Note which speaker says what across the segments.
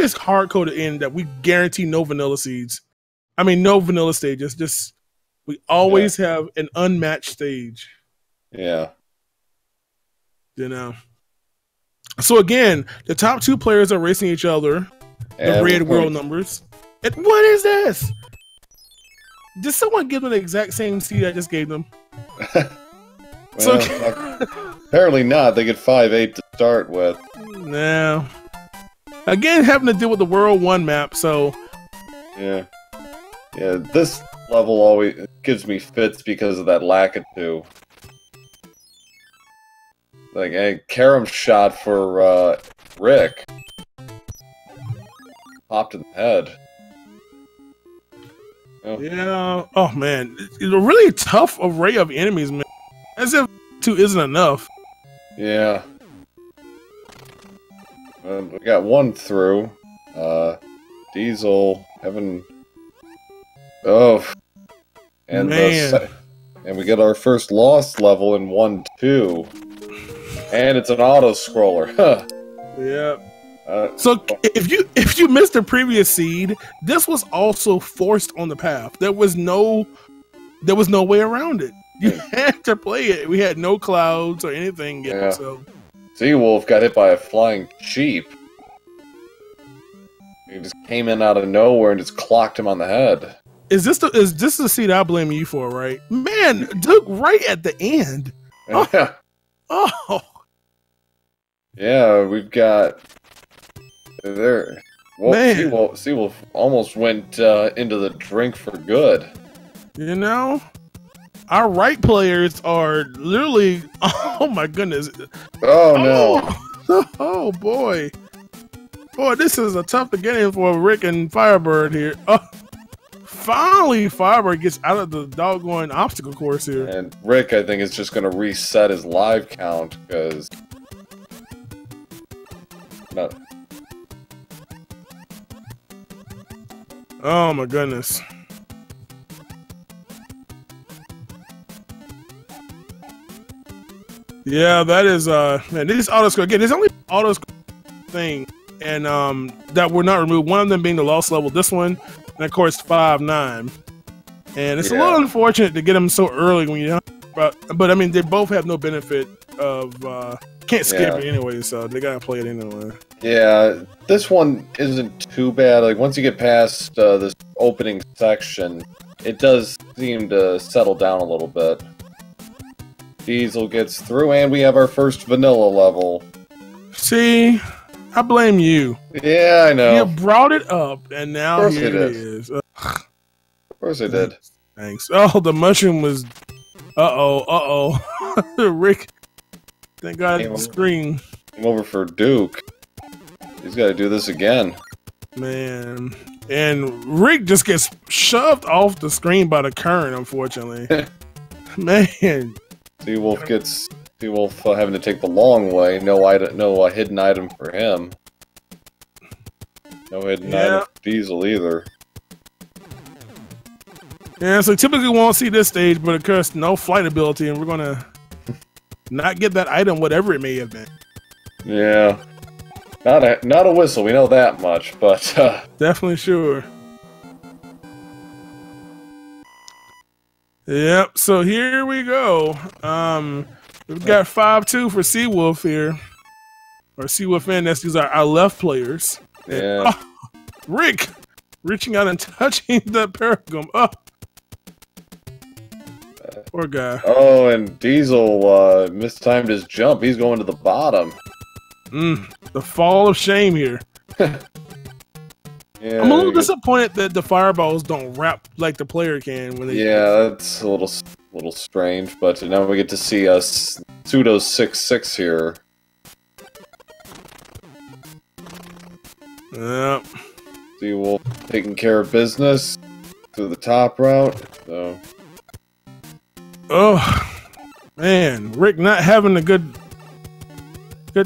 Speaker 1: always hard coded in that we guarantee no vanilla seeds. I mean, no vanilla stages. Just we always have an unmatched stage.
Speaker 2: Yeah.
Speaker 1: You know. So again, the top 2 players are racing each other. The red world numbers. And what is this? Did someone give them the exact same seed I just gave them?
Speaker 2: Well, apparently not. They get 5-8 to start with.
Speaker 1: No. Again, having to deal with the World 1 map, so...
Speaker 2: Yeah. Yeah, this level always gives me fits because of that Lakitu. Like, a carom shot for Rick. Popped in the head. Oh.
Speaker 1: Yeah. Oh, man. It's a really tough array of enemies, man. As if 2 isn't enough.
Speaker 2: Yeah. We got 1 through. Diesel, Heaven. Oh. And and we get our first lost level in 1-2. And it's an auto-scroller. Huh.
Speaker 1: Yeah. So if you missed the previous seed, this was also forced on the path. There was no way around it. You had to play it. We had no clouds or anything yet. Yeah. So
Speaker 2: Theseawolf got hit by a flying sheep. He just came in out of nowhere and just clocked him on the head.
Speaker 1: Is this the seed I blame you for, right? Man, Duke right at the end.
Speaker 2: Yeah.
Speaker 1: Oh.
Speaker 2: Yeah, we've got there. Well, Theseawolf almost went into the drink for good.
Speaker 1: You know, our right players are literally. Oh my goodness!
Speaker 2: Oh no!
Speaker 1: Oh boy! Boy, this is a tough beginning for Rick and Firebird here. Oh, finally, Firebird gets out of the doggone obstacle course here.
Speaker 2: And Rick, I think, is just going to reset his live count because. No.
Speaker 1: Oh my goodness. Yeah, that is man, this auto score again, there's only auto score thing and that were not removed. One of them being the lost level, this one, and of course 5-9. And it's a little unfortunate to get them so early when you but I mean they both have no benefit of can't skip it anyway, so they gotta play it anyway.
Speaker 2: Yeah, this one isn't too bad. Like once you get past this opening section, it does seem to settle down a little bit. Diesel gets through, and we have our first vanilla level.
Speaker 1: See, I blame you.
Speaker 2: Yeah, I know.
Speaker 1: You brought it up, and now here it is.
Speaker 2: Of course I did.
Speaker 1: Thanks. Oh, the mushroom was. Rick. Thank God the screen.
Speaker 2: Came over for Duke. He's got to do this again.
Speaker 1: Man. And Rick just gets shoved off the screen by the current, unfortunately. Man.
Speaker 2: Theseawolf having to take the long way. No hidden item for him. No hidden item for Diesel either.
Speaker 1: Yeah, so typically we won't see this stage, but of course, no flight ability, and we're gonna not get that item, whatever it may have been.
Speaker 2: Yeah, not a whistle. We know that much, but
Speaker 1: definitely sure. Yep. So here we go. We've got 5-2 for Seawolf here, or Seawolf1. These are our left players.
Speaker 2: Yeah.
Speaker 1: Rick reaching out and touching the Paragon. Oh. Poor guy.
Speaker 2: Oh, and Diesel mistimed his jump. He's going to the bottom.
Speaker 1: The fall of shame here.
Speaker 2: Yeah,
Speaker 1: I'm a little disappointed that the fireballs don't wrap like the player can when they.
Speaker 2: Yeah, that's a little strange. But now we get to see us pseudo 6-6 here.
Speaker 1: Yep.
Speaker 2: Seawolf taking care of business through the top route. So.
Speaker 1: Oh man, Rick not having a good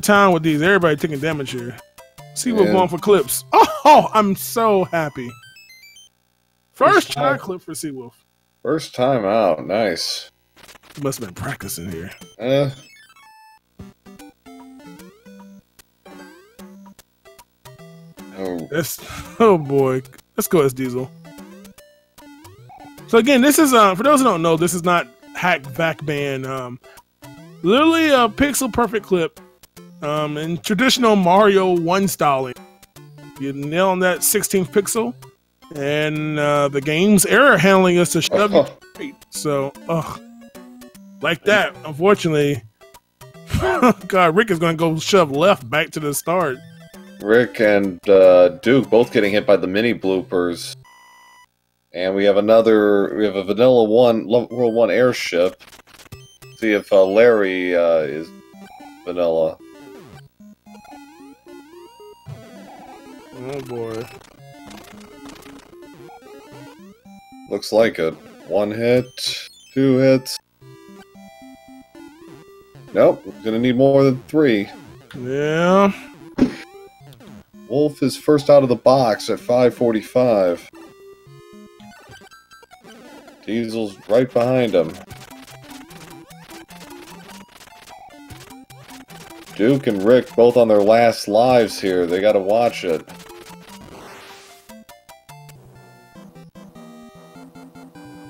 Speaker 1: time with these. Everybody taking damage here. See what's going for clips. Oh, I'm so happy. First try clip for Seawolf.
Speaker 2: First time out, nice.
Speaker 1: Must have been practicing here.
Speaker 2: Oh,
Speaker 1: Oh boy. Let's go SDiezal. So again, this is for those who don't know, this is not hack vac ban. Literally a pixel perfect clip. In traditional Mario 1 styling. You nail on that 16th pixel, and the game's error handling is to shove you straight. So, like that, unfortunately. God, Rick is going to go shove left back to the start.
Speaker 2: Rick and Duke both getting hit by the mini bloopers. And we have a Vanilla World 1 airship. See if Larry is Vanilla.
Speaker 1: Oh boy.
Speaker 2: Looks like it. 1 hit, 2 hits. Nope, gonna need more than 3.
Speaker 1: Yeah.
Speaker 2: Wolf is first out of the box at 545. Diesel's right behind him. Duke and Rick both on their last lives here. They gotta watch it.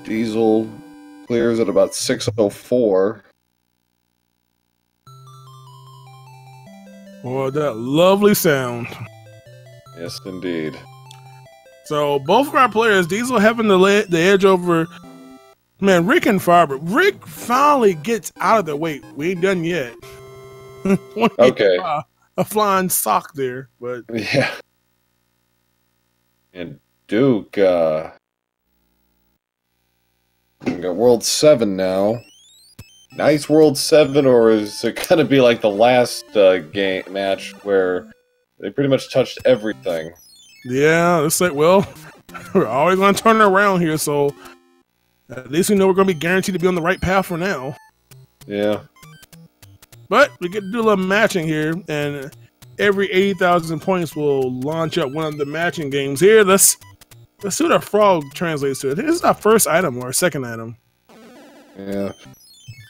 Speaker 2: Diesel clears at about 604.
Speaker 1: Oh, that lovely sound.
Speaker 2: Yes, indeed.
Speaker 1: So both of our players, Diesel having the edge over, man, Rick and FireBird. Rick finally gets out of the wait. We ain't done yet.
Speaker 2: Okay.
Speaker 1: A flying sock there, but
Speaker 2: yeah. And Duke, we got World 7 now. Nice World 7, or is it gonna be like the last game match where they pretty much touched everything?
Speaker 1: Yeah, it's like, well, we're always gonna turn it around here, so at least we know we're gonna be guaranteed to be on the right path for now.
Speaker 2: Yeah.
Speaker 1: But we get to do a little matching here, and every 80,000 points will launch up one of the matching games. Here, let's see what a frog translates to. This is our first item or our second item.
Speaker 2: Yeah.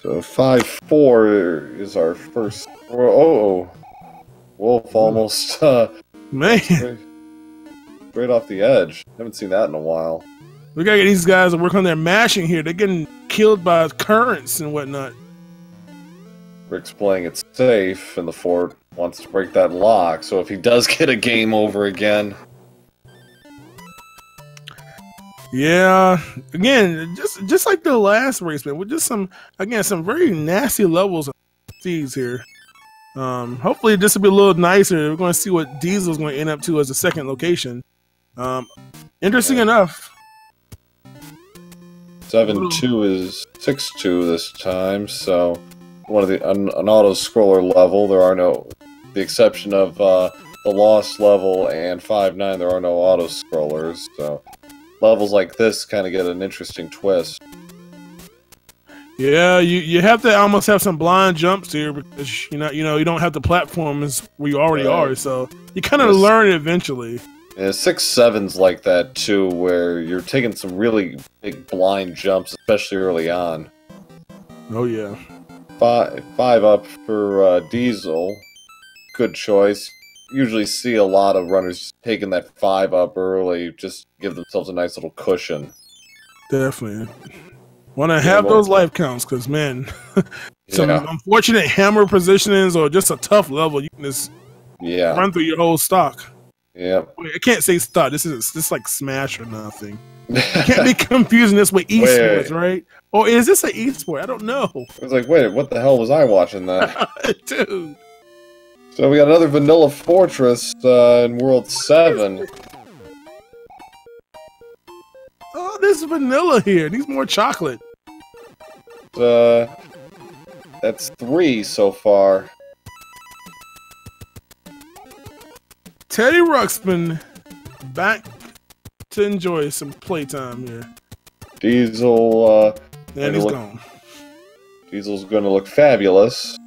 Speaker 2: So 5-4 is our first. Oh, Wolf almost
Speaker 1: man,
Speaker 2: straight off the edge. Haven't seen that in a while.
Speaker 1: We gotta get these guys to work on their mashing here. They're getting killed by currents and whatnot.
Speaker 2: Rick's playing it safe, and the fort wants to break that lock. So if he does get a game over again.
Speaker 1: Yeah, again, just like the last race, man, with just some very nasty levels of thieves here. Hopefully this will be a little nicer. We're going to see what Diesel's going to end up to as a second location. Interesting enough.
Speaker 2: 7-2 is 6-2 this time, so one of the an auto scroller level. There are no, the exception of the Lost level and 5-9. There are no auto scrollers, so levels like this kind of get an interesting twist.
Speaker 1: Yeah, you have to almost have some blind jumps here because you don't have the platforms where you already are, so you kind of learn it eventually.
Speaker 2: Yeah, 6-7's like that too, where you're taking some really big blind jumps, especially early on.
Speaker 1: Oh yeah.
Speaker 2: 5 up for Diesel. Good choice. Usually see a lot of runners taking that 5 up early, just give themselves a nice little cushion.
Speaker 1: Definitely. Want to have those life counts, because, man, some unfortunate hammer positionings or just a tough level, you can just run through your whole stock.
Speaker 2: Yeah.
Speaker 1: Wait, I can't say stock. This is like Smash or nothing. You can't be confusing this with esports, right? Or is this an esport? I don't know.
Speaker 2: I was like, wait, what the hell was I watching that?
Speaker 1: Dude.
Speaker 2: So we got another Vanilla Fortress in World 7.
Speaker 1: Oh, there's vanilla here. Needs more chocolate.
Speaker 2: That's 3 so far.
Speaker 1: Teddy Ruxpin back to enjoy some playtime here.
Speaker 2: Diesel,
Speaker 1: and he's gone.
Speaker 2: Diesel's going to look fabulous.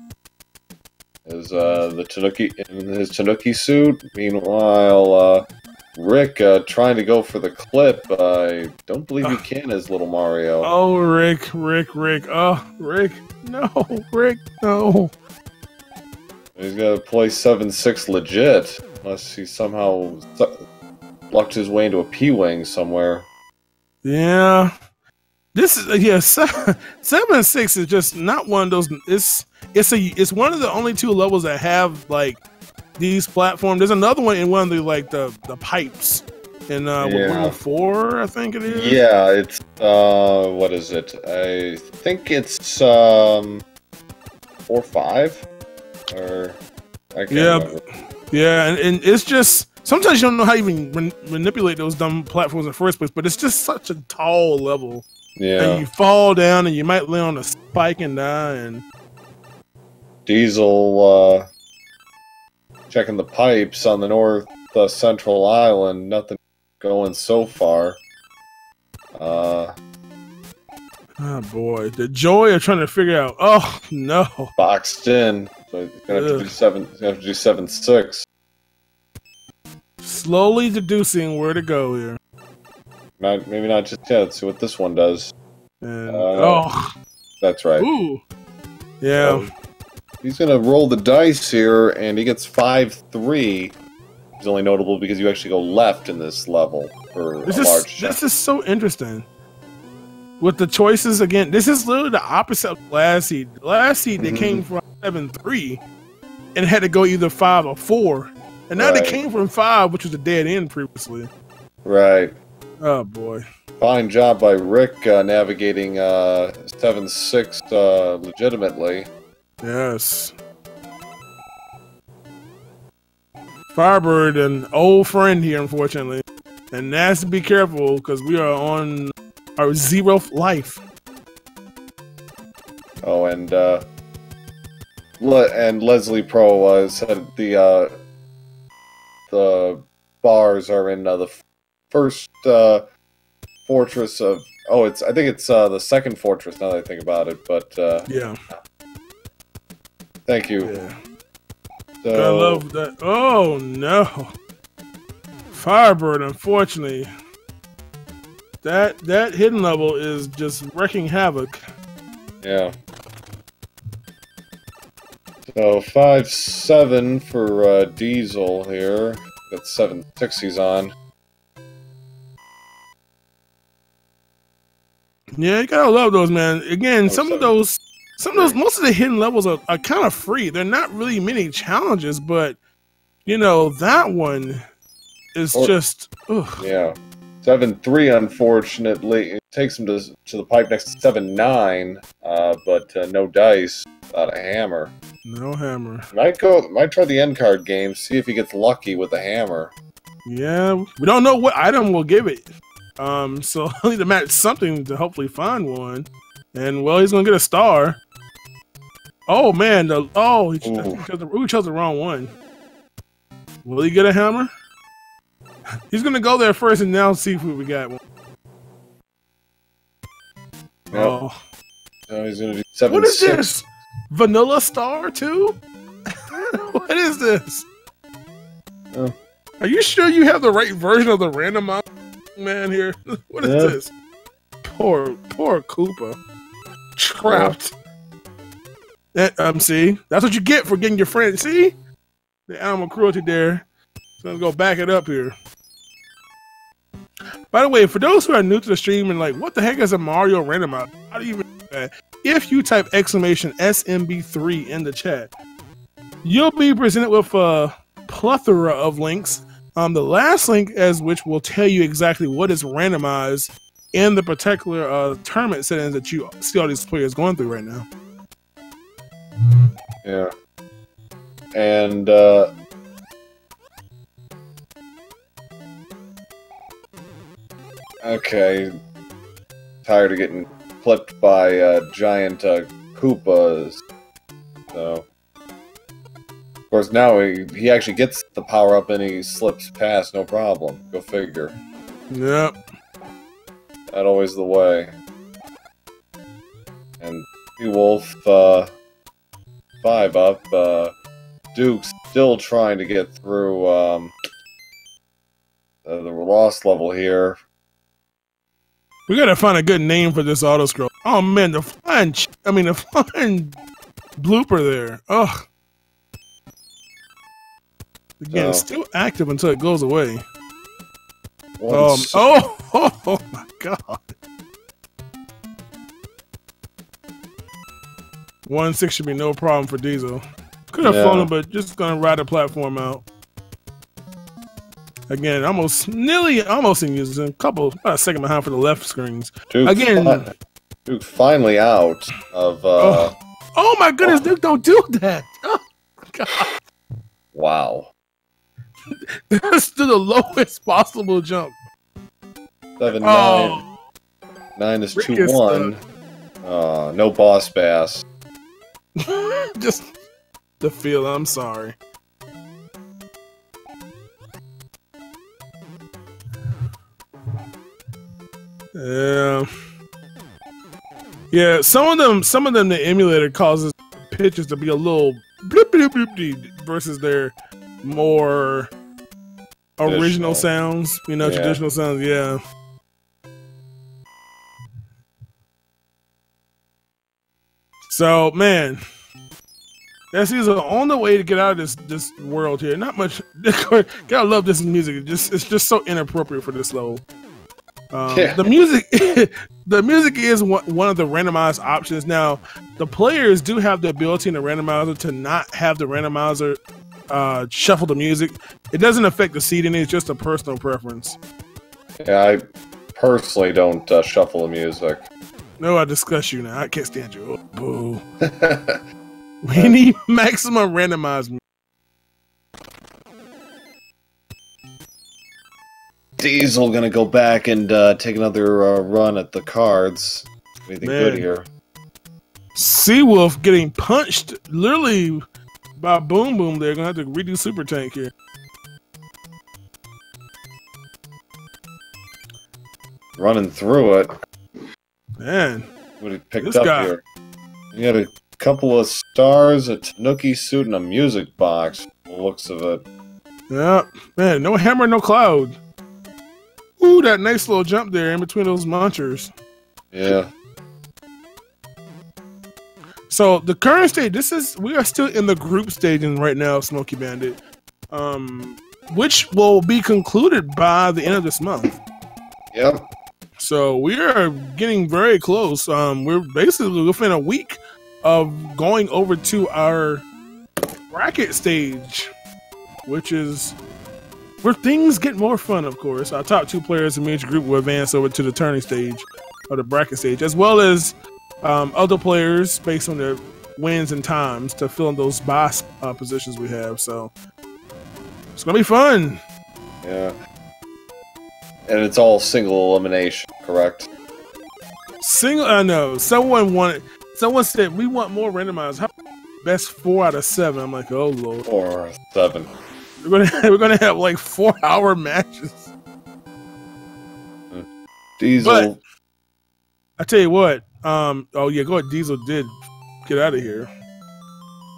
Speaker 2: As the Tanuki in his Tanuki suit. Meanwhile, Rick trying to go for the clip. I don't believe he can as Little Mario.
Speaker 1: Oh, Rick. Oh, Rick. No, Rick, no.
Speaker 2: He's got to play 7-6 legit. Unless he somehow lucked his way into a P-Wing somewhere.
Speaker 1: Yeah. This is 7-6 is just not one of those. It's one of the only 2 levels that have like these platforms. There's another one in one of the pipes in level 4, I think it is.
Speaker 2: Yeah, it's what is it? I think it's 4 or 5, or I can't remember.
Speaker 1: Yeah, and it's just sometimes you don't know how to even manipulate those dumb platforms in the first place. But it's just such a tall level.
Speaker 2: Yeah,
Speaker 1: and you fall down and you might land on a spike and die. And
Speaker 2: Diesel checking the pipes on the north central island. Nothing going so far.
Speaker 1: Oh boy, the joy of trying to figure out. Oh no,
Speaker 2: boxed in. So he's gonna have to do 7. He's gonna have to do 7-6.
Speaker 1: Slowly deducing where to go here.
Speaker 2: Maybe not just yet. Let's see what this one does.
Speaker 1: And,
Speaker 2: that's right.
Speaker 1: Ooh, yeah.
Speaker 2: He's gonna roll the dice here, and he gets 5-3. It's only notable because you actually go left in this level for a large check.
Speaker 1: This is so interesting. With the choices again, this is literally the opposite of last seed. Last seed they came from 7-3 and had to go either 5 or 4, and now they came from 5, which was a dead end previously.
Speaker 2: Right.
Speaker 1: Oh boy.
Speaker 2: Fine job by Rick navigating 7-6 legitimately.
Speaker 1: Yes. Firebird, an old friend here, unfortunately, and has to be careful because we are on our 0th life.
Speaker 2: Oh, and Leslie Pro said the bars are in the first fortress of. I think it's the second fortress. Now that I think about it, but
Speaker 1: yeah.
Speaker 2: Thank you.
Speaker 1: Yeah.
Speaker 2: So,
Speaker 1: I love that. Oh no, Firebird. Unfortunately, that hidden level is just wrecking havoc.
Speaker 2: Yeah. So 5-7 for Diesel here. Got 7-6 he's on.
Speaker 1: Yeah, you gotta love those, man. Again, most of those, most of the hidden levels are kind of free. They're not really many challenges, but you know that one is just. Ugh.
Speaker 2: Yeah, 7-3. Unfortunately, it takes him to the pipe next to 7-9, but no dice, without a hammer.
Speaker 1: No hammer.
Speaker 2: Might try the end card game, see if he gets lucky with the hammer.
Speaker 1: Yeah, we don't know what item will give it. So I'll need to match something to hopefully find one. And well, he's gonna get a star. Oh man, he chose the wrong one. Will he get a hammer? He's gonna go there first and now see if we got one.
Speaker 2: Yep.
Speaker 1: Oh.
Speaker 2: So he's gonna do 7-6.
Speaker 1: What is this? Vanilla star too? What is this?
Speaker 2: Oh.
Speaker 1: Are you sure you have the right version of the randomizer, man? Here, what is this? Poor Koopa, trapped. See, that's what you get for getting your friend. See, the animal cruelty there. So let's go back it up here. By the way, for those who are new to the stream and like, what the heck is a Mario randomizer? How do you even do that? If you type !SMB3 in the chat, you'll be presented with a plethora of links. The last link as which will tell you exactly what is randomized in the particular tournament settings that you see all these players going through right now.
Speaker 2: Yeah. And okay. Tired of getting clipped by giant Koopas. So of course now he actually gets the power up and he slips past, no problem. Go figure.
Speaker 1: Yep.
Speaker 2: That always the way. And Wolf 5 up. Duke's still trying to get through the lost level here.
Speaker 1: We gotta find a good name for this auto scroll. Oh man, the flying blooper there. Ugh. Again, it's still active until it goes away.
Speaker 2: Once.
Speaker 1: Oh my god. 1-6 should be no problem for Diesel. Could have flown him, but just gonna ride the platform out. Again, almost in using about a second behind for the left screens.
Speaker 2: Duke finally out of.
Speaker 1: Oh my goodness, Duke! Don't do that. Oh god.
Speaker 2: Wow.
Speaker 1: That's to the lowest possible jump.
Speaker 2: 7-9. 9 is 2-1. No boss bass.
Speaker 1: Just the feel. I'm sorry. Yeah. Some of them, the emulator causes pitches to be a little bloop, bloop, bloop, bloop, versus their more original sounds. You know, traditional sounds. Yeah. So, man, SDiezal on the way to get out of this world here. Not much. Gotta love this music. It's just so inappropriate for this level. The music, the music is one of the randomized options. Now, the players do have the ability in the randomizer to not have the randomizer shuffle the music. It doesn't affect the seating. It's just a personal preference.
Speaker 2: Yeah, I personally don't shuffle the music.
Speaker 1: No, I discuss you now. I can't stand you. Oh, boo. We need maximum randomized music.
Speaker 2: Diesel gonna go back and take another run at the cards. Anything good here?
Speaker 1: Theseawolf getting punched literally by Boom Boom. They're gonna have to redo Super Tank here.
Speaker 2: Running through it.
Speaker 1: Man,
Speaker 2: what he picked up here? He had a couple of stars, a Tanuki suit, and a music box. The looks of it.
Speaker 1: Yeah, man, no hammer, no cloud. Ooh, that nice little jump there in between those munchers.
Speaker 2: Yeah.
Speaker 1: So the current stage, we are still in the group staging right now, Smokey Bandit, which will be concluded by the end of this month.
Speaker 2: Yep.
Speaker 1: So we are getting very close. We're basically within a week of going over to our bracket stage, which is where things get more fun, of course. Our top 2 players in each group will advance over to the turning stage, or the bracket stage, as well as other players based on their wins and times to fill in those boss positions we have. So it's going to be fun.
Speaker 2: Yeah. And it's all single elimination, correct?
Speaker 1: I know. Someone said, we want more randomized. How best 4 out of 7? I'm like, oh, Lord.
Speaker 2: 4 or 7.
Speaker 1: We're gonna have like 4-hour matches.
Speaker 2: Diesel.
Speaker 1: But I tell you what. Oh yeah, go ahead. Diesel did get out of here,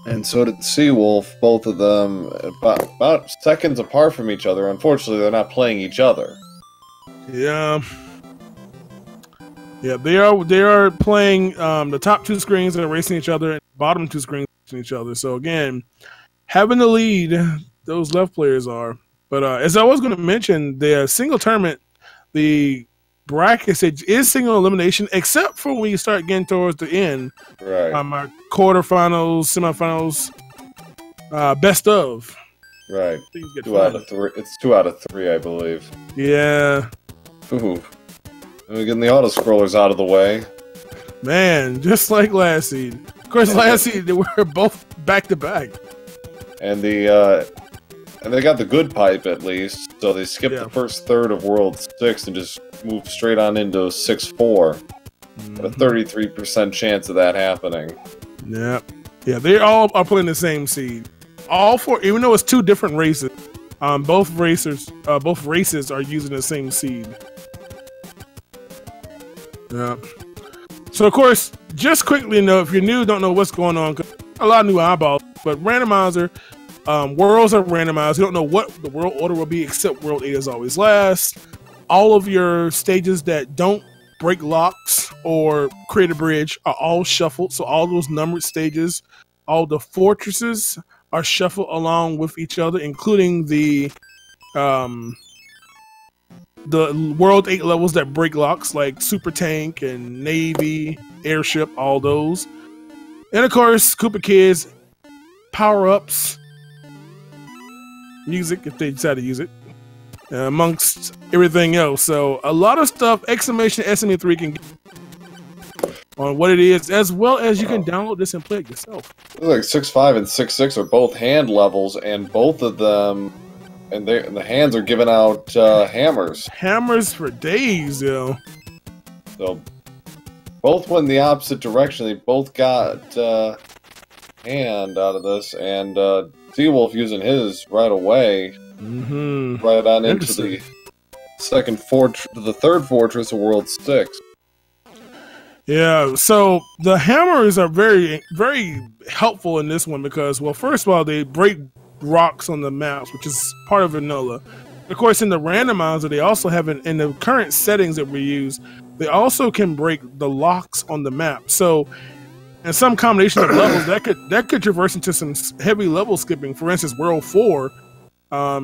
Speaker 2: and so did Theseawolf. Both of them about seconds apart from each other. Unfortunately, they're not playing each other.
Speaker 1: Yeah. Yeah, they are playing the top 2 screens that are racing each other, and the bottom 2 screens racing each other. So again, having the lead. Those left players are. But as I was going to mention, the single tournament, the bracket stage is single elimination, except for when you start getting towards the end.
Speaker 2: Right.
Speaker 1: Our quarterfinals, semifinals, best of.
Speaker 2: Right. 2 out of 3. It's 2 out of 3, I believe.
Speaker 1: Yeah.
Speaker 2: Ooh. We're getting the auto scrollers out of the way.
Speaker 1: Man, just like last seed. Of course, last seed they were both back to back.
Speaker 2: And they got the good pipe at least, so they skipped the first third of World 6 and just moved straight on into 6-4. A 33% chance of that happening.
Speaker 1: Yeah. Yeah, they all are playing the same seed. All 4, even though it's 2 different races, both races are using the same seed. Yeah. So of course, just quickly note, if you're new, don't know what's going on, a lot of new eyeballs, but randomizer, worlds are randomized. You don't know what the world order will be, except World 8 is always last. All of your stages that don't break locks or create a bridge are all shuffled. So all those numbered stages, all the fortresses are shuffled along with each other, including the World 8 levels that break locks, like Super Tank and Navy, Airship, all those. And of course, Koopa Kids power-ups, music if they decide to use it, amongst everything else. So a lot of stuff exclamation SMB3 can get on what it is, as well as you can download this and play it yourself.
Speaker 2: Like 6.5 and 6.6 are both hand levels, and both of them, and the hands are giving out hammers.
Speaker 1: Hammers for days, yo.
Speaker 2: So both went in the opposite direction. They both got hand out of this, and Theseawolf using his right away, right on into the third fortress of World 6.
Speaker 1: Yeah, so the hammers are very, very helpful in this one because, well, first of all, they break rocks on the maps, which is part of vanilla. Of course, in the randomizer, they also have in the current settings that we use, they also can break the locks on the map. So, in some combination of levels, that could traverse into some heavy level skipping. For instance, World 4.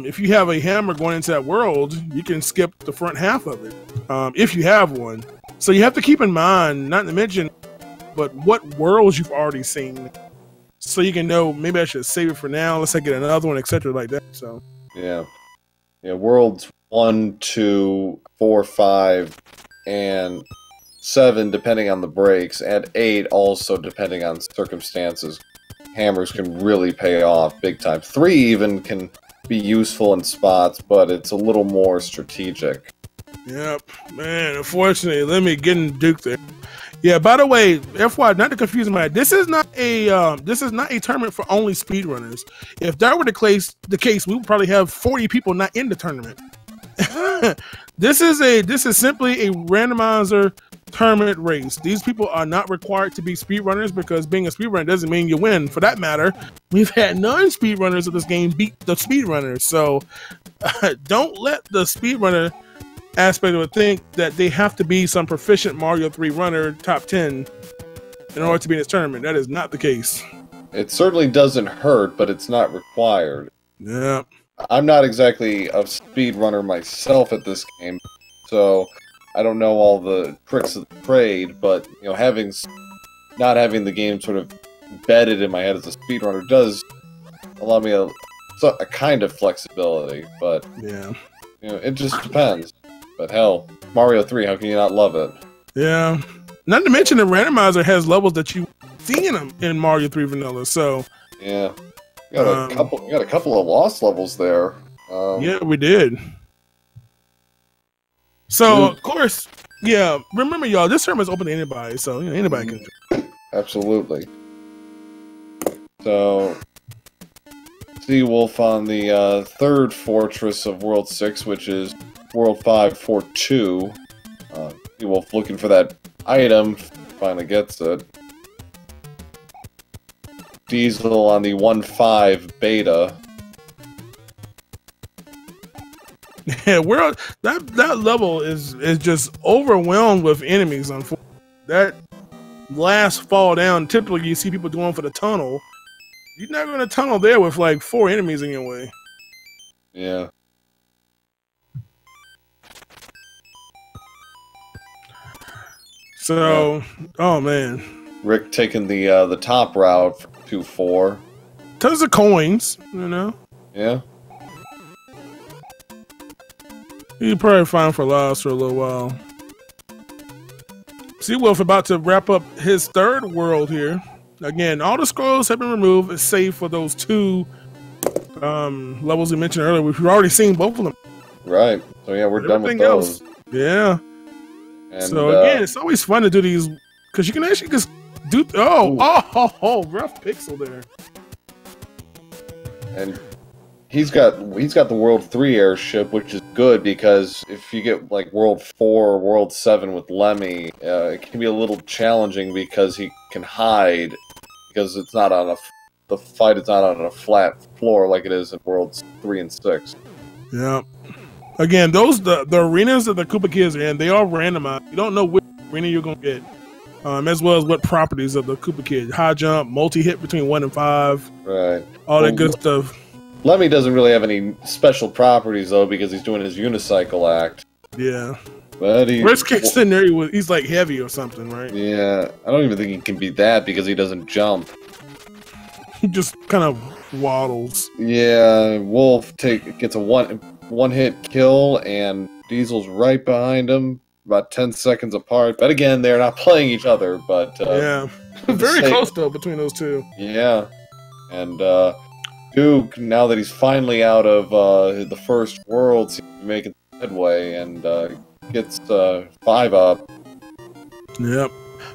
Speaker 1: If you have a hammer going into that world, you can skip the front half of it, if you have one. So you have to keep in mind, not to mention, but what worlds you've already seen, so you can know maybe I should save it for now. Let's say get another one, etc. like that. So
Speaker 2: yeah, worlds 1, 2, 4, 5, and 7, depending on the breaks, and 8 also depending on circumstances. Hammers can really pay off big time. 3 even can be useful in spots, but it's a little more strategic.
Speaker 1: Yep, man. Unfortunately, let me get in Duke there. Yeah. By the way, FYI, not to confuse my head, this is not a tournament for only speedrunners. If that were the case, we would probably have 40 people not in the tournament. This is simply a randomizer tournament race. These people are not required to be speedrunners because being a speedrunner doesn't mean you win. For that matter, we've had non-speedrunners of this game beat the speedrunners. So don't let the speedrunner aspect of it think that they have to be some proficient Mario 3 runner top 10 in order to be in this tournament. That is not the case.
Speaker 2: It certainly doesn't hurt, but it's not required.
Speaker 1: Yeah.
Speaker 2: I'm not exactly a speedrunner myself at this game, so I don't know all the tricks of the trade, but not having the game sort of embedded in my head as a speedrunner does allow me a kind of flexibility, but
Speaker 1: yeah,
Speaker 2: it just depends. But hell, Mario 3, how can you not love it?
Speaker 1: Yeah. Not to mention the randomizer has levels that you see in Mario 3 Vanilla, so
Speaker 2: yeah. We got a couple of lost levels there.
Speaker 1: Yeah, we did. So of course, yeah. Remember, y'all, this tournament is open to anybody, so anybody can do.
Speaker 2: Absolutely. So, Theseawolf on the third fortress of World 6, which is World 542. Theseawolf looking for that item, finally gets it. Diesel on the 1.5 beta.
Speaker 1: Yeah, that level is just overwhelmed with enemies. Unfortunately, that last fall down, typically you see people going for the tunnel. You're not going to tunnel there with like 4 enemies in your way.
Speaker 2: Yeah.
Speaker 1: So, oh man,
Speaker 2: Rick taking the top route for 2-4.
Speaker 1: Tons of coins,
Speaker 2: Yeah.
Speaker 1: You probably fine for loss for a little while. Theseawolf about to wrap up his third world here. Again, all the scrolls have been removed, save for those 2 levels we mentioned earlier. We've already seen both of them.
Speaker 2: Right. So yeah, we're done with those.
Speaker 1: Yeah. And, so again, it's always fun to do these because you can actually just do. Oh, rough pixel there.
Speaker 2: And he's got the World 3 airship, which is good because if you get like World 4 or World 7 with Lemmy, it can be a little challenging because he can hide because it's not on the fight is not on a flat floor like it is in Worlds 3 and 6.
Speaker 1: Yeah. Again, the arenas that the Koopa Kids are in, they are randomized. You don't know which arena you're gonna get. as well as what properties of the Koopa Kid. High jump, multi-hit between 1 and 5.
Speaker 2: Right.
Speaker 1: All that good stuff.
Speaker 2: Lemmy doesn't really have any special properties, though, because he's doing his unicycle act.
Speaker 1: Yeah.
Speaker 2: But
Speaker 1: worst case scenario, he's like heavy or something, right?
Speaker 2: Yeah. I don't even think he can be that because he doesn't jump.
Speaker 1: He just kind of waddles.
Speaker 2: Yeah. Wolf gets a one-hit kill, and Diesel's right behind him, about 10 seconds apart. But again, they're not playing each other. But
Speaker 1: yeah, very close though between those two.
Speaker 2: Yeah, and Duke, now that he's finally out of the first world, seems to be making headway and gets 5 up.
Speaker 1: Yep.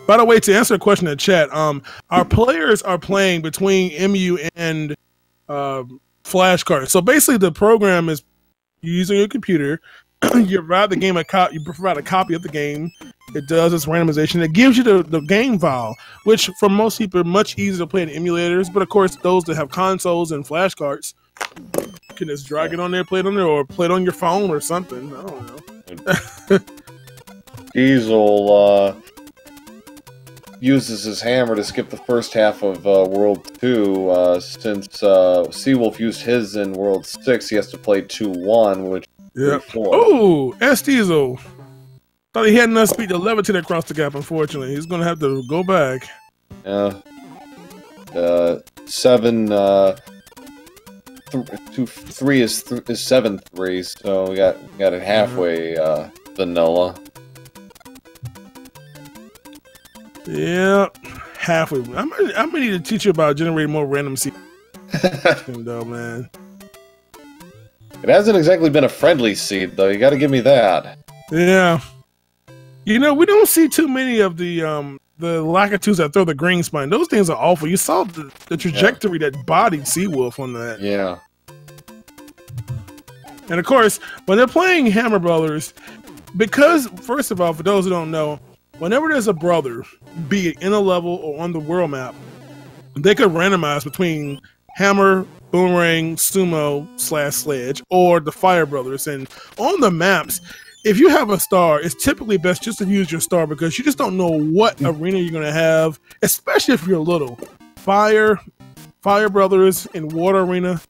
Speaker 1: By the way, to answer a question in the chat, our players are playing between MU and flashcards. So basically, the program is using your computer. You provide the game you provide a copy of the game. It does its randomization. It gives you the game file, which for most people are much easier to play in emulators. But of course, those that have consoles and flashcards can just drag it on there, play it on there, or play it on your phone or something. I don't know.
Speaker 2: Diesel uses his hammer to skip the first half of World 2. Since Seawolf used his in World 6, he has to play 2-1, which
Speaker 1: yep. Oh, SDiezal. Thought he had enough speed to levitate across the gap, unfortunately. He's going to have to go back.
Speaker 2: Yeah. 3 is 7-3, so we got it halfway vanilla.
Speaker 1: Yep, halfway. I'm gonna need to teach you about generating more random seed. Though, man.
Speaker 2: It hasn't exactly been a friendly seed, though. You got to give me that.
Speaker 1: Yeah. You know, we don't see too many of the Lakitus that throw the green spine. Those things are awful. You saw the trajectory that bodied Seawolf on that.
Speaker 2: Yeah.
Speaker 1: And of course, when they're playing Hammer Brothers, because first of all, for those who don't know, whenever there's a brother, be it in a level or on the world map, they could randomize between Hammer, Boomerang, Sumo / Sledge, or the Fire Brothers. And on the maps, if you have a star, it's typically best just to use your star because you just don't know what arena you're going to have, especially if you're little. Fire Brothers in Water Arena,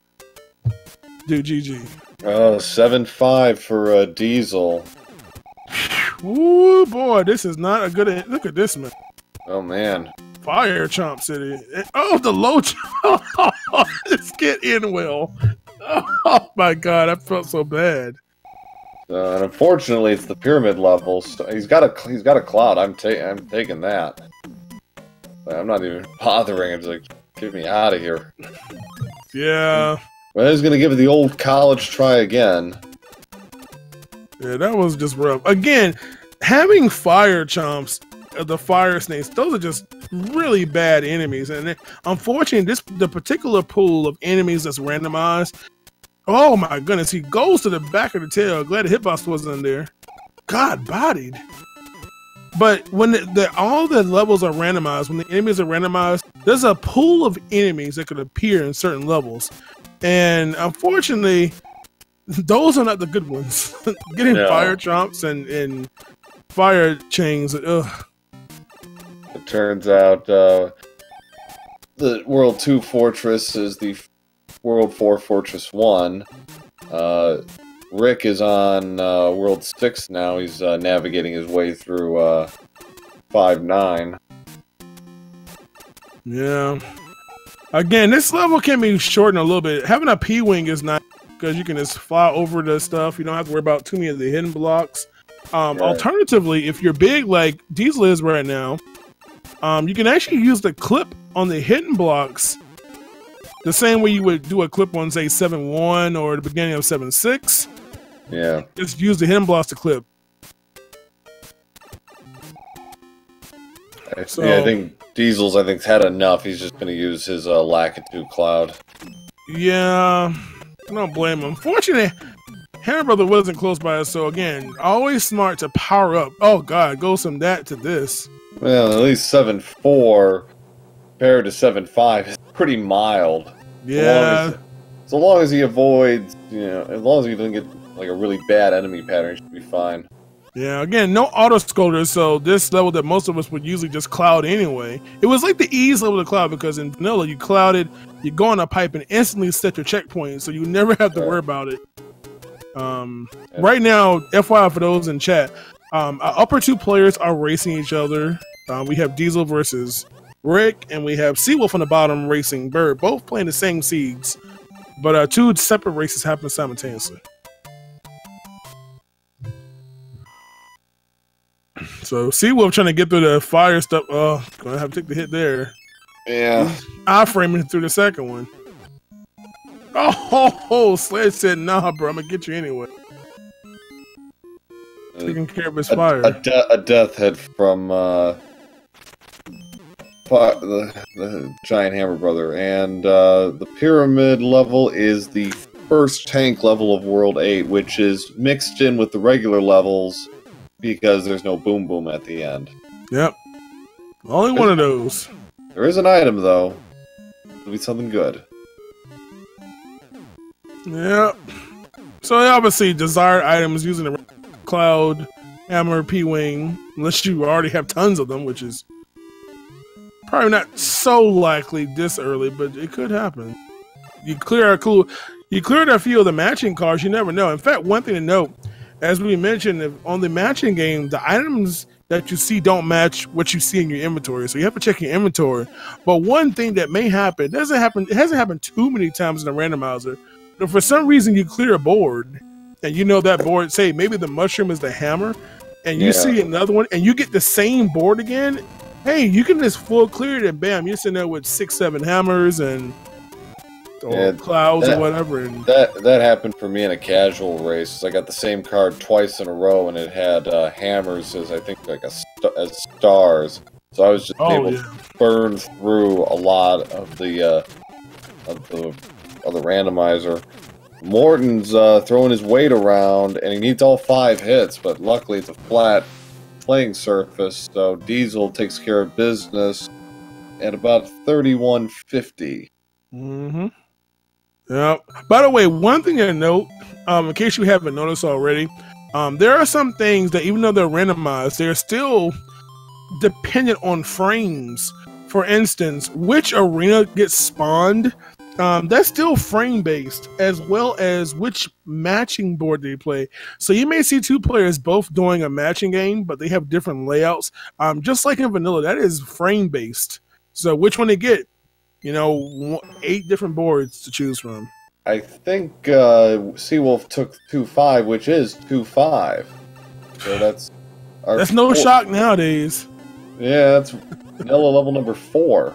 Speaker 1: dude, GG.
Speaker 2: Oh, 7-5 for Diesel.
Speaker 1: Ooh, boy, this is not a good... Look at this, man.
Speaker 2: Oh, man.
Speaker 1: Fire Chomp City. Oh, the low chomp. Let's get in well. Oh, my God. I felt so bad.
Speaker 2: And unfortunately, it's the pyramid level. So he's got a cloud. I'm taking that. I'm not even bothering. I'm just like, get me out of here.
Speaker 1: Yeah.
Speaker 2: Well, he's going to give it the old college try again.
Speaker 1: Yeah, that was just rough. Again, having fire chomps, the fire snakes, those are just really bad enemies. And unfortunately, the particular pool of enemies that's randomized, oh my goodness, he goes to the back of the tail. Glad the hitbox wasn't in there. God bodied. But when all the levels are randomized, when the enemies are randomized, there's a pool of enemies that could appear in certain levels. And unfortunately, those are not the good ones. Getting fire chomps and fire chains. Ugh.
Speaker 2: It turns out the World 2 Fortress is the World 4 Fortress 1. Rick is on World 6 now. He's navigating his way through 5-9.
Speaker 1: Yeah. Again, this level can be shortened a little bit. Having a P-Wing is nice because you can just fly over the stuff. You don't have to worry about too many of the hidden blocks. Right. Alternatively, if you're big like Diesel is right now, you can actually use the clip on the hidden blocks the same way you would do a clip on, say, 7-1 or the beginning of 7-6.
Speaker 2: Yeah.
Speaker 1: Just use the hidden blocks to clip.
Speaker 2: So, yeah, I think Diesel's had enough. He's just going to use his Lakitu Cloud.
Speaker 1: Yeah, I don't blame him. Fortunately, Hammer Brother wasn't close by us, so again, always smart to power up. Oh God, goes from that to this.
Speaker 2: Well, at least 7-4 compared to 7-5 is pretty mild.
Speaker 1: Yeah.
Speaker 2: So long as he avoids, as long as he doesn't get like a really bad enemy pattern, he should be fine.
Speaker 1: Yeah, again, no auto scrollers, so this level that most of us would usually just cloud anyway. It was like the ease level to cloud because in vanilla you clouded, you go on a pipe and instantly set your checkpoint, so you never have to worry about it. Right now, FYI for those in chat, our upper two players are racing each other. We have Diesel versus Rick, and we have Seawolf on the bottom racing Bird, both playing the same seeds, but two separate races happen simultaneously. So Seawolf trying to get through the fire stuff. Oh, gonna have to take the hit there.
Speaker 2: Yeah.
Speaker 1: I-framing through the second one. Oh, Sledge said, nah, bro, I'm gonna get you anyway. Taking care of his fire.
Speaker 2: A death hit from the Giant Hammer Brother. And the Pyramid level is the first tank level of World 8, which is mixed in with the regular levels because there's no boom boom at the end.
Speaker 1: Yep. Only one of those.
Speaker 2: There is an item, though. It'll be something good.
Speaker 1: Yep. So obviously desired items using the Cloud, Hammer, P-Wing, unless you already have tons of them, which is probably not so likely this early, but it could happen. You clear a few of the matching cards, you never know. In fact, one thing to note, as we mentioned, on the matching game, the items that you see don't match what you see in your inventory, so you have to check your inventory. But one thing that may happen, it hasn't happened too many times in a randomizer, but for some reason you clear a board, and you know that board, say maybe the mushroom is the hammer, and you see another one, and you get the same board again, hey, you can just full clear it, and bam, you're sitting there with 6-7 hammers and clouds or whatever. And
Speaker 2: that happened for me in a casual race. I got the same card twice in a row, and it had hammers as I think like as stars. So I was just able to burn through a lot of the randomizer. Morton's throwing his weight around, and he needs all 5 hits, but luckily it's a flat playing surface, so Diesel takes care of business at about 3150.
Speaker 1: Mm-hmm. Yeah. By the way, one thing to note, in case you haven't noticed already, there are some things that even though they're randomized, they're still dependent on frames. For instance, which arena gets spawned, that's still frame based, as well as which matching board they play. So you may see two players both doing a matching game, but they have different layouts. Just like in vanilla, that is frame based. So which one they get, 8 different boards to choose from.
Speaker 2: I think Seawolf took 2-5, which is 2-5. So that's
Speaker 1: no shock nowadays.
Speaker 2: Yeah, that's vanilla level number 4.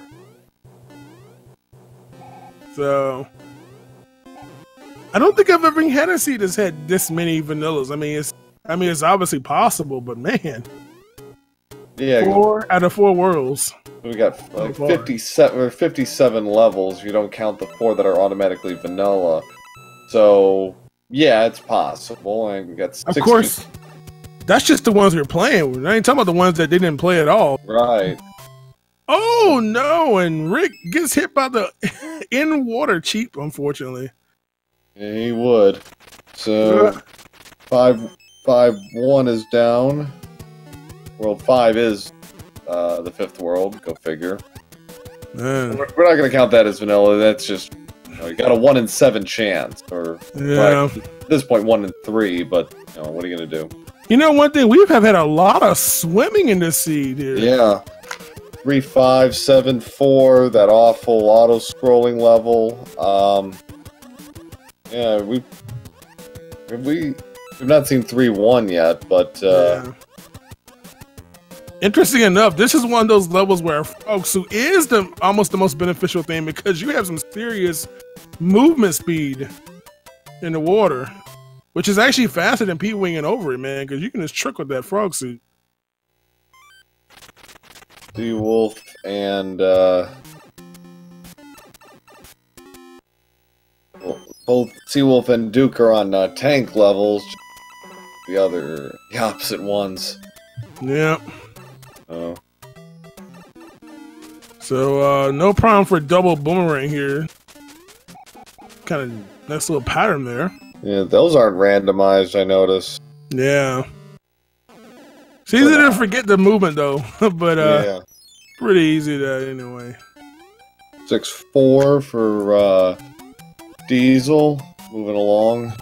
Speaker 1: So, I don't think I've ever had a seed that's had this many vanillas. I mean, it's obviously possible, but man, 4 out of 4 worlds.
Speaker 2: We got like 57 levels. You don't count the 4 that are automatically vanilla. So yeah, it's possible. And we got 60.
Speaker 1: Of course, that's just the ones we're playing. I ain't talking about the ones that they didn't play at all.
Speaker 2: Right.
Speaker 1: Oh no! And Rick gets hit by the in-water cheap, unfortunately.
Speaker 2: Yeah, he would. So 5-1 is down. World 5 is the 5th world. Go figure. We're not going to count that as vanilla. That's just you got a 1 in 7 chance, or at this point 1 in 3. But what are you going to do?
Speaker 1: One thing, we have had a lot of swimming in this seed here.
Speaker 2: Yeah. 3-5-7-4, that awful auto-scrolling level. Yeah, we've not seen 3-1 yet, but
Speaker 1: interesting enough, this is one of those levels where Frogsuit is almost the most beneficial thing because you have some serious movement speed in the water, which is actually faster than P-winging over it, man, because you can just trick with that Frogsuit.
Speaker 2: Seawolf and both Seawolf and Duke are on tank levels. The opposite ones.
Speaker 1: Yeah. So no problem for double boomerang here. Kind of nice little pattern there.
Speaker 2: Yeah, those aren't randomized, I noticed.
Speaker 1: Yeah. It's easy to forget the movement though, but
Speaker 2: yeah.
Speaker 1: pretty easy to anyway.
Speaker 2: 6-4 for Diesel, moving along.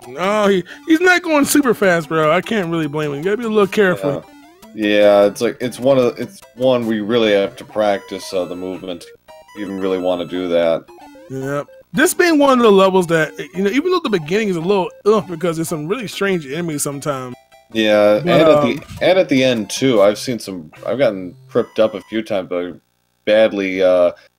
Speaker 1: No, he's not going super fast, bro. I can't really blame him. You gotta be a little careful.
Speaker 2: Yeah, it's one where you really have to practice the movement. You even really want to do that.
Speaker 1: Yeah. This being one of the levels that, you know, even though the beginning is a little because there's some really strange enemies sometimes.
Speaker 2: Yeah, but, and at the end too, I've gotten tripped up a few times by badly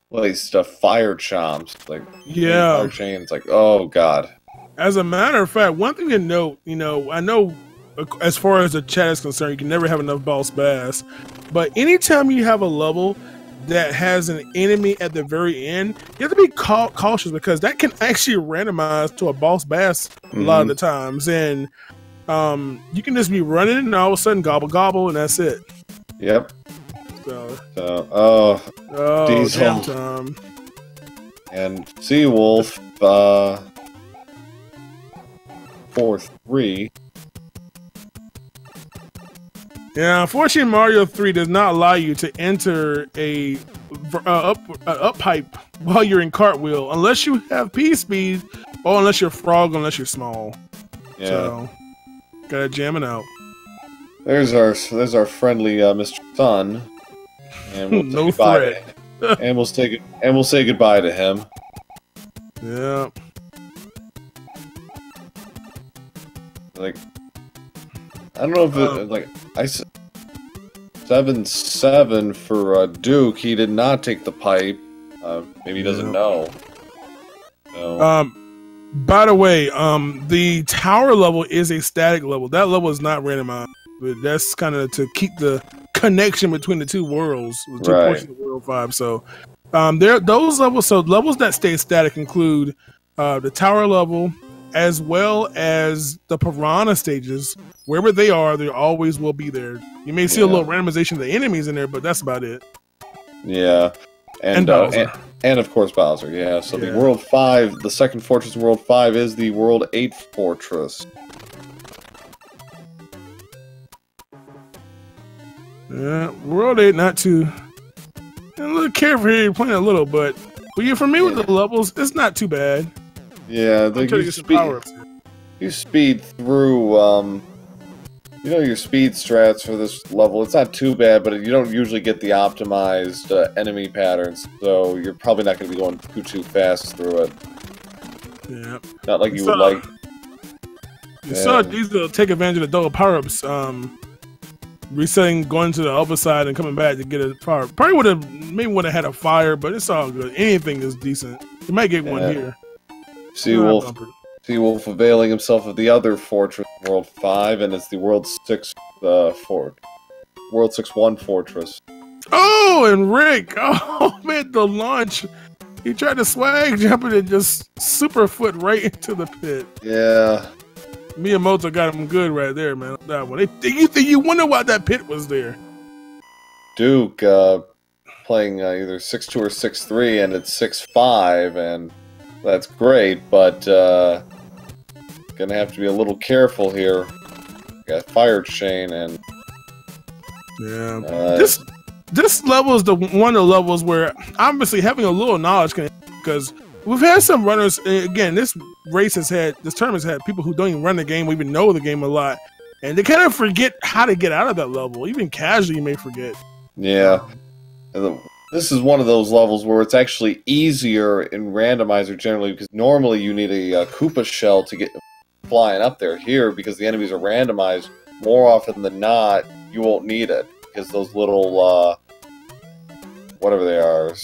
Speaker 2: placed fire chomps, like fire chains, like oh god. As
Speaker 1: a matter of fact, one thing to note, you know, I know as far as the chat is concerned, you can never have enough boss bass, but anytime you have a level that has an enemy at the very end, you have to be cautious because that can actually randomize to a boss bass a lot of the times, and you can just be running and all of a sudden gobble gobble and that's it.
Speaker 2: Yep.
Speaker 1: So
Speaker 2: Diesel
Speaker 1: time.
Speaker 2: And Theseawolf 4-3.
Speaker 1: Yeah, unfortunately, Mario 3 does not allow you to enter a up pipe while you're in cartwheel unless you have P speed or unless you're frog, unless you're small.
Speaker 2: Yeah.
Speaker 1: So, gotta jam it out.
Speaker 2: There's our friendly Mr. Sun, and we'll
Speaker 1: no threat.
Speaker 2: And we'll say goodbye to him.
Speaker 1: Yeah.
Speaker 2: Like, I don't know if it, like, 7-7 for Duke. He did not take the pipe. Maybe he doesn't know. So.
Speaker 1: By the way, the tower level is a static level. That level is not randomized. But that's kind of to keep the connection between the two worlds, the two portions of World 5. So, those levels. So levels that stay static include the tower level, as well as the piranha stages. Wherever they are, they always will be there. You may see a little randomization of the enemies in there, but that's about it.
Speaker 2: Yeah, and of course Bowser. Yeah. So the World 5, the second fortress in World 5 is the World 8 fortress.
Speaker 1: Yeah, World 8 not too. A little careful here, you're playing a little, but when you're familiar with the levels, it's not too bad.
Speaker 2: Yeah, you speed through, you know your speed strats for this level. It's not too bad, but you don't usually get the optimized enemy patterns, so you're probably not going to be going too fast through it.
Speaker 1: Yeah.
Speaker 2: Not like you would like.
Speaker 1: You saw Diesel take advantage of the double power-ups, resetting, going to the other side and coming back to get a fire. Probably would have had a fire, but it's all good. Anything is decent. You might get one here.
Speaker 2: Theseawolf availing himself of the other fortress, World 5, and it's the World 6 World 6-1 fortress.
Speaker 1: Oh, and Rick! Oh man, the launch. He tried to swag jump it and just super foot right into the pit.
Speaker 2: Yeah.
Speaker 1: Miyamoto got him good right there, man. That one. You wonder why that pit was there.
Speaker 2: Duke playing either 6-2 or 6-3, and it's 6-5, and that's great, but gonna have to be a little careful here. Got fire chain and
Speaker 1: this level is one of the levels where obviously having a little knowledge can, because we've had some runners. Again, this tournament has had people who don't even run the game or even know the game a lot, and they kind of forget how to get out of that level. Even casually, you may forget.
Speaker 2: Yeah. This is one of those levels where it's actually easier in Randomizer generally, because normally you need a Koopa shell to get flying up there. Here, because the enemies are randomized, more often than not, you won't need it, because those little, whatever they are,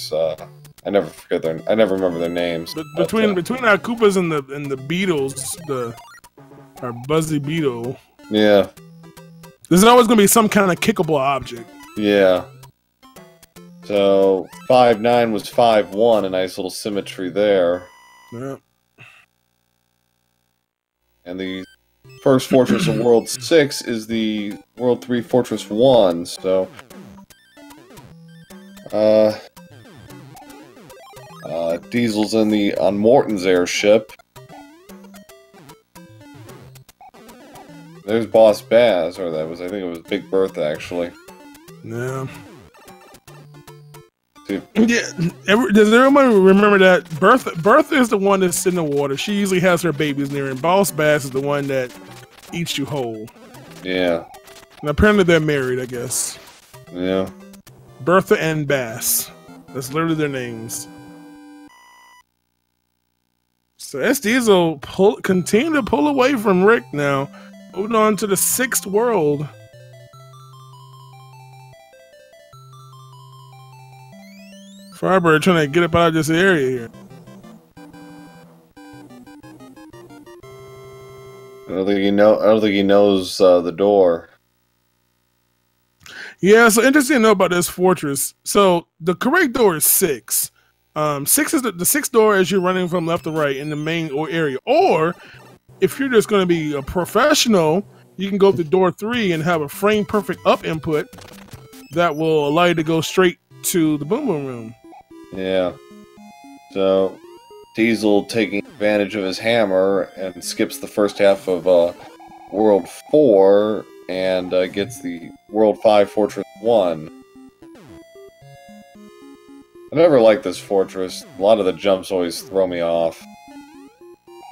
Speaker 2: I never remember their names.
Speaker 1: But between our Koopas and the beetles, our Buzzy Beetle.
Speaker 2: Yeah.
Speaker 1: There's always going to be some kind of kickable object.
Speaker 2: Yeah. So 5-9 was 5-1, a nice little symmetry there.
Speaker 1: Yeah.
Speaker 2: And the first fortress of World 6 is the World 3 Fortress 1, so Diesel's on Morton's airship. There's Boss Bass, or I think it was Big Bertha, actually.
Speaker 1: Yeah.
Speaker 2: See.
Speaker 1: Yeah. Does everyone remember that Bertha is the one that's in the water? She usually has her babies near, and Boss Bass is the one that eats you whole.
Speaker 2: Yeah.
Speaker 1: And apparently they're married, I guess.
Speaker 2: Yeah.
Speaker 1: Bertha and Bass. That's literally their names. So SDiezal continue to pull away from Rick now. Moving on to the 6th world. Firebird trying to get up out of this area here.
Speaker 2: I don't think he knows the door.
Speaker 1: Yeah, so interesting to know about this fortress. So the correct door is 6. 6 is the 6th door as you're running from left to right in the main area. Or if you're just going to be a professional, you can go to door 3 and have a frame perfect up input that will allow you to go straight to the boom boom room.
Speaker 2: Yeah. So Diesel taking advantage of his hammer and skips the first half of World 4 and gets the World 5 Fortress 1. I never liked this fortress. A lot of the jumps always throw me off.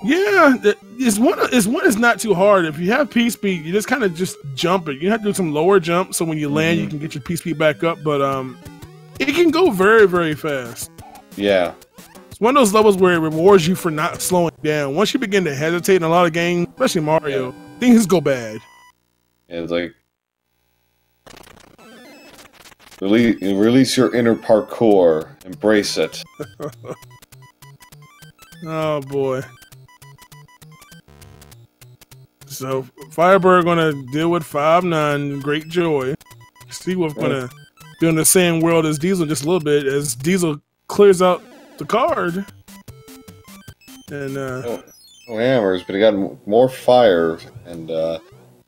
Speaker 1: Yeah, this one is not too hard. If you have P-Speed, you just kind of just jump it. You have to do some lower jumps so when you land, you can get your P-Speed back up. But it can go very, very fast.
Speaker 2: Yeah.
Speaker 1: It's one of those levels where it rewards you for not slowing down. Once you begin to hesitate in a lot of games, especially Mario, things go bad.
Speaker 2: Yeah, it's like release your inner parkour, embrace it.
Speaker 1: Oh boy. So Firebird gonna deal with 5-9, great joy. Theseawolf gonna be in the same world as Diesel just a little bit as Diesel clears out the card. And
Speaker 2: hammers, but he got more fire and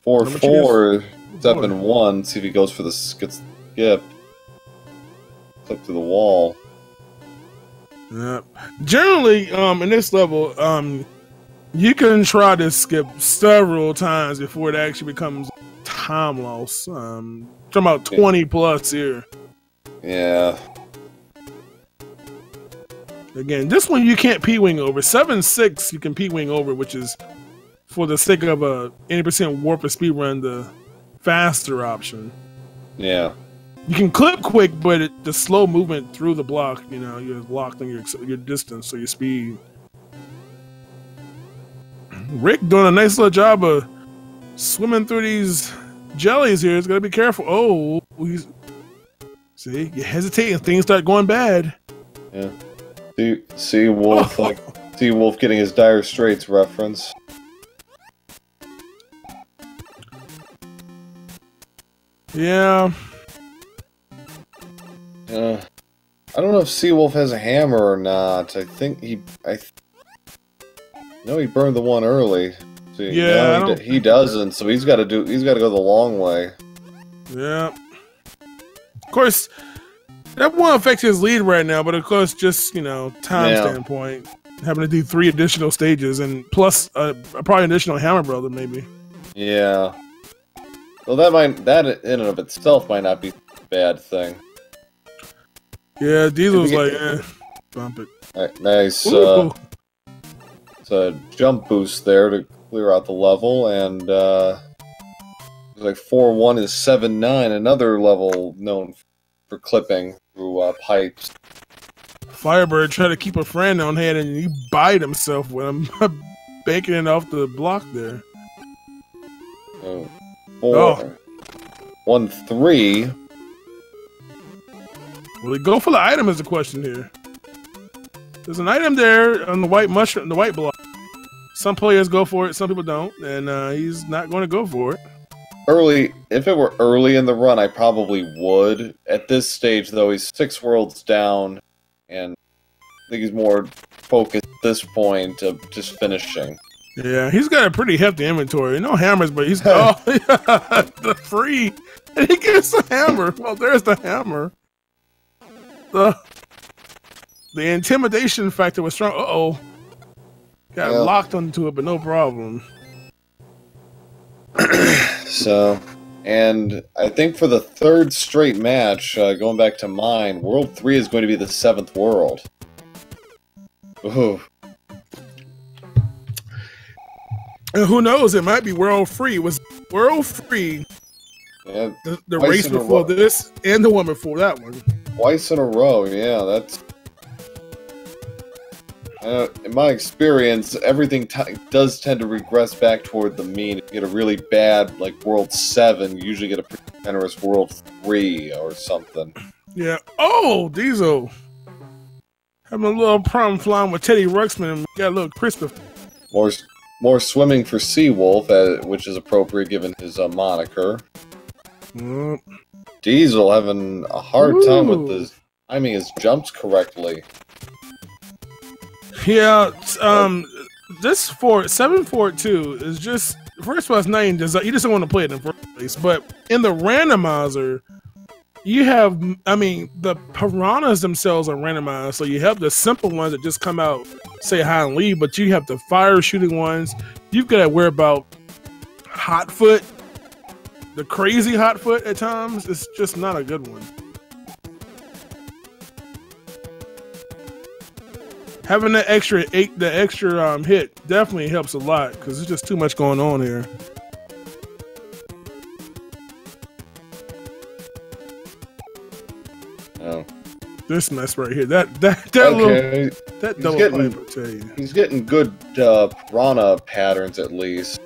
Speaker 2: 4-4 is up in 1. See if he goes for the skip. Clip to the wall.
Speaker 1: Yeah. Generally, in this level, you can try to skip several times before it actually becomes time loss. Talking about 20 plus here.
Speaker 2: Yeah.
Speaker 1: Again, this one you can't P-Wing over. 7-6 you can P-Wing over, which is for the sake of a 80% warp or speed run, the faster option.
Speaker 2: Yeah.
Speaker 1: You can clip quick, but the slow movement through the block, you know, you're locked on your distance, so your speed. Rick doing a nice little job of swimming through these jellies here. He's got to be careful. Oh, see, you hesitate and things start going bad.
Speaker 2: Yeah. See Wolf, see Wolf getting his Dire Straits reference.
Speaker 1: Yeah.
Speaker 2: I don't know if Seawolf has a hammer or not. I think he burned the one early. See,
Speaker 1: yeah,
Speaker 2: no, he doesn't. So he's got to go the long way.
Speaker 1: Yeah. Of course, that won't affect his lead right now, but of course, just time standpoint, having to do 3 additional stages and plus probably an additional hammer brother maybe.
Speaker 2: Yeah. Well, that in and of itself might not be a bad thing.
Speaker 1: Yeah, Diesel's like, bump it.
Speaker 2: Right, nice. It's a jump boost there to clear out the level, and like 4-1 is 7-9, another level known for clipping through pipes.
Speaker 1: Firebird tried to keep a friend on hand, and he bite himself when I'm banking it off the block there.
Speaker 2: 1-3.
Speaker 1: Will he go for the item is the question here. There's an item there on the white mushroom, the white block. Some players go for it, some people don't, and he's not going to go for it.
Speaker 2: If it were early in the run, I probably would. At this stage, though, he's 6 worlds down, and I think he's more focused at this point of just finishing.
Speaker 1: Yeah, he's got a pretty hefty inventory. No hammers, but he's the free, and he gets the hammer. Well, there's the hammer. The intimidation factor was strong. Got locked onto it, but no problem.
Speaker 2: So, and I think for the third straight match, going back to mine, World 3 is going to be the 7th world. Ooh.
Speaker 1: And who knows? It might be World Free. It was World Free
Speaker 2: Yeah,
Speaker 1: the race before this and the one before that one.
Speaker 2: Twice in a row, yeah, that's... in my experience, everything does tend to regress back toward the mean. If you get a really bad, like, World 7, you usually get a pretty generous World 3 or something.
Speaker 1: Yeah. Oh, Diesel. Having a little problem flying with Teddy Ruxpin and got a little crispy.
Speaker 2: More swimming for Seawolf, which is appropriate given his moniker. Diesel having a hard time with his timing his jumps correctly.
Speaker 1: Yeah, this 742 is just, first of all, it's not even design. You just don't want to play it in the first place. But in the randomizer, you have, I mean, the piranhas themselves are randomized. So you have the simple ones that just come out, say hi and leave, but you have the fire shooting ones. You've got to worry about Hotfoot, the crazy Hotfoot at times. It's just not a good one. Having the extra hit definitely helps a lot because there's just too much going on here.
Speaker 2: Oh,
Speaker 1: this mess right here. That okay. That double pipe, I tell you.
Speaker 2: He's getting good piranha patterns at least.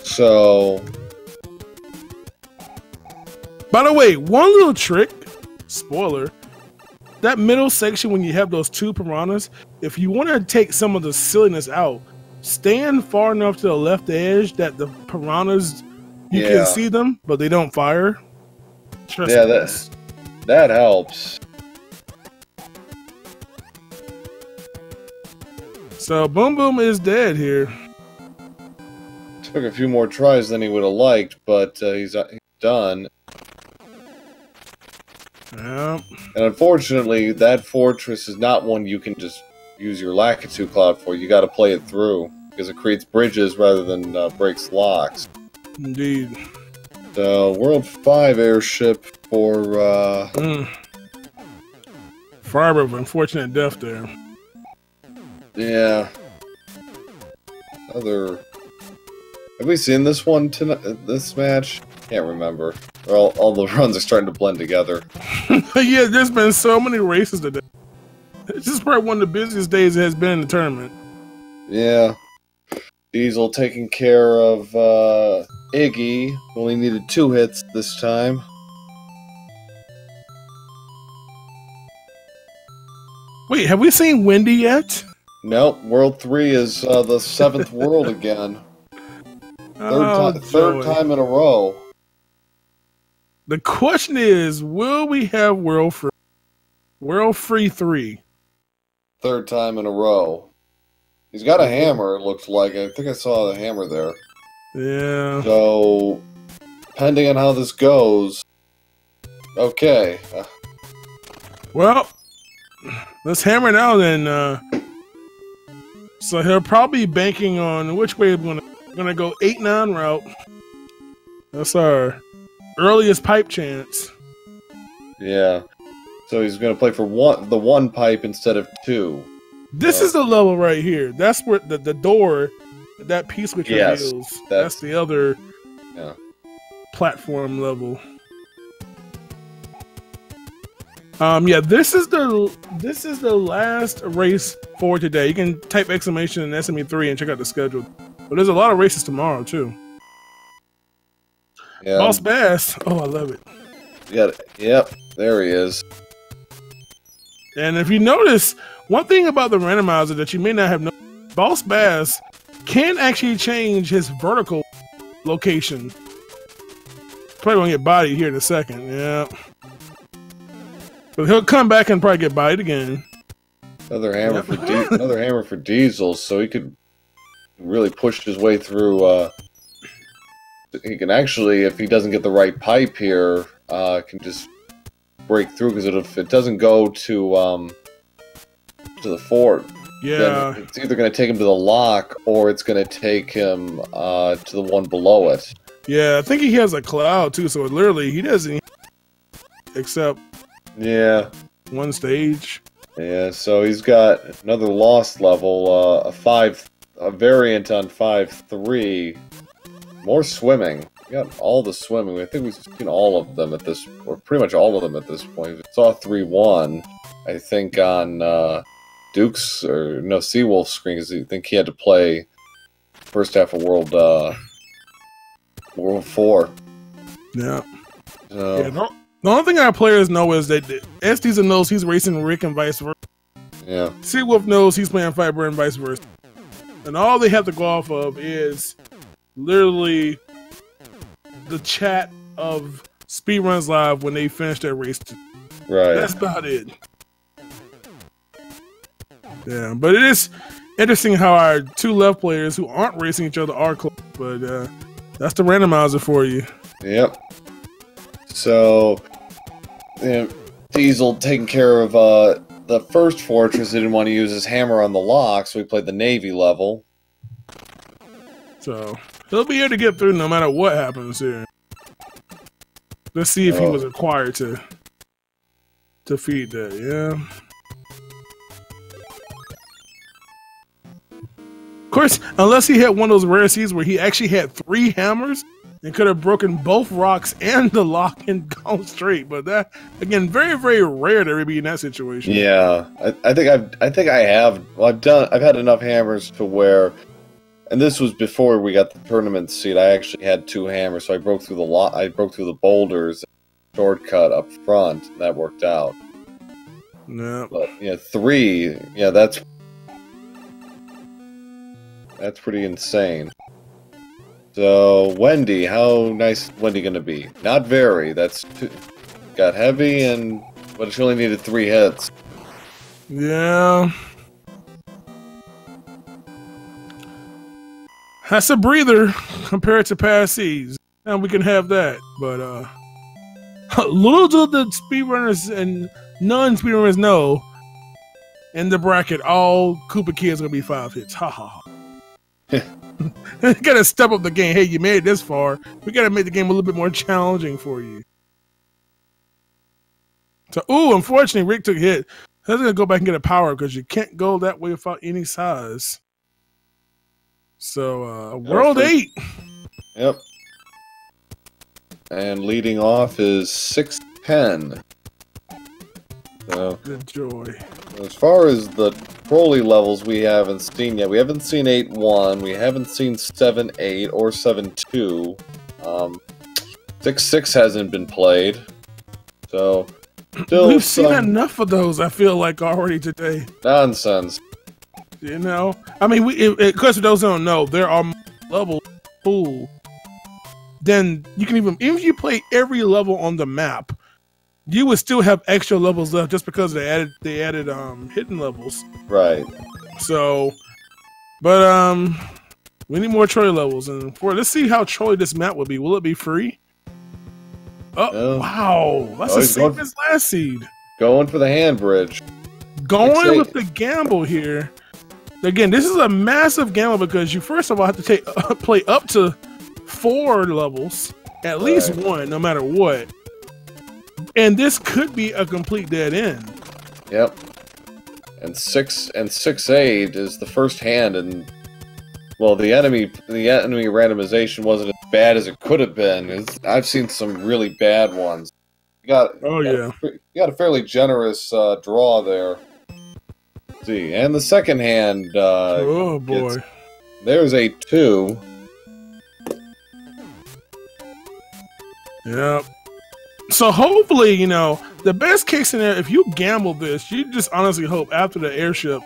Speaker 2: So,
Speaker 1: by the way, one little trick, spoiler. That middle section, when you have those two piranhas, if you want to take some of the silliness out, stand far enough to the left edge that the piranhas, you can see them, but they don't fire. Trust me.
Speaker 2: That helps.
Speaker 1: So Boom Boom is dead here.
Speaker 2: Took a few more tries than he would have liked, but he's done.
Speaker 1: Yeah.
Speaker 2: And unfortunately, that fortress is not one you can just use your Lakitu Cloud for. You got to play it through because it creates bridges rather than breaks locks.
Speaker 1: Indeed.
Speaker 2: So, World 5 airship for
Speaker 1: FireBird, unfortunate death there.
Speaker 2: Yeah. Have we seen this one tonight? This match? Can't remember. All the runs are starting to blend together.
Speaker 1: Yeah, there's been so many races today. This is probably one of the busiest days it has been in the tournament.
Speaker 2: Yeah. Diesel taking care of Iggy. Only needed 2 hits this time.
Speaker 1: Wait, have we seen Wendy yet?
Speaker 2: Nope. World 3 is the 7th world again. Third time in a row.
Speaker 1: The question is, will we have World Free 3?
Speaker 2: Third time in a row. He's got a hammer, it looks like. I think I saw the hammer there.
Speaker 1: Yeah.
Speaker 2: So, depending on how this goes... Okay.
Speaker 1: Well, let's hammer it out then. So he'll probably be banking on which way we're gonna go 8-9 route. That's our earliest pipe chance.
Speaker 2: Yeah. So he's gonna play for the one pipe instead of 2.
Speaker 1: This is the level right here. That's where the door, that piece which reveals. That's the other platform level. Yeah, this is the last race for today. You can type exclamation in SMB3 and check out the schedule. But there's a lot of races tomorrow too.
Speaker 2: Yeah.
Speaker 1: Boss Bass. Oh, I love it.
Speaker 2: Yep, there he is.
Speaker 1: And if you notice, one thing about the randomizer that you may not have known, Boss Bass can actually change his vertical location. Probably gonna get bodied here in a second. Yeah. But he'll come back and probably get bodied again.
Speaker 2: Another hammer another hammer for Diesel, so he could really push his way through. He can actually, if he doesn't get the right pipe here, can just break through because if it doesn't go to the fort,
Speaker 1: Yeah.
Speaker 2: then it's either going to take him to the lock or it's going to take him to the one below it.
Speaker 1: Yeah, I think he has a cloud too, so literally he doesn't except one stage.
Speaker 2: Yeah, so he's got another lost level, a variant on 5-3. More swimming. We got all the swimming. I think we've seen all of them at this, or pretty much all of them at this point. We saw 3-1, I think, on Duke's, or no, Seawolf's screen, because I think he had to play first half of World 4.
Speaker 1: Yeah. Yeah, the only thing our players know is that SDiezal knows he's racing Rick and vice versa.
Speaker 2: Yeah.
Speaker 1: Theseawolf knows he's playing FireBird and vice versa. And all they have to go off of is literally the chat of Speedruns Live when they finish their race.
Speaker 2: Right.
Speaker 1: That's about it. Yeah, but it is interesting how our two left players who aren't racing each other are close. But that's the randomizer for you.
Speaker 2: Yep. So, Theseawolf taking care of the first fortress. He didn't want to use his hammer on the lock, so he played the Navy level.
Speaker 1: So he'll be here to get through no matter what happens here. Let's see if he was required to feed that. Yeah. Of course, unless he had one of those rare seeds where he actually had 3 hammers and could have broken both rocks and the lock and gone straight. But that, again, very, very rare to ever be in that situation.
Speaker 2: Yeah, I think I have. Well, I've had enough hammers to where, and this was before we got the tournament seed. I actually had 2 hammers, so I broke through the boulders, shortcut up front, and that worked out.
Speaker 1: Yeah.
Speaker 2: But 3, that's pretty insane. So, Wendy, how nice is Wendy going to be? Not very. Got heavy, but she only needed 3 hits.
Speaker 1: Yeah. That's a breather compared to past seeds. And we can have that. But, little do the speedrunners and non-speedrunners know, in the bracket, all Koopa kids are going to be 5 hits. Ha ha ha. You gotta step up the game. Hey, you made it this far. We gotta make the game a little bit more challenging for you. So, unfortunately, Rick took a hit. I was gonna go back and get a power because you can't go that way without any size. So, World 8.
Speaker 2: Yep. And leading off is 6-10. So,
Speaker 1: good joy.
Speaker 2: As far as the trolley levels, we haven't seen yet. We haven't seen 8-1. We haven't seen 7-8 or 7-2. 6-6 hasn't been played. So, still
Speaker 1: we've seen enough of those, I feel like, already today.
Speaker 2: Nonsense.
Speaker 1: You know? I mean, of course, for those who don't know, there are levels pool. Then you can even if you play every level on the map, you would still have extra levels left just because they added hidden levels.
Speaker 2: Right.
Speaker 1: So, but we need more trolley levels, and let's see how trolley this map will be. Will it be free? Oh, wow, that's the same as last seed.
Speaker 2: Going for the hand bridge.
Speaker 1: Going with the gamble here. Again, this is a massive gamble because you first of all have to play up to 4 levels, at least 1, no matter what. And this could be a complete dead end.
Speaker 2: Yep. And 6-8 is the first hand, and well, the enemy randomization wasn't as bad as it could have been. I've seen some really bad ones. You got a fairly generous draw there. Let's see, and the second hand.
Speaker 1: Oh boy.
Speaker 2: There's a 2.
Speaker 1: Yep. So hopefully, the best case scenario, if you gamble this, you just honestly hope after the airship,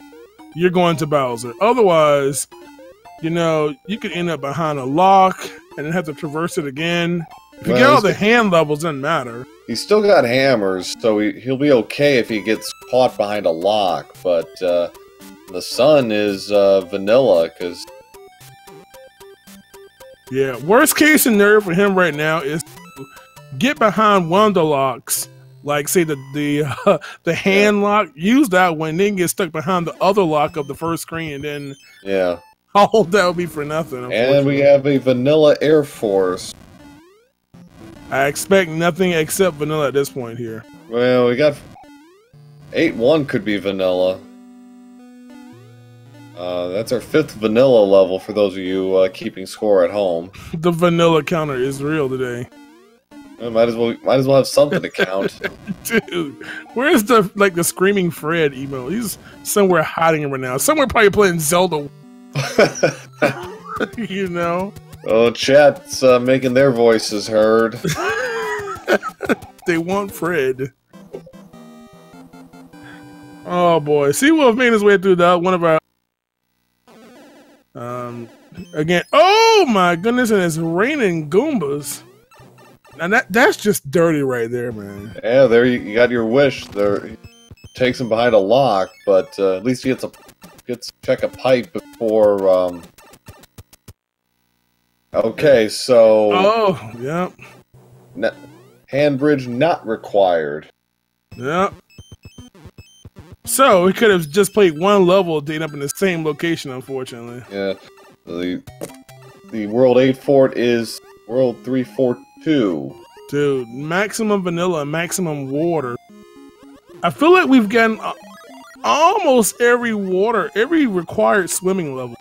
Speaker 1: you're going to Bowser. Otherwise, you could end up behind a lock and then have to traverse it again. If you get all the hand levels, doesn't matter.
Speaker 2: He's still got hammers, so he'll be okay if he gets caught behind a lock. But the sun is vanilla, because... Yeah,
Speaker 1: worst case scenario for him right now is get behind one of the locks, like say the hand lock. Use that one, then get stuck behind the other lock of the first screen, and then
Speaker 2: yeah,
Speaker 1: all that would be for nothing.
Speaker 2: And we have a vanilla Air Force.
Speaker 1: I expect nothing except vanilla at this point here.
Speaker 2: Well, we got 8-1 could be vanilla. That's our 5th vanilla level for those of you keeping score at home.
Speaker 1: The vanilla counter is real today.
Speaker 2: Well, might as well have something to count.
Speaker 1: Dude, where's the screaming Fred email? He's somewhere hiding right now. Somewhere probably playing Zelda. You know?
Speaker 2: Oh, chat's making their voices heard.
Speaker 1: They want Fred. Oh boy. Theseawolf made his way through one of our again. Oh my goodness, and it's raining Goombas. And that's just dirty right there, man.
Speaker 2: Yeah, there you got your wish. There takes him behind a lock, but at least he gets to check a pipe before okay, so
Speaker 1: oh, yep.
Speaker 2: Hand bridge not required.
Speaker 1: Yep. So we could have just played one level to end up in the same location, unfortunately.
Speaker 2: Yeah. The World 8 fort is World 342.
Speaker 1: Dude, maximum vanilla, maximum water. I feel like we've gotten almost every required swimming level.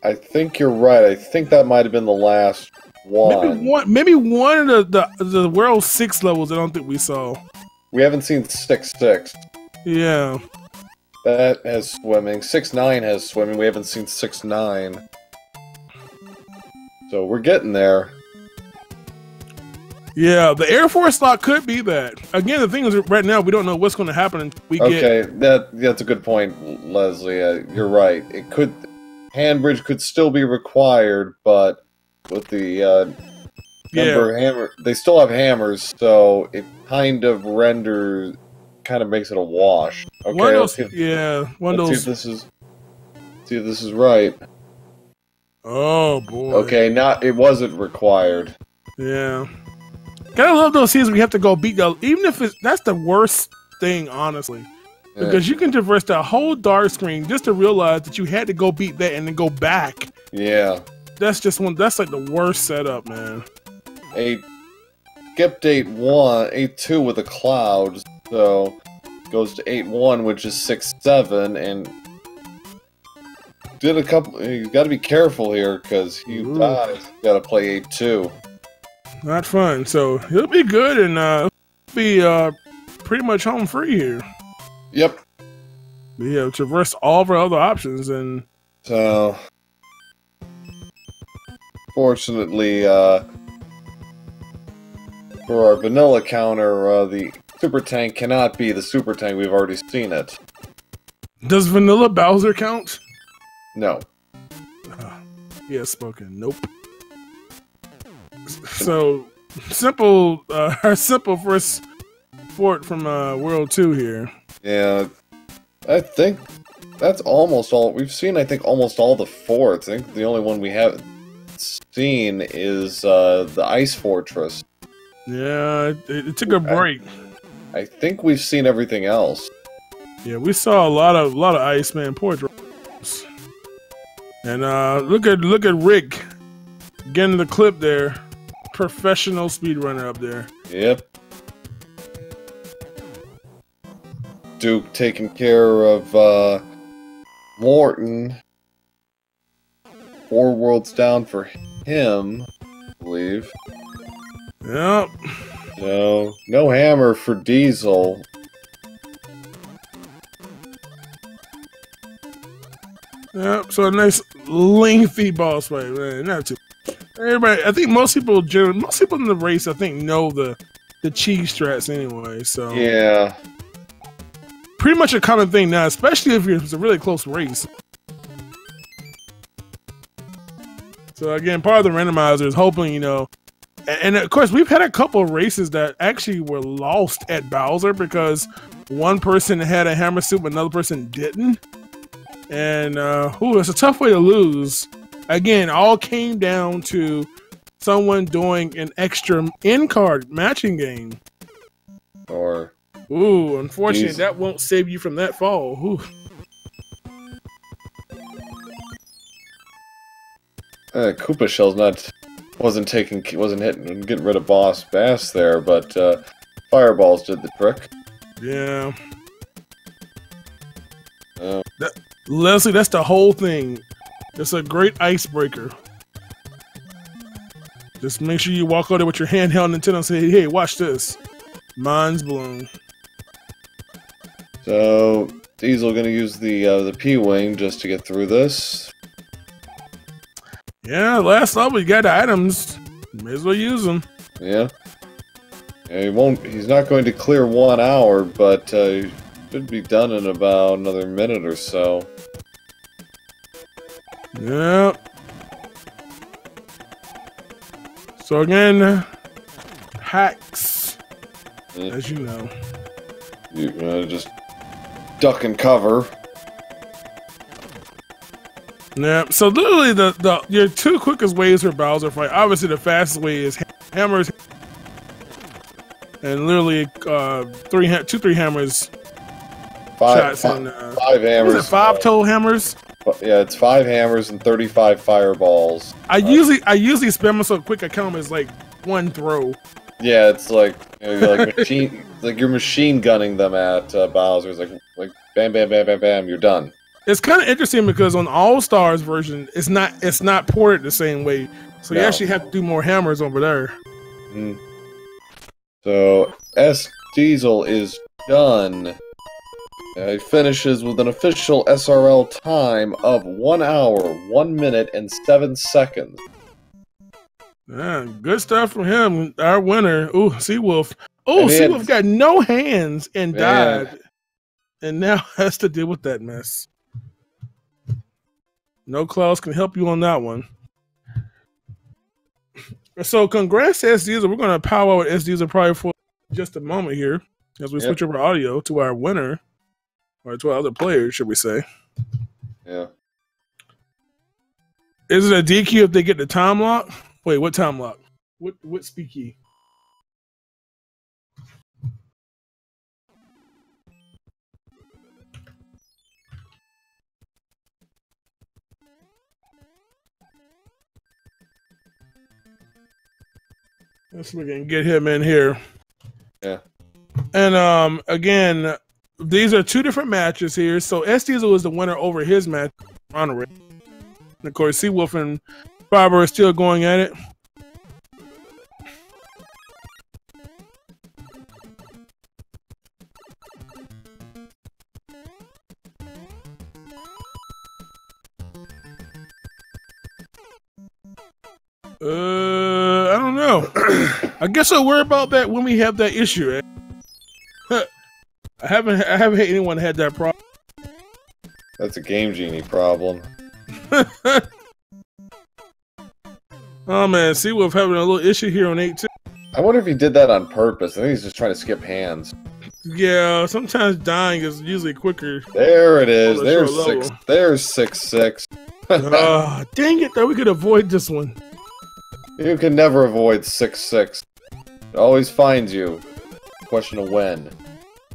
Speaker 2: I think you're right. I think that might have been the last one.
Speaker 1: Maybe one of the World 6 levels I don't think we saw.
Speaker 2: We haven't seen 6-6.
Speaker 1: Yeah.
Speaker 2: That has swimming. 6-9 has swimming. We haven't seen 6-9. So we're getting there.
Speaker 1: Yeah, the Air Force lock could be that. Again, the thing is, right now, we don't know what's going to happen until we get...
Speaker 2: Okay, that's a good point, Leslie. You're right. It could... Hand bridge could still be required, but with the hammer... They still have hammers, so it kind of makes it a wash. Okay, let's see if this is right.
Speaker 1: Oh, boy.
Speaker 2: Okay, it wasn't required.
Speaker 1: Yeah. Gotta love those scenes where you have to go beat even if that's the worst thing, honestly. Yeah. Because you can traverse that whole dark screen just to realize that you had to go beat that and then go back.
Speaker 2: Yeah.
Speaker 1: That's like the worst setup, man.
Speaker 2: Skipped 8-2 with a cloud, so goes to 8-1, which is 6-7, and did a couple. You got to be careful here because you got to play 8-2.
Speaker 1: Not fun. So he'll be good and be pretty much home free here.
Speaker 2: Yep.
Speaker 1: We have traversed all of our other options, and
Speaker 2: so fortunately for our vanilla counter, the super tank cannot be the super tank. We've already seen it.
Speaker 1: Does vanilla Bowser count?
Speaker 2: No.
Speaker 1: Yeah, spoken. Nope. So simple. Our simple first fort from World 2 here. Yeah,
Speaker 2: I think that's almost all we've seen. I think almost all the forts. I think the only one we haven't seen is the Ice Fortress.
Speaker 1: Yeah, it took a break.
Speaker 2: I think we've seen everything else.
Speaker 1: Yeah, we saw a lot of Iceman portraits. And look at Rick getting the clip there. Professional speedrunner up there.
Speaker 2: Yep. Duke taking care of Morton. 4 worlds down for him, I believe.
Speaker 1: Yep.
Speaker 2: No hammer for Diesel.
Speaker 1: Yep. So a nice lengthy boss fight, man. Not too. Everybody, I think most people in the race, I think, know the cheese strats anyway. So
Speaker 2: yeah.
Speaker 1: Pretty much a common thing now, especially if it's a really close race. So again, part of the randomizer is hoping, and of course we've had a couple of races that actually were lost at Bowser because one person had a hammer suit but another person didn't. And it's a tough way to lose. Again, all came down to someone doing an extra in-card matching game.
Speaker 2: Or
Speaker 1: ooh, unfortunately, that won't save you from that fall. Ooh.
Speaker 2: Koopa Shell's wasn't getting rid of Boss Bass there, but Fireballs did the trick.
Speaker 1: Yeah. Leslie, that's the whole thing. It's a great icebreaker. Just make sure you walk out there with your handheld Nintendo and say, "Hey, watch this. Mind's blown."
Speaker 2: So Diesel gonna use the P-Wing just to get through this.
Speaker 1: Yeah, last level you got the items. May as well use them.
Speaker 2: Yeah. He's not going to clear 1 hour, but should be done in about another minute or so.
Speaker 1: Yeah. So again, hacks, as you know.
Speaker 2: You just duck and cover.
Speaker 1: Yeah. So literally, your two quickest ways for Bowser fight. Obviously, the fastest way is hammers, and literally 2-3 hammers.
Speaker 2: Five hammers.
Speaker 1: Is it 5 total hammers?
Speaker 2: Yeah, it's 5 hammers and 35 fireballs.
Speaker 1: I usually spam them so quick I count them as like one throw.
Speaker 2: Yeah, it's like you're machine gunning them at Bowser. It's like bam, bam, bam, bam, bam. You're done.
Speaker 1: It's kind of interesting because on All Stars version, it's not ported the same way. So you actually have to do more hammers over there.
Speaker 2: Mm. So SDiezal is done. He finishes with an official SRL time of 1 hour, 1 minute, and 7 seconds.
Speaker 1: Yeah, good stuff from him. Our winner. Ooh, Theseawolf. Oh, Theseawolf got no hands and died. And now has to deal with that mess. No Klaus can help you on that one. So congrats to SDiezal. We're going to power with SDiezal probably for just a moment here as we switch over audio to our winner. Or to our other players, should we say.
Speaker 2: Yeah.
Speaker 1: Is it a DQ if they get the time lock? Wait, what time lock? What speak key? Let's look and get him in here.
Speaker 2: Yeah.
Speaker 1: And again, these are 2 different matches here. So SDiezal is the winner over his match, Randomizer. And of course, Theseawolf and FireBird are still going at it. I don't know. I guess I'll worry about that when we have that issue. I haven't had anyone had that problem.
Speaker 2: That's a Game Genie problem.
Speaker 1: Oh man, Theseawolf having a little issue here on 8-2.
Speaker 2: I wonder if he did that on purpose. I think he's just trying to skip hands.
Speaker 1: Yeah, sometimes dying is usually quicker.
Speaker 2: There it is. There's 6-6.
Speaker 1: Dang it, though, we could avoid this one.
Speaker 2: You can never avoid 6-6. It always finds you. Question of when.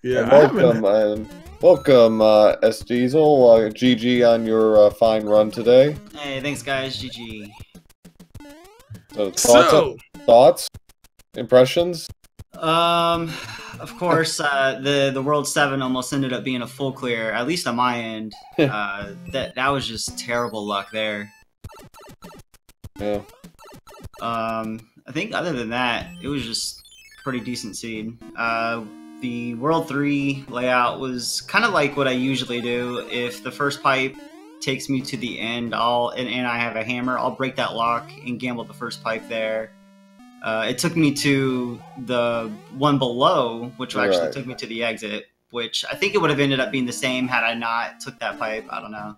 Speaker 1: Yeah,
Speaker 2: welcome, SDiezal. GG on your fine run today.
Speaker 3: Hey, thanks, guys. GG.
Speaker 2: So, thoughts? Impressions?
Speaker 3: Of course, the World 7 almost ended up being a full clear, at least on my end. That was just terrible luck there.
Speaker 2: Yeah.
Speaker 3: I think other than that, it was just pretty decent seed. The World 3 layout was kind of like what I usually do. If the first pipe takes me to the end, and I have a hammer, I'll break that lock and gamble the first pipe there. It took me to the one below, which actually took me to the exit, which I think it would have ended up being the same had I not took that pipe. I don't know.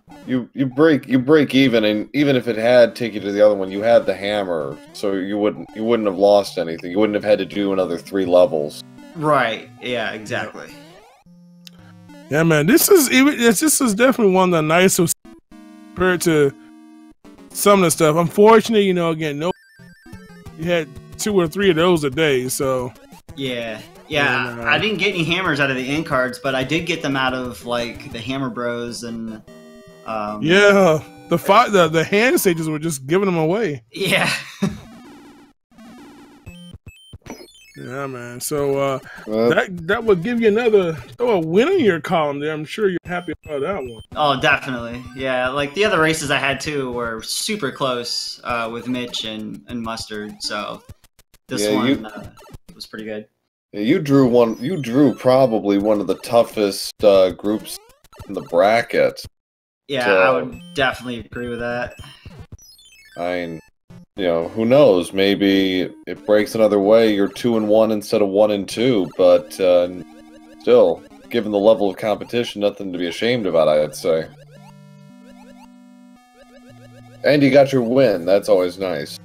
Speaker 2: You break even, and even if it had taken you to the other one, you had the hammer, so you wouldn't have lost anything. You wouldn't have had to do another 3 levels.
Speaker 3: Right. Yeah. Exactly.
Speaker 1: Yeah, man. This is definitely one of the nicest compared to some of the stuff. Unfortunately, again, you had 2 or 3 of those a day, so
Speaker 3: Yeah.
Speaker 1: And,
Speaker 3: I didn't get any hammers out of the end cards, but I did get them out of like the Hammer Bros and.
Speaker 1: Yeah, the hand stages were just giving them away.
Speaker 3: Yeah.
Speaker 1: Yeah, man. So that would give you another throw a win in your column there. I'm sure you're happy about that one.
Speaker 3: Oh, definitely. Yeah, like the other races I had too were super close with Mitch and Mustard. So this one was pretty good.
Speaker 2: Yeah, you drew probably one of the toughest groups in the bracket.
Speaker 3: Yeah,
Speaker 2: so,
Speaker 3: I would definitely agree with that.
Speaker 2: I mean, who knows? Maybe it breaks another way. You're 2-1 instead of 1-2, but still, given the level of competition, nothing to be ashamed about, I'd say. And you got your win. That's always nice.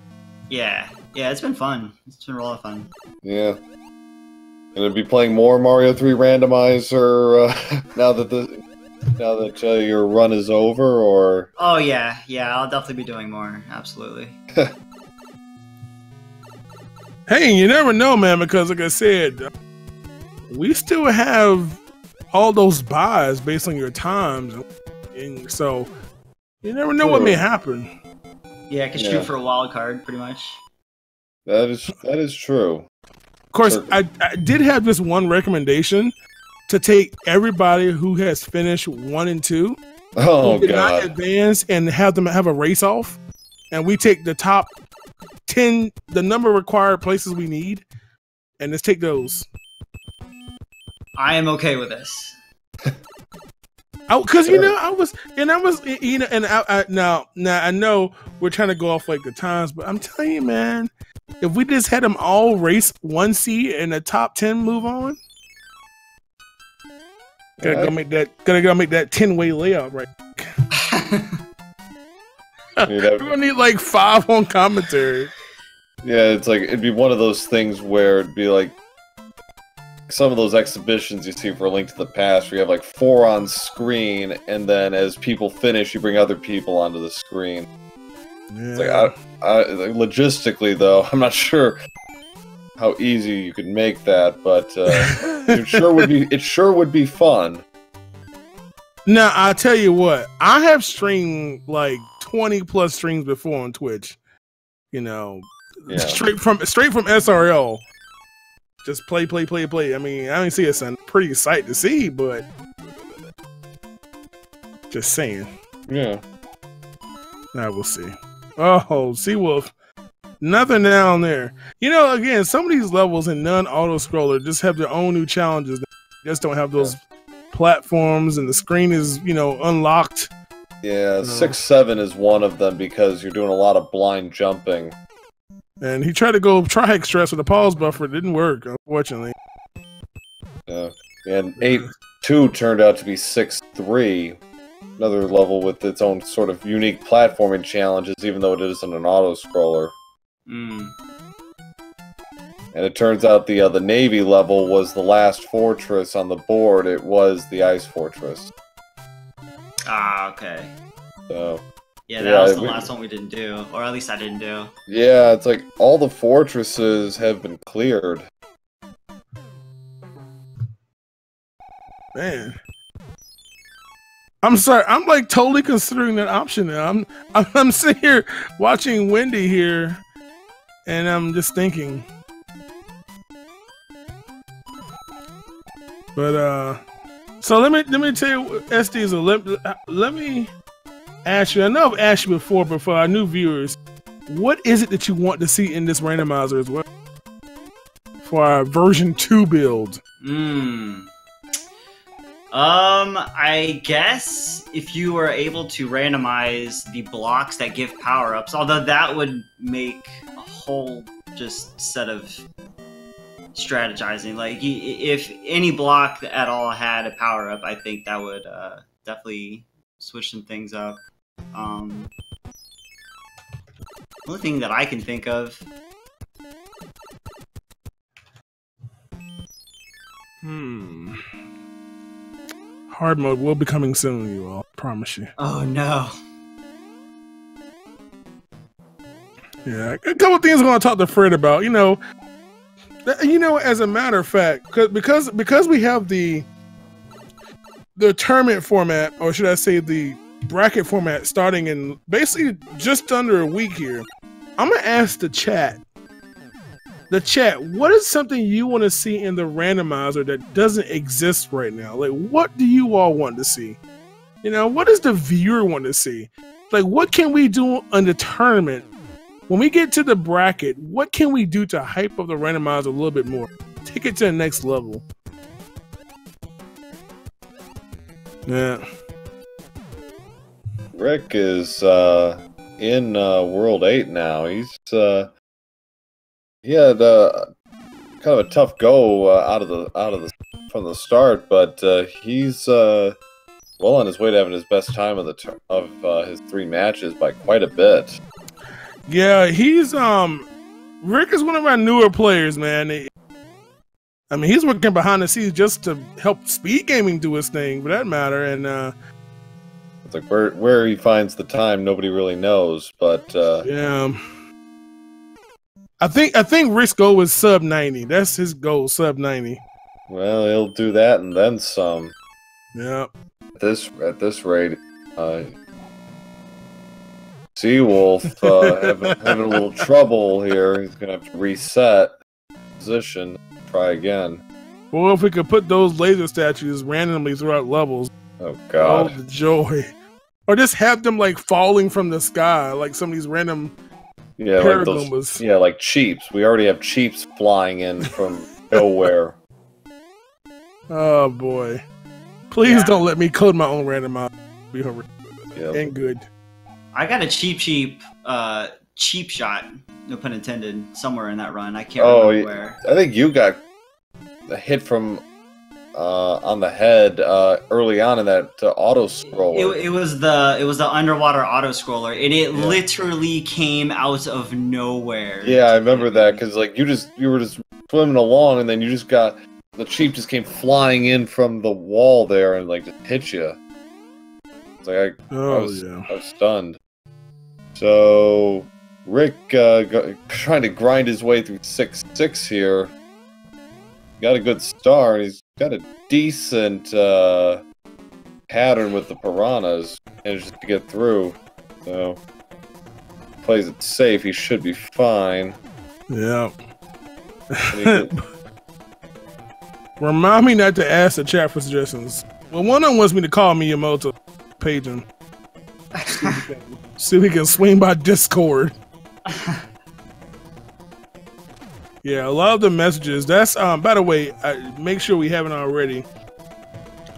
Speaker 3: Yeah, it's been fun. It's been a lot of fun.
Speaker 2: Yeah. Gonna be playing more Mario 3 Randomizer now that your run is over, or?
Speaker 3: Oh yeah, I'll definitely be doing more. Absolutely.
Speaker 1: Hey, you never know, man, because like I said, we still have all those buys based on your times, and so you never know what may happen.
Speaker 3: Yeah, I can shoot for a wild card, pretty much.
Speaker 2: That is true.
Speaker 1: Of course, I did have this one recommendation to take everybody who has finished 1 and 2,
Speaker 2: oh
Speaker 1: who did
Speaker 2: god,
Speaker 1: not advance, and have them have a race off, and we take the top 10, the number of required places we need, and let's take those.
Speaker 3: I am okay with this.
Speaker 1: Because now I know we're trying to go off like the times, but I'm telling you, man, if we just had them all race 1 seed and the top 10 move on, gotta go make that 10-way layout right. We're gonna need like 5 on commentary.
Speaker 2: Yeah, it's like it'd be one of those things where it'd be like some of those exhibitions you see for A Link to the Past, where you have like 4 on screen, and then as people finish, you bring other people onto the screen.
Speaker 1: Yeah.
Speaker 2: It's like, logistically, though, I'm not sure how easy you could make that, but it sure would be fun.
Speaker 1: Now I'll tell you what, I have streamed like 20+ streams before on Twitch. Straight from SRL. Just play. I mean, I don't see it's a pretty sight to see, but just saying.
Speaker 2: Yeah.
Speaker 1: I will see. Oh, Seawolf. Nothing down there. Again, some of these levels in non-auto scroller just have their own new challenges. They just don't have those platforms, and the screen is, unlocked.
Speaker 2: Yeah, 6-7 is one of them because you're doing a lot of blind jumping.
Speaker 1: And he tried to go tri-hike stress with a pause buffer. It didn't work, unfortunately.
Speaker 2: Yeah, and 8-2 turned out to be 6-3. Another level with its own sort of unique platforming challenges, even though it isn't an auto-scroller.
Speaker 3: Mm.
Speaker 2: And it turns out the Navy level was the last fortress on the board. It was the Ice Fortress.
Speaker 3: Ah, okay.
Speaker 2: So...
Speaker 3: Yeah, that was the last one we didn't do, or at least I didn't do.
Speaker 2: Yeah, it's like all the fortresses have been cleared.
Speaker 1: Man, I'm sorry. I'm like totally considering that option now. I'm sitting here watching Wendy here, and I'm just thinking. But so let me tell you, SDiezal. Let me ask you. I know I've asked you before, but for our new viewers, what is it that you want to see in this randomizer as well for our version 2 build?
Speaker 3: I guess if you were able to randomize the blocks that give power-ups, although that would make a whole just set of strategizing. Like, if any block at all had a power-up, I think that would definitely switch some things up. Only thing that I can think of.
Speaker 1: Hard mode will be coming soon, you all. Promise you.
Speaker 3: Oh no.
Speaker 1: Yeah, a couple things I'm going to talk to Fred about. You know, as a matter of fact, because we have the tournament format, or should I say the bracket format, starting in basically just under a week here, I'm gonna ask the chat. What is something you want to see in the randomizer that doesn't exist right now? Like, what do you all want to see? You know, what does the viewer want to see? Like, what can we do on the tournament? When we get to the bracket, what can we do to hype up the randomizer a little bit more? Take it to the next level. Yeah.
Speaker 2: Rick is in World 8 now. He's he had kind of a tough go from the start, but he's well on his way to having his best time of his 3 matches by quite a bit.
Speaker 1: Yeah, he's Rick is one of our newer players, man. I mean, he's working behind the scenes just to help speed gaming do his thing, for that matter. And
Speaker 2: it's like where he finds the time, nobody really knows. But
Speaker 1: yeah, I think Rick's goal was sub 90. That's his goal, sub 90.
Speaker 2: Well, he'll do that and then some.
Speaker 1: Yeah.
Speaker 2: At this rate, Theseawolf having a little trouble here. He's gonna have to reset position, try again.
Speaker 1: Well, if we could put those laser statues randomly throughout levels.
Speaker 2: Oh God!
Speaker 1: Oh, the joy! Or just have them like falling from the sky, like some of these random
Speaker 2: Paragoombas. Yeah, like Cheeps. We already have Cheeps flying in from nowhere.
Speaker 1: Oh boy! Please don't let me code my own randomizer. Be horrific and good.
Speaker 3: I got a cheap shot, no pun intended, somewhere in that run. I can't remember where.
Speaker 2: I think you got a hit from on the head early on in that auto scroller.
Speaker 3: It was the underwater auto scroller, and it literally came out of nowhere.
Speaker 2: Yeah, I remember that because like you were just swimming along, and then you just got the Cheep just came flying in from the wall there and like just hit you. It's like I was stunned. So Rick trying to grind his way through 6-6 here. Got a good start. He's got a decent pattern with the piranhas, managed to get through. So plays it safe. He should be fine.
Speaker 1: Yeah. Remind me not to ask the chat for suggestions. Well, one of them wants me to call Miyamoto, page him. See if we can swing by Discord. Yeah, a lot of the messages. That's by the way, make sure we haven't already.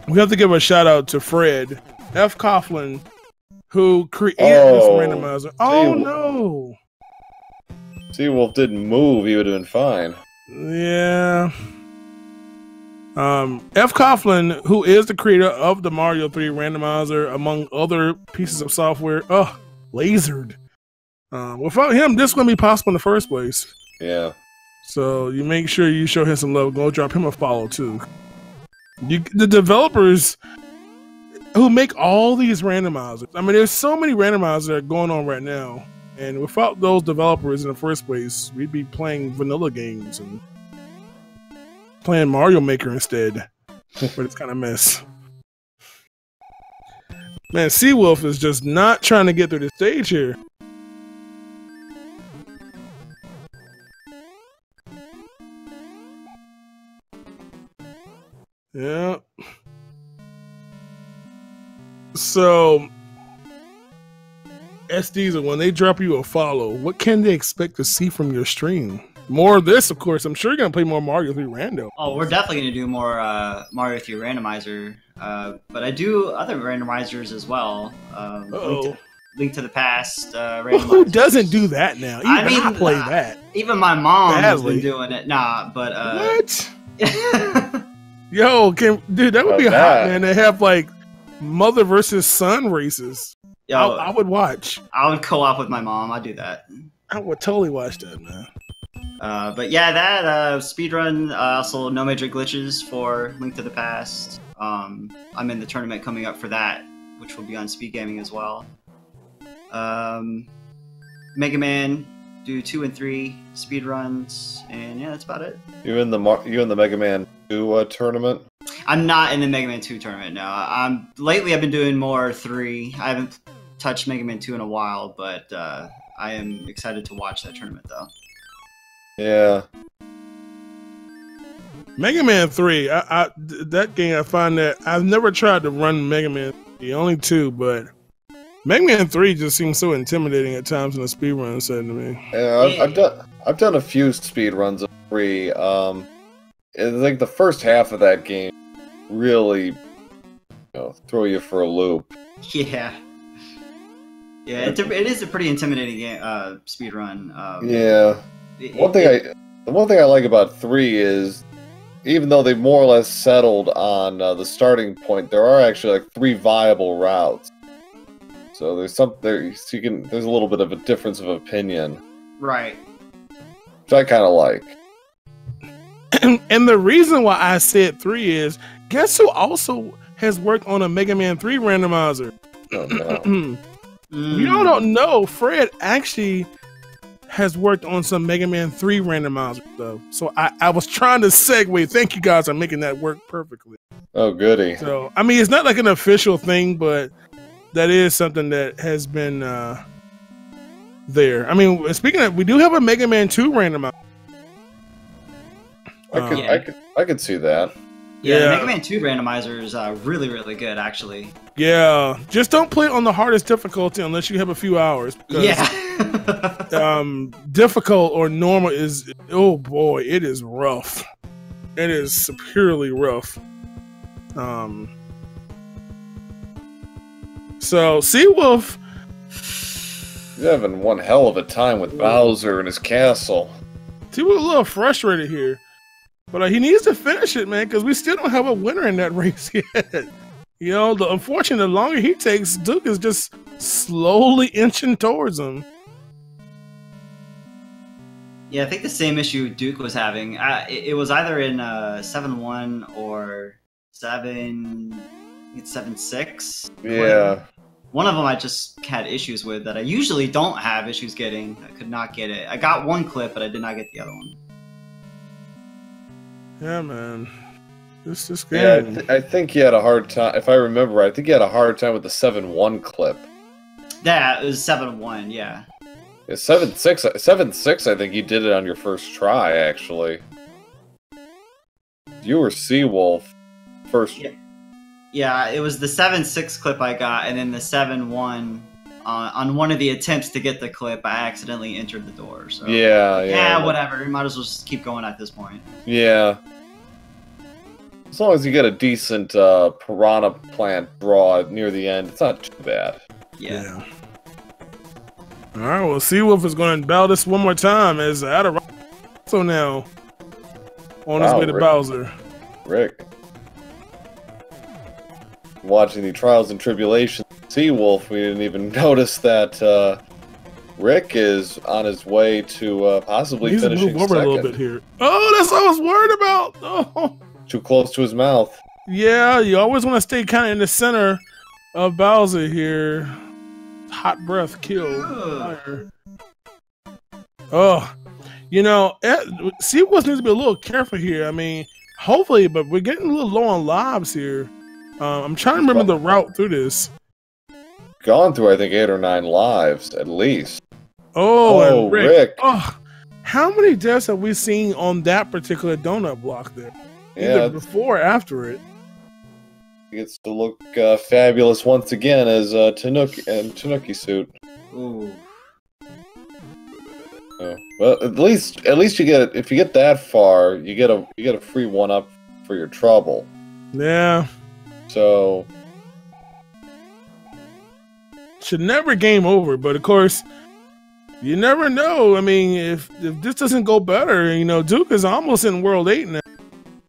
Speaker 1: We have to give a shout out to Fred F. Coughlin, who created this randomizer. Oh no!
Speaker 2: Theseawolf didn't move; he would have been fine.
Speaker 1: Yeah. F. Coughlin, who is the creator of the Mario 3 randomizer, among other pieces of software, lasered. Without him, this wouldn't be possible in the first place.
Speaker 2: Yeah.
Speaker 1: So you make sure you show him some love. Go drop him a follow too. The developers who make all these randomizers. I mean, there's so many randomizers that are going on right now, and without those developers in the first place, we'd be playing vanilla games and playing Mario Maker instead. But it's kind of mess. Man, Theseawolf is just not trying to get through the stage here. Yeah. So, SDiezal, when they drop you a follow, what can they expect to see from your stream? More of this, of course. I'm sure you're going to play more Mario 3 Rando.
Speaker 3: Oh, we're definitely going to do more Mario 3 Randomizer. But I do other randomizers as well. Link to the Past randomizers.
Speaker 1: Who doesn't do that now? Even I play that.
Speaker 3: Even my mom has been doing it. Nah, but...
Speaker 1: What? Yo, dude, that would be hot, man. They have, like, mother versus son races. Yo, I would watch.
Speaker 3: I would co-op with my mom. I'd do that.
Speaker 1: I would totally watch that, man.
Speaker 3: But yeah, that speedrun, also no major glitches for Link to the Past. I'm in the tournament coming up for that, which will be on Speed Gaming as well. Mega Man do 2 and 3 speed runs, and yeah, that's about it.
Speaker 2: You in the Mega Man 2 tournament?
Speaker 3: I'm not in the Mega Man 2 tournament, no. Lately I've been doing more 3. I haven't touched Mega Man 2 in a while, but I am excited to watch that tournament, though.
Speaker 2: Yeah.
Speaker 1: Mega Man 3, that game, I find that I've never tried to run Mega Man 3, only 2, but Mega Man 3 just seems so intimidating at times in the speedrun setting to me.
Speaker 2: Yeah, I've done a few speedruns of 3. I think the first half of that game really throw you for a loop.
Speaker 3: Yeah. Yeah, it is a pretty intimidating game, speedrun.
Speaker 2: Yeah. The one thing I like about 3 is, even though they've more or less settled on the starting point, there are actually like 3 viable routes. So there's there's a little bit of a difference of opinion.
Speaker 3: Right.
Speaker 2: Which I kind of like.
Speaker 1: And the reason why I said 3 is, guess who also has worked on a Mega Man 3 randomizer?
Speaker 2: Oh, no.
Speaker 1: Y'all don't know, Fred actually has worked on some Mega Man 3 randomizers, though. So I was trying to segue. Thank you guys for making that work perfectly.
Speaker 2: Oh, goody.
Speaker 1: So, I mean, it's not like an official thing, but that is something that has been there. I mean, speaking of, we do have a Mega Man 2 randomizer.
Speaker 2: I could see that.
Speaker 3: Yeah, the Mega Man 2 randomizer is really, really good, actually.
Speaker 1: Yeah, just don't play it on the hardest difficulty unless you have a few hours.
Speaker 3: Yeah.
Speaker 1: Difficult or normal is, oh boy, it is rough. It is superiorly rough. So, Seawolf,
Speaker 2: He's having one hell of a time with Bowser and his castle.
Speaker 1: Seawolf's a little frustrated here. But he needs to finish it, man, because we still don't have a winner in that race yet. You know, unfortunately, the longer he takes, Duke is just slowly inching towards him.
Speaker 3: Yeah, I think the same issue Duke was having. It was either in 7-1 or 7-6.
Speaker 2: Yeah.
Speaker 3: One of them I just had issues with that I usually don't have issues getting. I could not get it. I got one clip, but I did not get the other one.
Speaker 1: Yeah, man. This game.
Speaker 2: Yeah, I think he had a hard time. If I remember, I think he had a hard time with the 7-1 clip.
Speaker 3: Yeah, it was 7-1. Yeah.
Speaker 2: Yeah, 7-6. I think you did it on your first try. Actually, you were Seawolf first.
Speaker 3: Yeah, it was the 7-6 clip I got, and then the 7-1 on one of the attempts to get the clip, I accidentally entered the door. So
Speaker 2: yeah.
Speaker 3: Whatever. You might as well just keep going at this point.
Speaker 2: Yeah. As long as you get a decent piranha plant draw near the end, it's not too bad.
Speaker 3: Yeah.
Speaker 1: All right, well, Seawolf is going to battle this one more time as AdirondackRick also now on his way to Bowser.
Speaker 2: Rick. Watching the trials and tribulations of Seawolf, we didn't even notice that Rick is on his way to possibly finishing
Speaker 1: move over
Speaker 2: second.
Speaker 1: a little bit here. Oh, that's what I was worried about. Oh.
Speaker 2: Too close to his mouth.
Speaker 1: Yeah, you always want to stay kind of in the center of Bowser here. Hot breath kill. Fire. Oh, you know, Seawolf needs to be a little careful here. I mean, hopefully, but we're getting a little low on lives here. I'm trying to remember the route through this.
Speaker 2: Gone through, I think, 8 or 9 lives, at least.
Speaker 1: Oh, and
Speaker 2: Rick.
Speaker 1: Oh, how many deaths have we seen on that particular donut block there? Either before or after it.
Speaker 2: He gets to look fabulous once again as Tanuki suit.
Speaker 3: Ooh.
Speaker 2: Well, at least you get, if you get that far, you get a free 1-up for your trouble.
Speaker 1: Yeah.
Speaker 2: So
Speaker 1: should never game over, but of course, you never know. I mean, if this doesn't go better, you know, Duke is almost in World 8 now.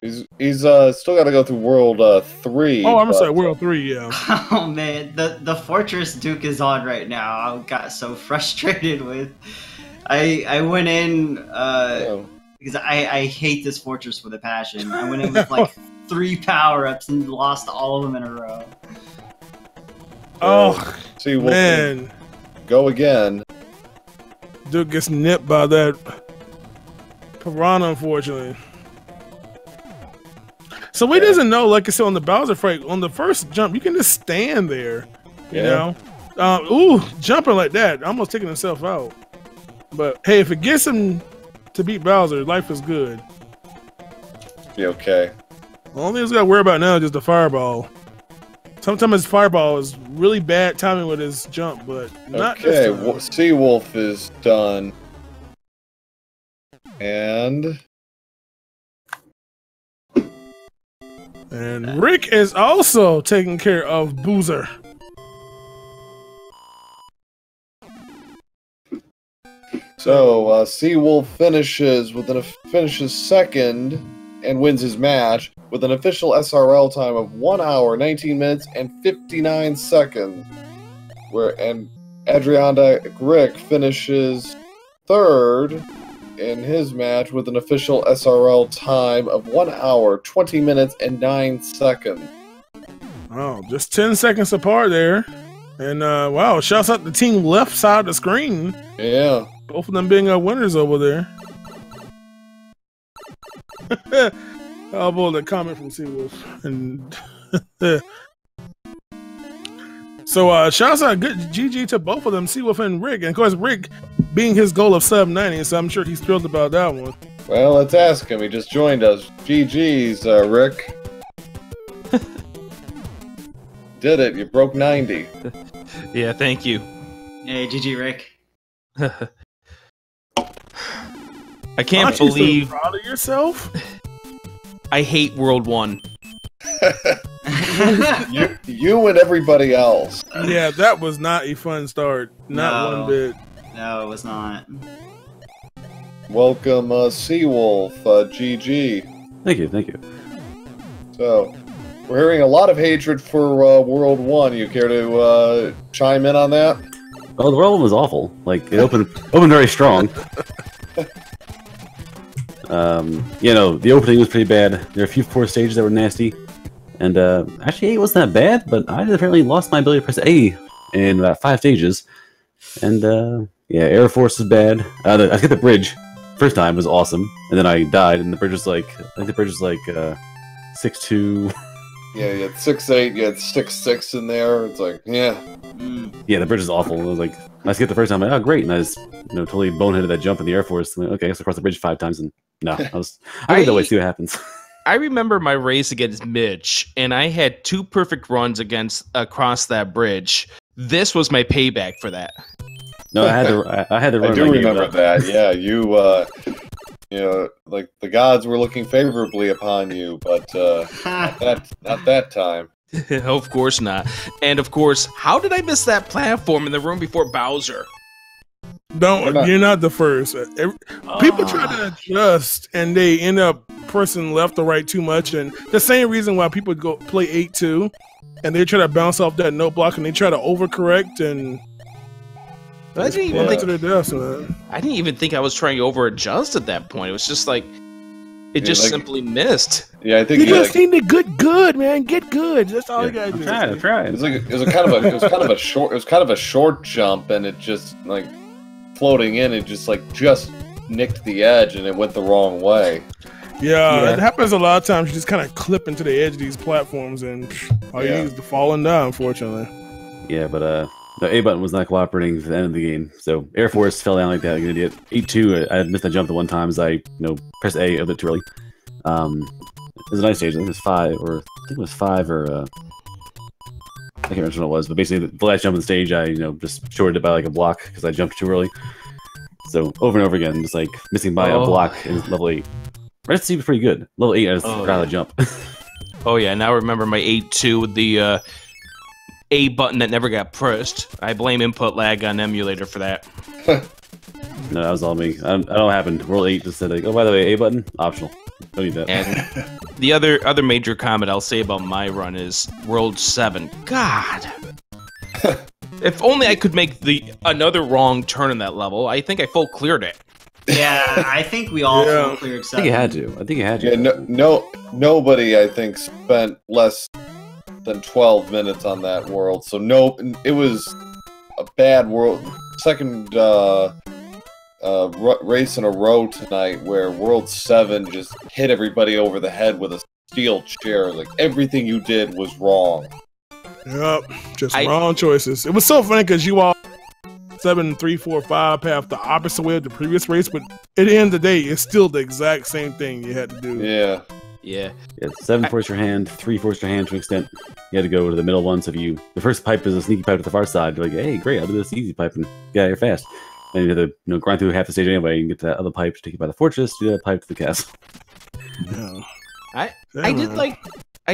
Speaker 2: He's still got to go through World 3.
Speaker 1: Oh, I'm sorry, World 3, yeah.
Speaker 3: Oh man, the fortress Duke is on right now, I got so frustrated with. I went in because I hate this fortress with a passion. I went in with like 3 power-ups and lost all of them in a row.
Speaker 1: Oh,
Speaker 2: see,
Speaker 1: man.
Speaker 2: Go again.
Speaker 1: Duke gets nipped by that piranha, unfortunately. So we doesn't know, like I said, on the Bowser fight, on the first jump, you can just stand there, you know? Ooh, jumping like that, almost taking himself out. But hey, if it gets him to beat Bowser, life is good.
Speaker 2: Be okay.
Speaker 1: The only thing he's got to worry about now is just the fireball. Sometimes his fireball is really bad timing with his jump, but not
Speaker 2: okay.
Speaker 1: this time.
Speaker 2: Seawolf is done, and
Speaker 1: Rick is also taking care of Boozer.
Speaker 2: So Seawolf finishes second and wins his match with an official SRL time of 1 hour, 19 minutes, and 59 seconds. And AdirondackRick finishes third in his match with an official SRL time of 1 hour, 20 minutes, and 9 seconds.
Speaker 1: Oh, just 10 seconds apart there. And wow, shouts out the team left side of the screen.
Speaker 2: Yeah.
Speaker 1: Both of them being winners over there. I'll pull the comment from Seawolf. And so shouts out good GG to both of them, Seawolf and Rick. And of course, Rick being his goal of 790, so I'm sure he's thrilled about that one.
Speaker 2: Well, let's ask him. He just joined us. GG's, Rick. Did it. You broke 90.
Speaker 4: Yeah, thank you.
Speaker 3: Hey, GG, Rick.
Speaker 4: I can't
Speaker 1: Aren't
Speaker 4: believe
Speaker 1: you so proud of yourself?
Speaker 4: I hate World 1.
Speaker 2: you and everybody else.
Speaker 1: Yeah, that was not a fun start. Not one bit.
Speaker 3: No, it was not.
Speaker 2: Welcome, Seawolf, GG.
Speaker 5: Thank you, thank you.
Speaker 2: So, we're hearing a lot of hatred for World 1. You care to chime in on that?
Speaker 5: Well, the world was awful. Like, it opened very strong. You know, the opening was pretty bad. There were a few 4 stages that were nasty. And actually, A wasn't that bad, but I apparently lost my ability to press A in about 5 stages. And yeah, Air Force was bad. I hit the bridge. First time was awesome. And then I died, and the bridge was like, I think the bridge was like 6'2".
Speaker 2: Yeah, you had 6'8", you had 6'6" in there. It's like, yeah.
Speaker 5: Yeah, the bridge is awful. I was like, I skipped the first time. I'm like, oh, great. And I just, totally boneheaded that jump in the Air Force. I'm like, okay, I guess I crossed the bridge 5 times. And no, I go that way, see what happens.
Speaker 4: I remember my race against Mitch, and I had 2 perfect runs across that bridge. This was my payback for that.
Speaker 5: No, I had to run.
Speaker 2: I do remember that. Yeah, you like the gods were looking favorably upon you, but not that time.
Speaker 4: Of course not. And of course, how did I miss that platform in the room before Bowser?
Speaker 1: You're not the first. People try to adjust, and they end up pressing left or right too much. And the same reason why people go play 8-2, and they try to bounce off that note block, and they try to overcorrect and.
Speaker 4: I didn't even think I was trying to over adjust at that point. It was just like it just simply missed.
Speaker 2: Yeah, I think
Speaker 1: you just need to get good, man. Get good. That's all you gotta do.
Speaker 5: I'm trying.
Speaker 2: It was kind of a short jump, and it just like floating in. It just nicked the edge, and it went the wrong way.
Speaker 1: Yeah, it happens a lot of times. You just kind of clip into the edge of these platforms, and all you need is to falling down. Unfortunately.
Speaker 5: Yeah, but the A button was not cooperating for the end of the game, so Air Force fell down like that like an idiot. 8-2, I missed that jump the one time as I, pressed A a bit too early. It was a nice stage. I think it was 5, or I can't remember what it was, but basically the last jump on the stage, I, just shorted it by like a block because I jumped too early. So over and over again, just like missing by a block in level 8. Rest seemed pretty good. Level 8, I just forgot how to jump.
Speaker 4: Oh yeah, now I remember my 8-2 with the A button that never got pressed. I blame input lag on emulator for that.
Speaker 5: No, that was all me. I don't know what happened. World 8 just said like, oh, by the way, A button optional. Don't need that.
Speaker 4: And the other major comment I'll say about my run is World 7. God. If only I could make another wrong turn in that level. I think I full cleared it.
Speaker 3: Yeah, I think we all full cleared 7.
Speaker 5: I think you had to.
Speaker 2: Yeah, nobody I think spent less than 12 minutes on that world. So it was a bad world. Second race in a row tonight where World 7 just hit everybody over the head with a steel chair. Like, everything you did was wrong.
Speaker 1: Yep, just wrong choices. It was so funny because you all 7, 3, 4, 5 path the opposite way of the previous race, but at the end of the day, it's still the exact same thing you had to do.
Speaker 2: Yeah.
Speaker 4: Yeah.
Speaker 5: 7 forced your hand, 3 forced your hand to an extent. You had to go to the middle one. So if the first pipe is a sneaky pipe to the far side, you're like, hey, great, I'll do this easy pipe and get out of here fast. And you have to grind through half the stage anyway and get to that other pipe to take you by the fortress, do that pipe to the castle.
Speaker 1: Yeah.
Speaker 4: I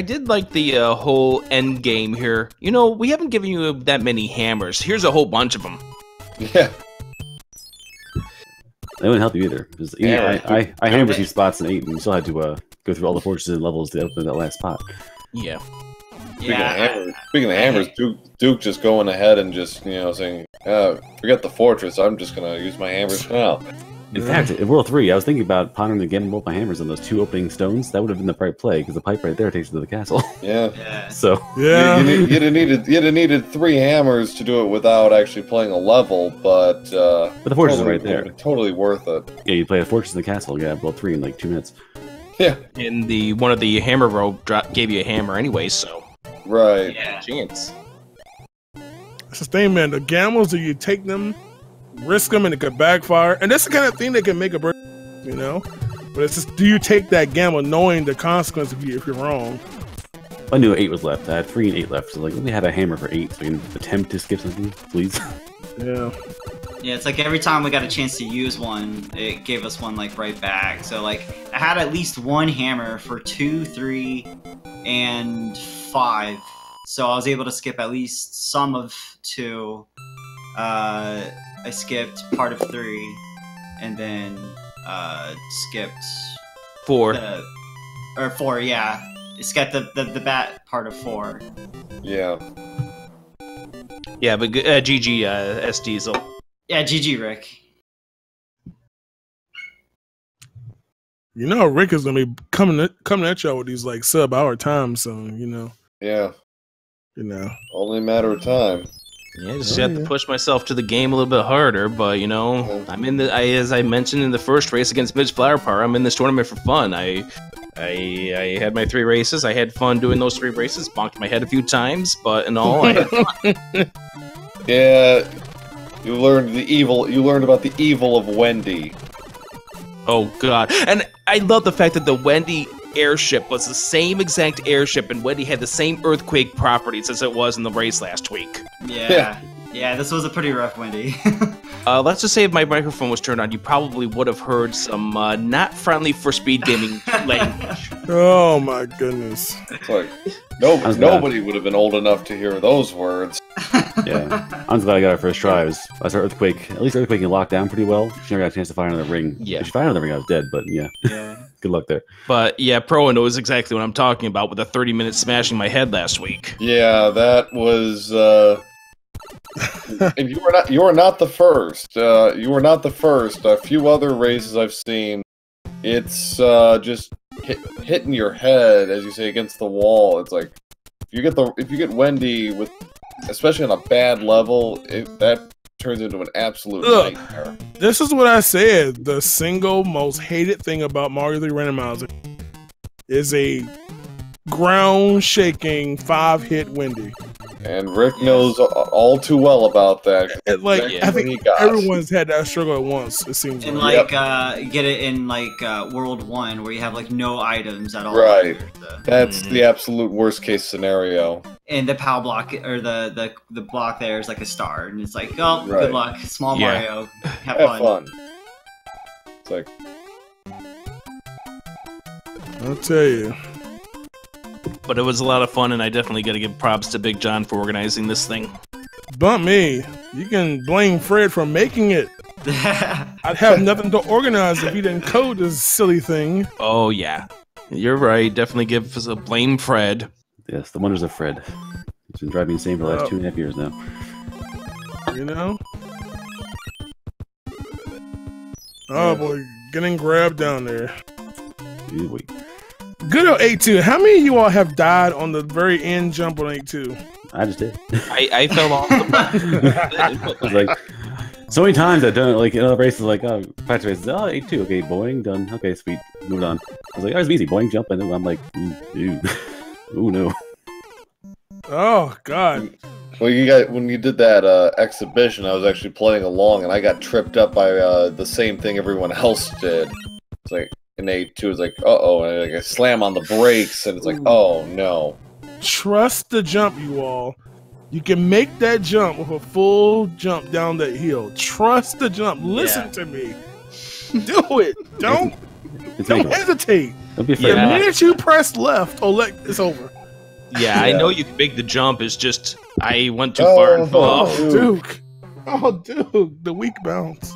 Speaker 4: did like the whole end game here. You know, we haven't given you that many hammers. Here's a whole bunch of them.
Speaker 2: Yeah.
Speaker 5: They wouldn't help you either. Because I hammered these spots in 8 and you still had to go through all the fortresses and levels to open that last spot.
Speaker 4: Yeah.
Speaker 2: Speaking of hammers, Duke just going ahead and just, saying, forget the fortress, I'm just going to use my hammers now.
Speaker 5: In fact, in World 3, I was thinking about pondering the game both my hammers on those 2 opening stones. That would have been the right play, because the pipe right there takes you to the castle.
Speaker 2: Yeah.
Speaker 5: So
Speaker 1: yeah,
Speaker 2: you'd have needed 3 hammers to do it without actually playing a level, but
Speaker 5: the fortress is right there.
Speaker 2: Totally worth it.
Speaker 5: Yeah, you play the fortress in the castle. Yeah, World 3 in like 2 minutes.
Speaker 2: Yeah.
Speaker 4: And one of the hammer row gave you a hammer anyway, so
Speaker 2: right.
Speaker 4: Yeah, chance.
Speaker 1: That's the thing, man. The gambles, do you take them, risk them, and it could backfire? And that's the kind of thing that can make a break, But it's just, do you take that gamble knowing the consequence if you're wrong?
Speaker 5: I knew 8 was left. I had 3 and 8 left. So like, let me have a hammer for 8 so we can attempt to skip something, please.
Speaker 1: Yeah.
Speaker 3: Yeah, it's like every time we got a chance to use one, it gave us one like right back. So like I had at least 1 hammer for 2, 3, and 5. So I was able to skip at least some of 2. I skipped part of 3, and then skipped
Speaker 4: 4.
Speaker 3: 4, yeah. Skipped the bat part of 4.
Speaker 2: Yeah.
Speaker 4: Yeah, but GG, SDiezal.
Speaker 3: Yeah, GG, Rick.
Speaker 1: Rick is gonna be coming at y'all with these like sub-hour times, so
Speaker 2: Yeah. Only a matter of time.
Speaker 4: Yeah, just have to push myself to the game a little bit harder, but I'm in as I mentioned in the first race against Midge Flower Power, I'm in this tournament for fun. I had my 3 races. I had fun doing those 3 races. Bonked my head a few times, but in all, I had fun.
Speaker 2: Yeah, you learned about the evil of Wendy.
Speaker 4: Oh god. And I love the fact that the Wendy airship was the same exact airship, and Wendy had the same earthquake properties as it was in the race last week.
Speaker 3: Yeah, this was a pretty rough Wendy.
Speaker 4: Let's just say if my microphone was turned on, you probably would have heard some not friendly for speed gaming language.
Speaker 1: Oh my goodness.
Speaker 2: It's like, nobody would have been old enough to hear those words.
Speaker 5: Yeah, I'm glad I got our first try. I saw Earthquake. At least Earthquake can lock down pretty well. She never got a chance to fire another ring.
Speaker 4: Yeah.
Speaker 5: If she fired another ring, I was dead, but yeah. Good luck there.
Speaker 4: But yeah, Pro knows exactly what I'm talking about with the 30-minute smashing my head last week.
Speaker 2: Yeah, that was and you were not the first. You were not the first. A few other races I've seen, it's just hitting your head, as you say, against the wall. It's like if you get Wendy with, especially on a bad level, that turns into an absolute nightmare.
Speaker 1: This is what I said. The single most hated thing about Mario 3 Randomizer is a ground-shaking 5-hit Wendy.
Speaker 2: And Rick knows all too well about that.
Speaker 1: I think everyone's had that struggle at once, it seems
Speaker 3: and
Speaker 1: like.
Speaker 3: Get it in World 1 where you have no items at all.
Speaker 2: Right. That's the absolute worst case scenario.
Speaker 3: And the POW block, or the block there is like a star, and it's like, oh, good luck, small Mario, have fun.
Speaker 2: It's like,
Speaker 1: I'll tell you.
Speaker 4: But it was a lot of fun, and I definitely got to give props to Big John for organizing this thing.
Speaker 1: Bump me. You can blame Fred for making it. I'd have nothing to organize if he didn't code this silly thing.
Speaker 4: Oh, yeah. You're right. Definitely give us a blame Fred.
Speaker 5: Yes, the wonders of Fred. He's been driving me insane for the last 2.5 years now.
Speaker 1: Oh, boy. Getting grabbed down there.
Speaker 5: Wait.
Speaker 1: Good old 8-2. How many of you all have died on the very end jump on 8-2?
Speaker 5: I just did.
Speaker 4: I fell off the
Speaker 5: I was like, So many times I've done it, like, in other races, like, practice races, oh, 8-2, okay, boing, done, okay, sweet, moved on. I was like, oh, it's easy, boing, jump, and then I'm like, ooh, ooh, no.
Speaker 1: Oh God.
Speaker 2: Well, when you did that exhibition, I was actually playing along, and I got tripped up by the same thing everyone else did. It's like in A2, it's like, uh-oh, and I slam on the brakes, and it's like, oh no.
Speaker 1: Trust the jump, you all. You can make that jump with a full jump down that hill. Trust the jump. Listen to me. Do it. Don't hesitate.
Speaker 5: Don't be afraid.
Speaker 1: The minute you press left, it's over.
Speaker 4: Yeah, I know you can make the jump. It's just I went too far and fell off.
Speaker 1: Duke. Oh, Duke. The weak bounce.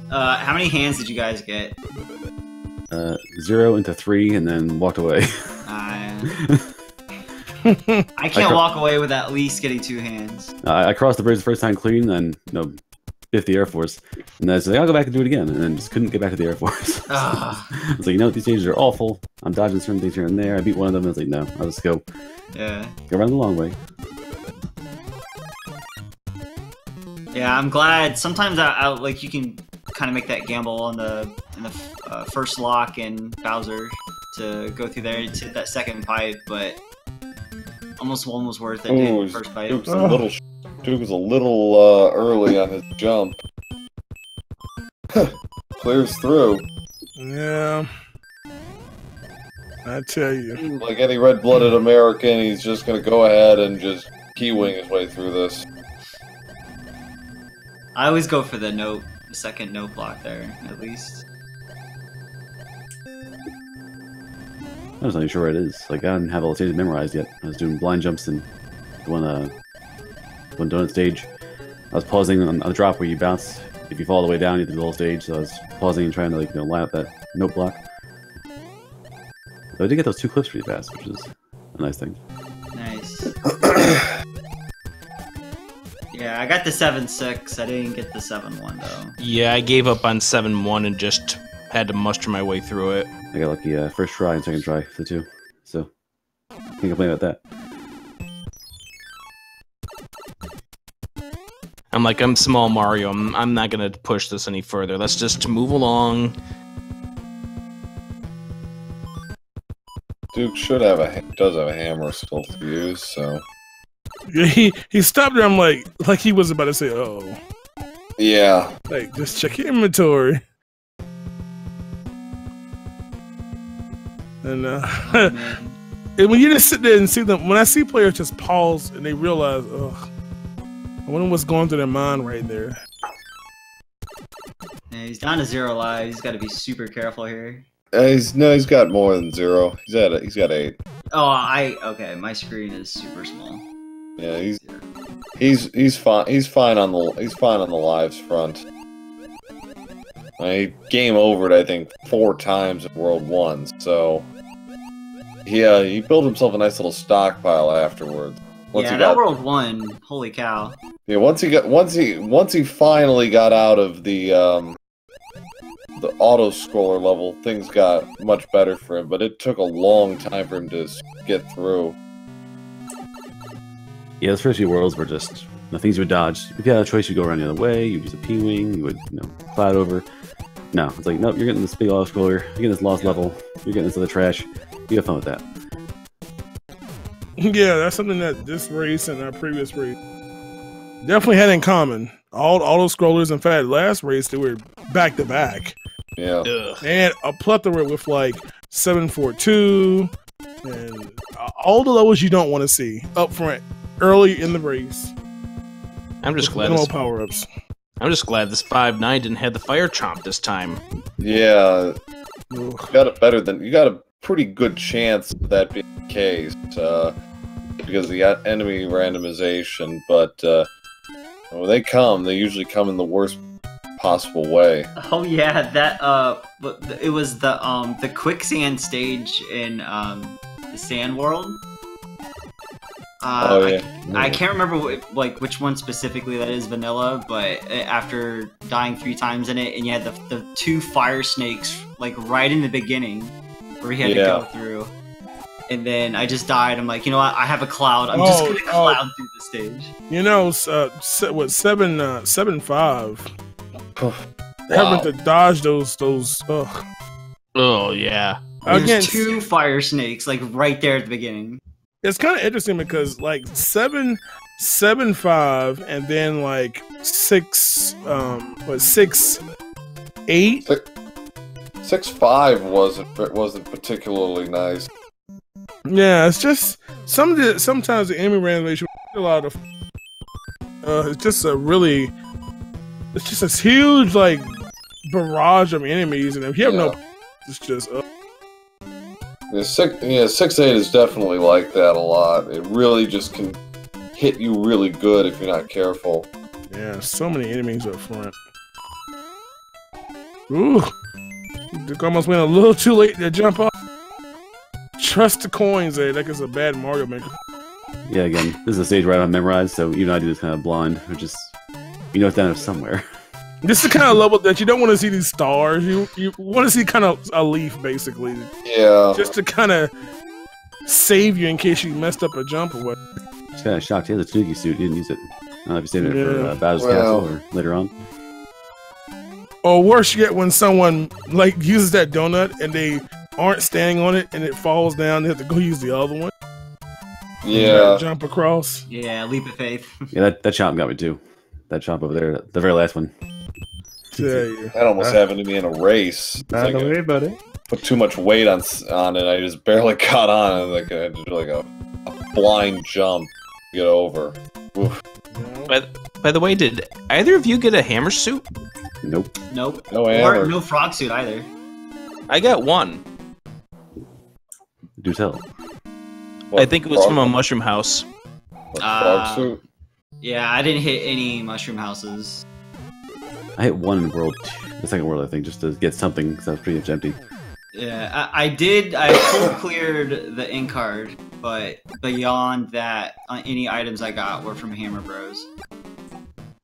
Speaker 3: How many hands did you guys get?
Speaker 5: 0 into 3, and then walked away.
Speaker 3: I can't walk away with at least getting 2 hands.
Speaker 5: I crossed the bridge the first time clean, and biffed the Air Force. And then I said, I'll go back and do it again. And then just couldn't get back to the Air Force. I was like, you know what, these stages are awful. I'm dodging certain things here and there. I beat one of them, and I was like, no, I'll just go.
Speaker 3: Yeah.
Speaker 5: Go around the long way.
Speaker 3: Yeah, I'm glad. Sometimes I like you can kind of make that gamble in the first lock in Bowser to go through there to hit that second pipe, but almost one was worth it. Dude, first pipe.
Speaker 2: Duke was a little early on his jump. Clears through.
Speaker 1: Yeah. I tell you.
Speaker 2: Like any red-blooded American, he's just gonna go ahead and just key-wing his way through this.
Speaker 3: I always go for the second note block there, at least.
Speaker 5: I was not even sure where it is. Like, I didn't have all the stages memorized yet. I was doing blind jumps in one donut stage. I was pausing on the drop where you bounce. If you fall all the way down, you do the whole stage. So I was pausing and trying to line up that note block. But I did get those 2 clips pretty fast, which is a nice thing.
Speaker 3: Nice. Yeah, I got the 7-6. I didn't get the 7-1 though.
Speaker 4: Yeah, I gave up on 7-1 and just had to muster my way through it.
Speaker 5: I got lucky first try and second try for the 2. So, can't complain about that.
Speaker 4: I'm small Mario. I'm not gonna push this any further. Let's just move along.
Speaker 2: Duke does have a hammer still to use, so.
Speaker 1: Yeah, he stopped there. I'm like he was about to say, "Oh."
Speaker 2: Yeah.
Speaker 1: Like, just check your inventory. And and when you just sit there and see them, when I see players just pause and they realize, oh, I wonder what's going through their mind right there.
Speaker 3: Yeah, he's down to 0 lives. He's got to be super careful here.
Speaker 2: He's got more than 0. He's got 8.
Speaker 3: Oh, okay. My screen is super small.
Speaker 2: Yeah, he's fine. He's fine on the lives front. I game overed, I think, 4 times in World 1, so he built himself a nice little stockpile afterwards.
Speaker 3: That World 1, holy cow.
Speaker 2: Yeah, once he finally got out of the auto scroller level, things got much better for him, but it took a long time for him to get through.
Speaker 5: Yeah, those first few worlds were just the things you would dodge. If you had a choice, you'd go around the other way, you'd use a P-wing, you would, cloud over. No, it's like, nope, you're getting this big auto scroller, you're getting this lost level, you're getting this other trash. You have fun with that.
Speaker 1: Yeah, that's something that this race and our previous race definitely had in common. All auto scrollers, in fact, last race they were back to back.
Speaker 2: Yeah.
Speaker 1: And a plethora with like 742 and all the levels you don't want to see up front early in the race.
Speaker 4: I'm just glad
Speaker 1: power-ups.
Speaker 4: I'm just glad this 5-9 didn't have the fire chomp this time.
Speaker 2: Yeah. You got a pretty good chance of that being the case, because of the enemy randomization, but when they usually come in the worst possible way.
Speaker 3: Oh yeah, that it was the quicksand stage in the Sand World. I can't remember which one specifically that is vanilla, but after dying 3 times in it, and you had the 2 fire snakes like right in the beginning where he had to go through. and then I just died. I'm like, you know what? I have a cloud. I'm just gonna cloud through the stage.
Speaker 1: You know, what 7.5. Having to dodge those.
Speaker 4: Oh yeah.
Speaker 3: There's 2 fire snakes like right there at the beginning.
Speaker 1: It's kind of interesting because like 7.5 and then like 6 8
Speaker 2: 6.5 wasn't particularly nice.
Speaker 1: Yeah, it's just sometimes the enemy randomization a lot of it's just a huge like barrage of enemies, and if you have no, it's just
Speaker 2: Yeah, 6.8 is definitely like that a lot. It really just can hit you really good if you're not careful.
Speaker 1: Yeah, so many enemies up front. Ooh, Duke almost went a little too late to jump off. Trust the coins there. That is a bad Mario Maker.
Speaker 5: Yeah, again, this is a stage where I don't memorize, so even I do this kind of blind, which is, you know it's down there somewhere.
Speaker 1: This is the kind of level that you don't want to see these stars. You want to see kind of a leaf, basically.
Speaker 2: Yeah.
Speaker 1: Just to kind of save you in case you messed up a jump or what.
Speaker 5: Just kind of shocked. He has a Tanuki suit. He didn't use it. I don't know if he's saving it for Bowser's Castle or later on.
Speaker 1: Or worse yet, when someone like uses that donut and they aren't standing on it and it falls down, they have to go use the other one.
Speaker 2: Yeah.
Speaker 1: Jump across.
Speaker 3: Yeah, leap of faith.
Speaker 5: Yeah, that chomp got me too. That chomp over there, the very last one.
Speaker 2: That almost happened to me in a race.
Speaker 6: By the way, buddy.
Speaker 2: Put too much weight on it. I just barely caught on. Like I had to do like a blind jump to get over. Oof.
Speaker 4: By the way, did either of you get a hammer suit?
Speaker 5: Nope.
Speaker 3: Nope.
Speaker 2: No hammer.
Speaker 3: Or no frog suit either.
Speaker 4: I got one.
Speaker 5: Do tell.
Speaker 2: What,
Speaker 4: I think it was from a mushroom house.
Speaker 2: Frog suit?
Speaker 3: Yeah, I didn't hit any mushroom houses.
Speaker 5: I hit one in the second world, I think, just to get something, because I was pretty much empty.
Speaker 3: Yeah, I did. I full cleared the ink card, but beyond that, any items I got were from Hammer Bros.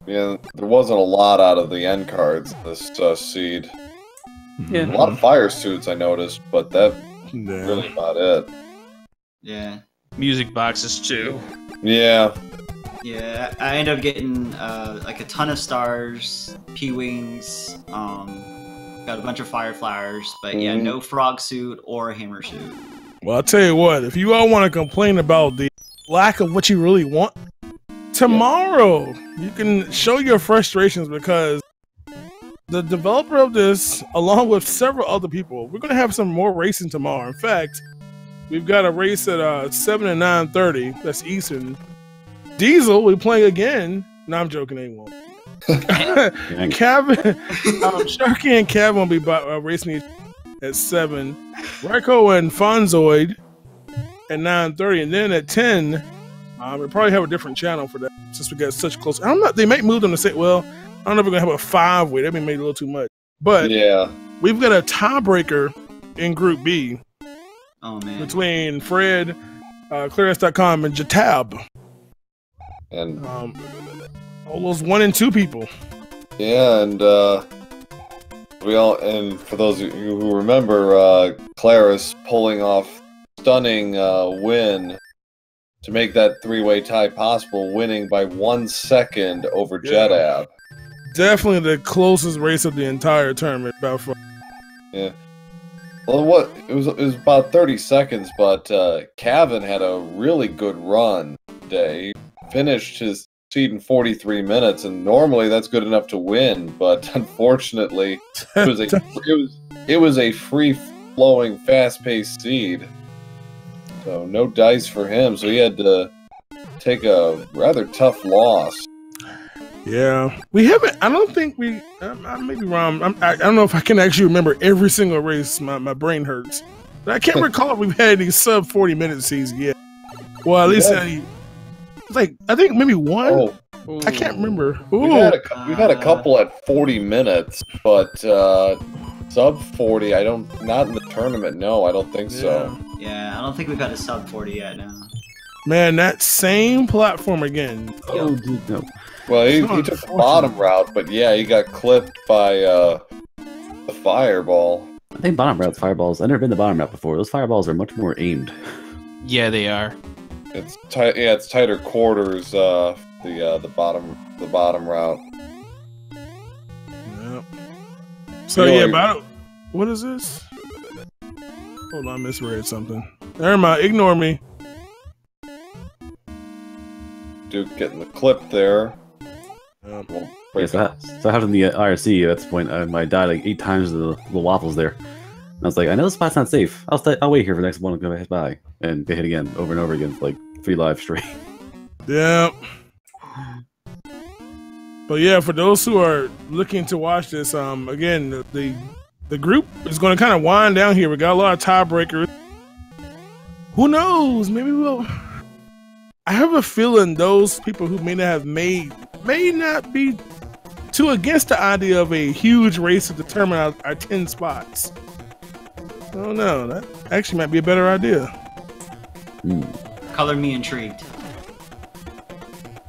Speaker 2: Yeah, there wasn't a lot out of the end cards this seed.
Speaker 5: Yeah.
Speaker 2: A lot of fire suits I noticed, but that really about it.
Speaker 3: Yeah.
Speaker 4: Music boxes too.
Speaker 2: Yeah.
Speaker 3: Yeah, I ended up getting like a ton of stars, P-Wings, got a bunch of fire flowers, but yeah, no frog suit or hammer suit.
Speaker 1: Well, I'll tell you what, if you all want to complain about the lack of what you really want, tomorrow you can show your frustrations because the developer of this, along with several other people, we're going to have some more racing tomorrow. In fact, we've got a race at 7 and 9:30, that's Eastern. Diesel, we're playing again. No, I'm joking, they won't. Kevin, Sharky and Kevin will be racing at 7. Ryko and Fonzoid at 9:30, and then at 10, we'll probably have a different channel for that since we got such close. I don't know. They might move them to say, well, I don't know if we're gonna have a 5-way. That may made a little too much. But yeah, we've got a tiebreaker in Group B.
Speaker 3: Oh man,
Speaker 1: between Fred, Clearest.com, and Jatab.
Speaker 2: And
Speaker 1: all those 1 and 2 people.
Speaker 2: Yeah, and for those of you who remember, Claris pulling off stunning win to make that 3-way tie possible, winning by 1 second over Jedab.
Speaker 1: Definitely the closest race of the entire tournament, about far.
Speaker 2: Yeah. Well, it was about 30 seconds, but Cavan had a really good run today. Finished his seed in 43 minutes, and normally that's good enough to win, but unfortunately, it was a free-flowing, fast-paced seed. So no dice for him, so he had to take a rather tough loss.
Speaker 1: Yeah, we haven't. I don't think we. I may be wrong. I don't know if I can actually remember every single race. My brain hurts. But I can't recall if we've had any sub 40-minute seasons yet. Well, at least like I think maybe one. Oh. I can't remember.
Speaker 2: We've had a couple at 40 minutes, but sub 40. Not in the tournament. No, I don't think so.
Speaker 3: Yeah, I don't think we've had a sub 40 yet. No.
Speaker 1: Man, that same platform again.
Speaker 5: Oh, dude, no.
Speaker 2: Well, he took the bottom route, but yeah, he got clipped by the fireball.
Speaker 5: I think bottom route's fireballs. I've never been the bottom route before. Those fireballs are much more aimed.
Speaker 4: Yeah, they are.
Speaker 2: It's tight. Yeah, it's tighter quarters. The bottom route.
Speaker 1: Yep. So yeah, but what is this? Hold on, I misread something. Never mind, ignore me.
Speaker 2: Duke getting the clip there.
Speaker 5: Yeah, so I have in the IRC at this point. I died like 8 times to the waffles there. And I was like, I know this spot's not safe. I'll wait here for the next one to go by and get hit again over and over again for like 3 lives straight.
Speaker 1: Yep. But yeah, for those who are looking to watch this, again, the group is going to kind of wind down here. We got a lot of tiebreakers. Who knows? Maybe we'll. I have a feeling those people who may not be too against the idea of a huge race to determine our 10 spots. I don't know. That actually might be a better idea.
Speaker 3: Color me intrigued.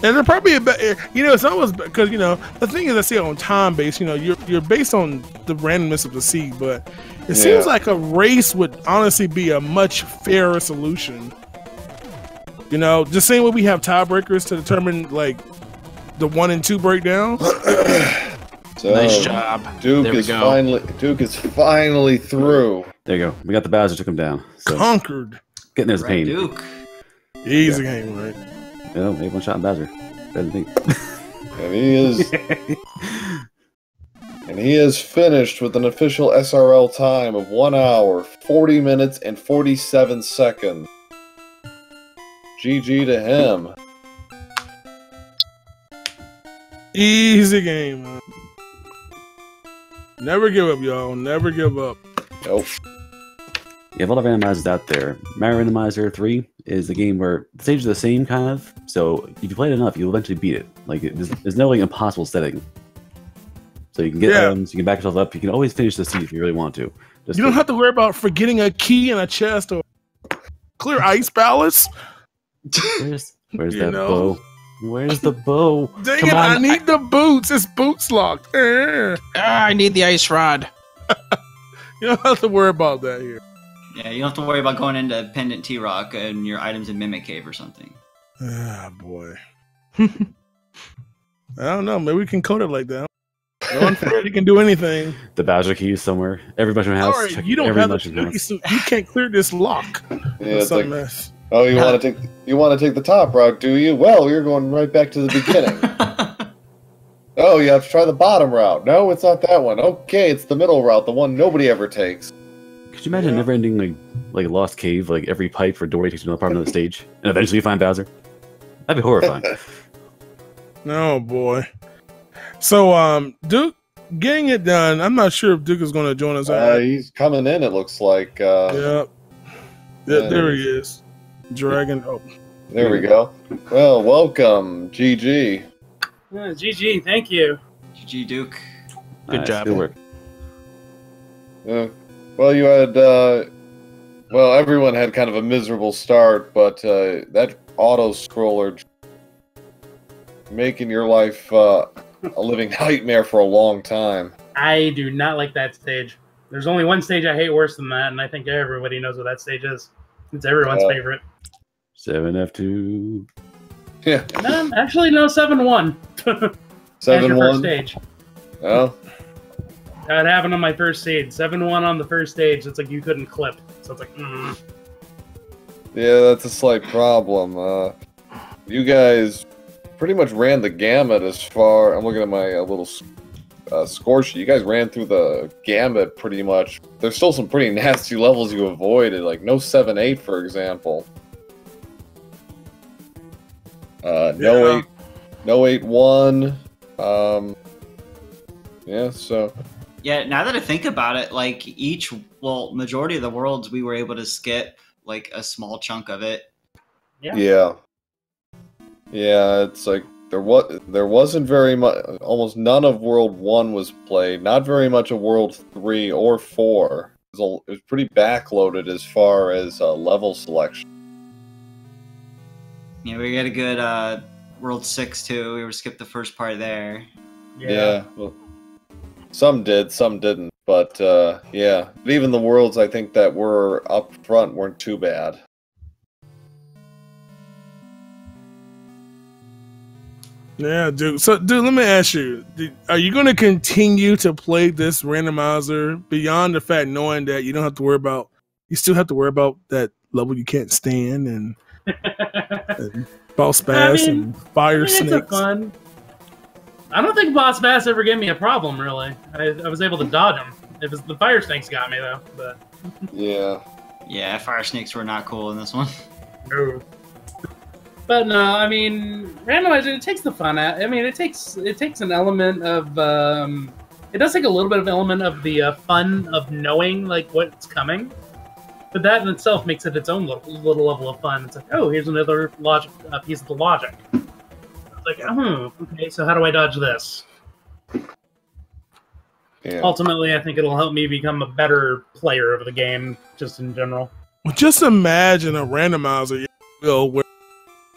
Speaker 1: And they're probably it's almost because the thing is, I see it on time base. You're based on the randomness of the seed, but it seems like a race would honestly be a much fairer solution. Just saying we have tiebreakers to determine like the 1 and 2 breakdown.
Speaker 2: So,
Speaker 4: nice job.
Speaker 2: Duke is finally through.
Speaker 5: There you go. We got the Bowser, took him down. So.
Speaker 1: Conquered.
Speaker 5: Getting there's pain.
Speaker 3: Duke.
Speaker 1: Easy game, right?
Speaker 5: Yeah, maybe one shot in Bowser. Better than me.
Speaker 2: And he is. And he is finished with an official SRL time of 1 hour, 40 minutes, and 47 seconds. GG to him.
Speaker 1: Easy game, man. Never give up, y'all. Never give up.
Speaker 2: Nope.
Speaker 5: You have a lot of randomizers out there. Mario Randomizer 3 is a game where the stages are the same, kind of. So if you play it enough, you'll eventually beat it. Like there's no like impossible setting. So you can get items, you can back yourself up. You can always finish the seed if you really want to.
Speaker 1: You don't have to worry about forgetting a key in a chest or clear ice palace.
Speaker 5: Where's that bow? Where's the bow?
Speaker 1: Dang it! I need the boots. It's boots locked.
Speaker 4: I need the ice rod.
Speaker 1: You don't have to worry about that here.
Speaker 3: Yeah, you don't have to worry about going into Pendant T-Rock and your items in Mimic Cave or something.
Speaker 1: Ah, boy. I don't know. Maybe we can code it like that. No one Fred, he can do anything.
Speaker 5: The Bowser key is somewhere. Every mushroom house.
Speaker 1: Sorry, you don't have the so you can't clear this lock.
Speaker 2: Yeah, it's like, oh, you want to take the top route, do you? Well, you're going right back to the beginning. Oh, you have to try the bottom route. No, it's not that one. Okay, it's the middle route, the one nobody ever takes.
Speaker 5: Could you imagine a never-ending like Lost Cave, like every pipe or doorway takes you to another part of the stage, and eventually you find Bowser? That'd be horrifying.
Speaker 1: Oh boy. So, Duke, getting it done. I'm not sure if Duke is going to join us.
Speaker 2: He's coming in. It looks like.
Speaker 1: Yep. There he is. Dragon. Oh,
Speaker 2: there we go. Well, welcome, GG.
Speaker 6: GG, thank you.
Speaker 3: GG, Duke.
Speaker 4: Good job.
Speaker 5: Good work.
Speaker 2: Well, you had. Well, everyone had kind of a miserable start, but that auto scroller making your life a living nightmare for a long time.
Speaker 6: I do not like that stage. There's only one stage I hate worse than that, and I think everybody knows what that stage is. It's everyone's favorite.
Speaker 5: 7F2.
Speaker 2: Yeah.
Speaker 6: No, actually, no, 7-1.
Speaker 2: 7-1?
Speaker 6: First stage.
Speaker 2: Oh.
Speaker 6: That happened on my first stage. 7-1 on the first stage. It's like you couldn't clip. So it's like,
Speaker 2: Yeah, that's a slight problem. You guys pretty much ran the gamut as far... I'm looking at my little score sheet. You guys ran through the gamut pretty much. There's still some pretty nasty levels you avoided, like no 7-8, for example. No 8-1. Yeah, so...
Speaker 3: Yeah, now that I think about it, like majority of the worlds we were able to skip like a small chunk of it.
Speaker 2: Yeah, it's like there wasn't very much. Almost none of World 1 was played. Not very much of World 3 or 4. It was pretty backloaded as far as level selection.
Speaker 3: Yeah, we got a good World 6 too. We were skipped the first part there.
Speaker 2: Yeah. Well, some did, some didn't. But yeah, but even the worlds I think that were up front weren't too bad.
Speaker 1: Yeah, dude. So, dude, let me ask you: are you going to continue to play this randomizer beyond the fact knowing that you don't have to worry about, you still have to worry about that level you can't stand and boss bass and fire snakes?
Speaker 6: It's fun. I don't think boss bass ever gave me a problem. Really, I was able to dodge them. It was the fire snakes got me though. But
Speaker 3: yeah, fire snakes were not cool in this one.
Speaker 6: No. But no, I mean, randomizer, it takes the fun out. I mean, it takes an element of it does take a little bit of element of the fun of knowing like what's coming. But that in itself makes it its own little level of fun. It's like, oh, here's another piece of the logic. It's like, oh, okay, so how do I dodge this? Yeah. Ultimately, I think it'll help me become a better player of the game, just in general.
Speaker 1: Well, just imagine a randomizer, where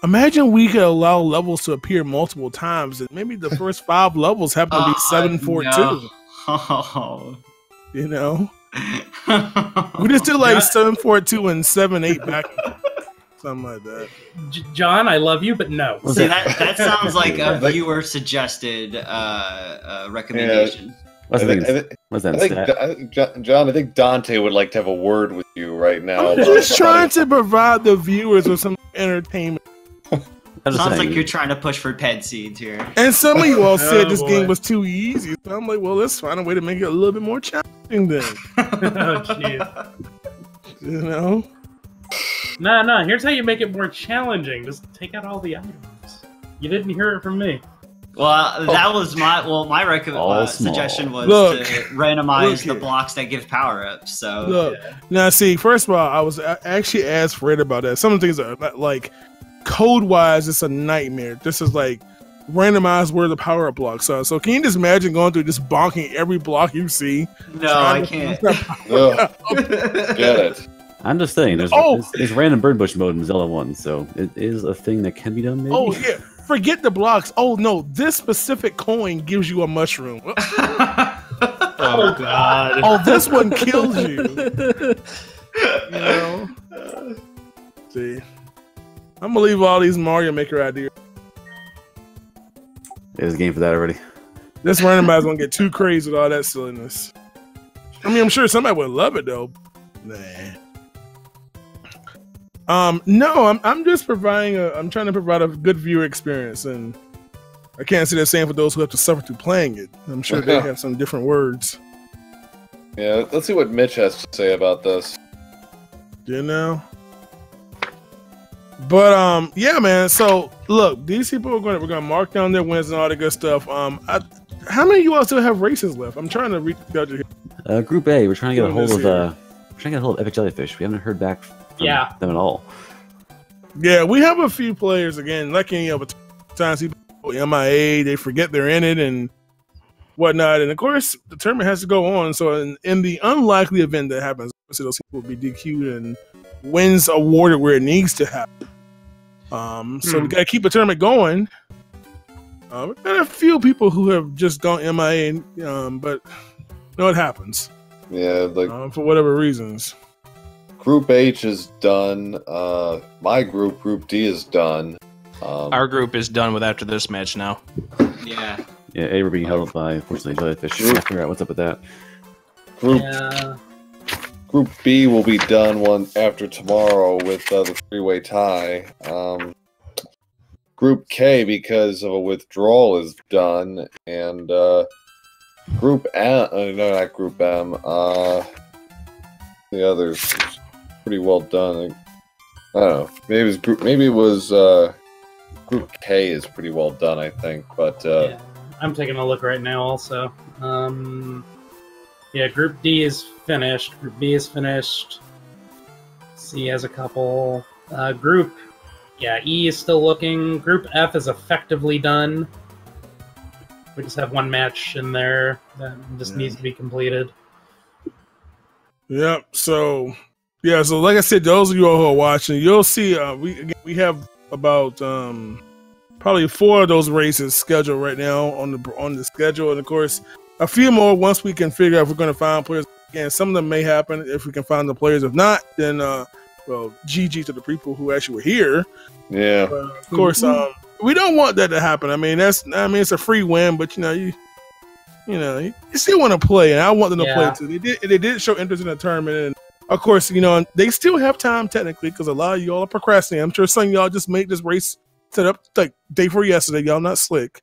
Speaker 1: imagine we could allow levels to appear multiple times, and maybe the first 5 levels happen to be 742.
Speaker 3: No. Oh.
Speaker 1: You know, we just did like 742 and 78 back, something like that.
Speaker 6: John, I love you, but no.
Speaker 3: See, that sounds like a viewer suggested recommendation.
Speaker 2: John, I think Dante would like to have a word with you right now.
Speaker 1: I'm just trying to provide the viewers with some entertainment.
Speaker 3: Sounds like you're trying to push for ped seeds here.
Speaker 1: And some of you all said this game was too easy. So I'm like, well, let's find a way to make it a little bit more challenging then.
Speaker 6: Oh, jeez.
Speaker 1: You know?
Speaker 6: No. Here's how you make it more challenging. Just take out all the items. You didn't hear it from me.
Speaker 3: Well, that was my suggestion was to randomize the blocks that give power-ups. So
Speaker 1: now, see, first of all, I was actually asked Fred about that. Some of the things are like code-wise, it's a nightmare. This is like randomize where the power-up blocks are. So can you just imagine going through just bonking every block you see?
Speaker 3: No, I can't.
Speaker 2: Get it.
Speaker 5: I'm just saying, there's random bird bush mode in Zelda 1, so it is a thing that can be done. Maybe.
Speaker 1: Oh yeah. Forget the blocks. Oh no, this specific coin gives you a mushroom.
Speaker 6: Oh god.
Speaker 1: Oh, this one kills you. You know? See. I'm gonna leave all these Mario Maker ideas.
Speaker 5: There's a game for that already.
Speaker 1: This randomizer gonna get too crazy with all that silliness. I mean, I'm sure somebody would love it though. Nah. No, I'm just providing I'm trying to provide a good viewer experience, and I can't say the same for those who have to suffer through playing it. I'm sure they have some different words.
Speaker 2: Yeah, let's see what Mitch has to say about this.
Speaker 1: You know? But yeah, man. So look, these people we're gonna mark down their wins and all the good stuff. How many of you all still have races left? I'm trying to reach out here.
Speaker 5: Group A, we're trying to get a hold of Epic Jellyfish. We haven't heard back from them at all.
Speaker 1: Yeah, we have a few players again, like any other times, people MIA, they forget they're in it and whatnot. And of course, the tournament has to go on. So in the unlikely event that happens, so those people will be DQ'd and wins awarded where it needs to happen. So we got to keep the tournament going. We've got a few people who have just gone MIA, but it happens.
Speaker 2: Yeah, like
Speaker 1: for whatever reasons.
Speaker 2: Group H is done. My Group D, is done.
Speaker 4: Our group is done with after this match now.
Speaker 3: Yeah.
Speaker 5: Yeah, A, we're being held by, unfortunately, Jellyfish. I figure out what's up with that.
Speaker 2: Group B will be done after tomorrow with the 3-way tie. Group K, because of a withdrawal, is done, and Group M, no, not Group M. The others is pretty well done. I don't know. Maybe it was Group K is pretty well done, I think. But
Speaker 6: yeah, I'm taking a look right now. Also, yeah, Group D is finished. Group B is finished. C has a couple. Group E is still looking. Group F is effectively done. We just have one match in there that just needs to be completed.
Speaker 1: Yep. So, yeah. So, like I said, those of you all who are watching, you'll see. We have about probably 4 of those races scheduled right now on the schedule, and of course, a few more once we can figure out if we're going to find players. Again, some of them may happen if we can find the players. If not, then well, GG to the people who actually were here.
Speaker 2: Yeah.
Speaker 1: Of course, we don't want that to happen. I mean, it's a free win, but you still want to play, and I want them to play too. They did show interest in the tournament, and of course, they still have time technically because a lot of y'all are procrastinating. I'm sure some of y'all just made this race set up like day before yesterday. Y'all not slick.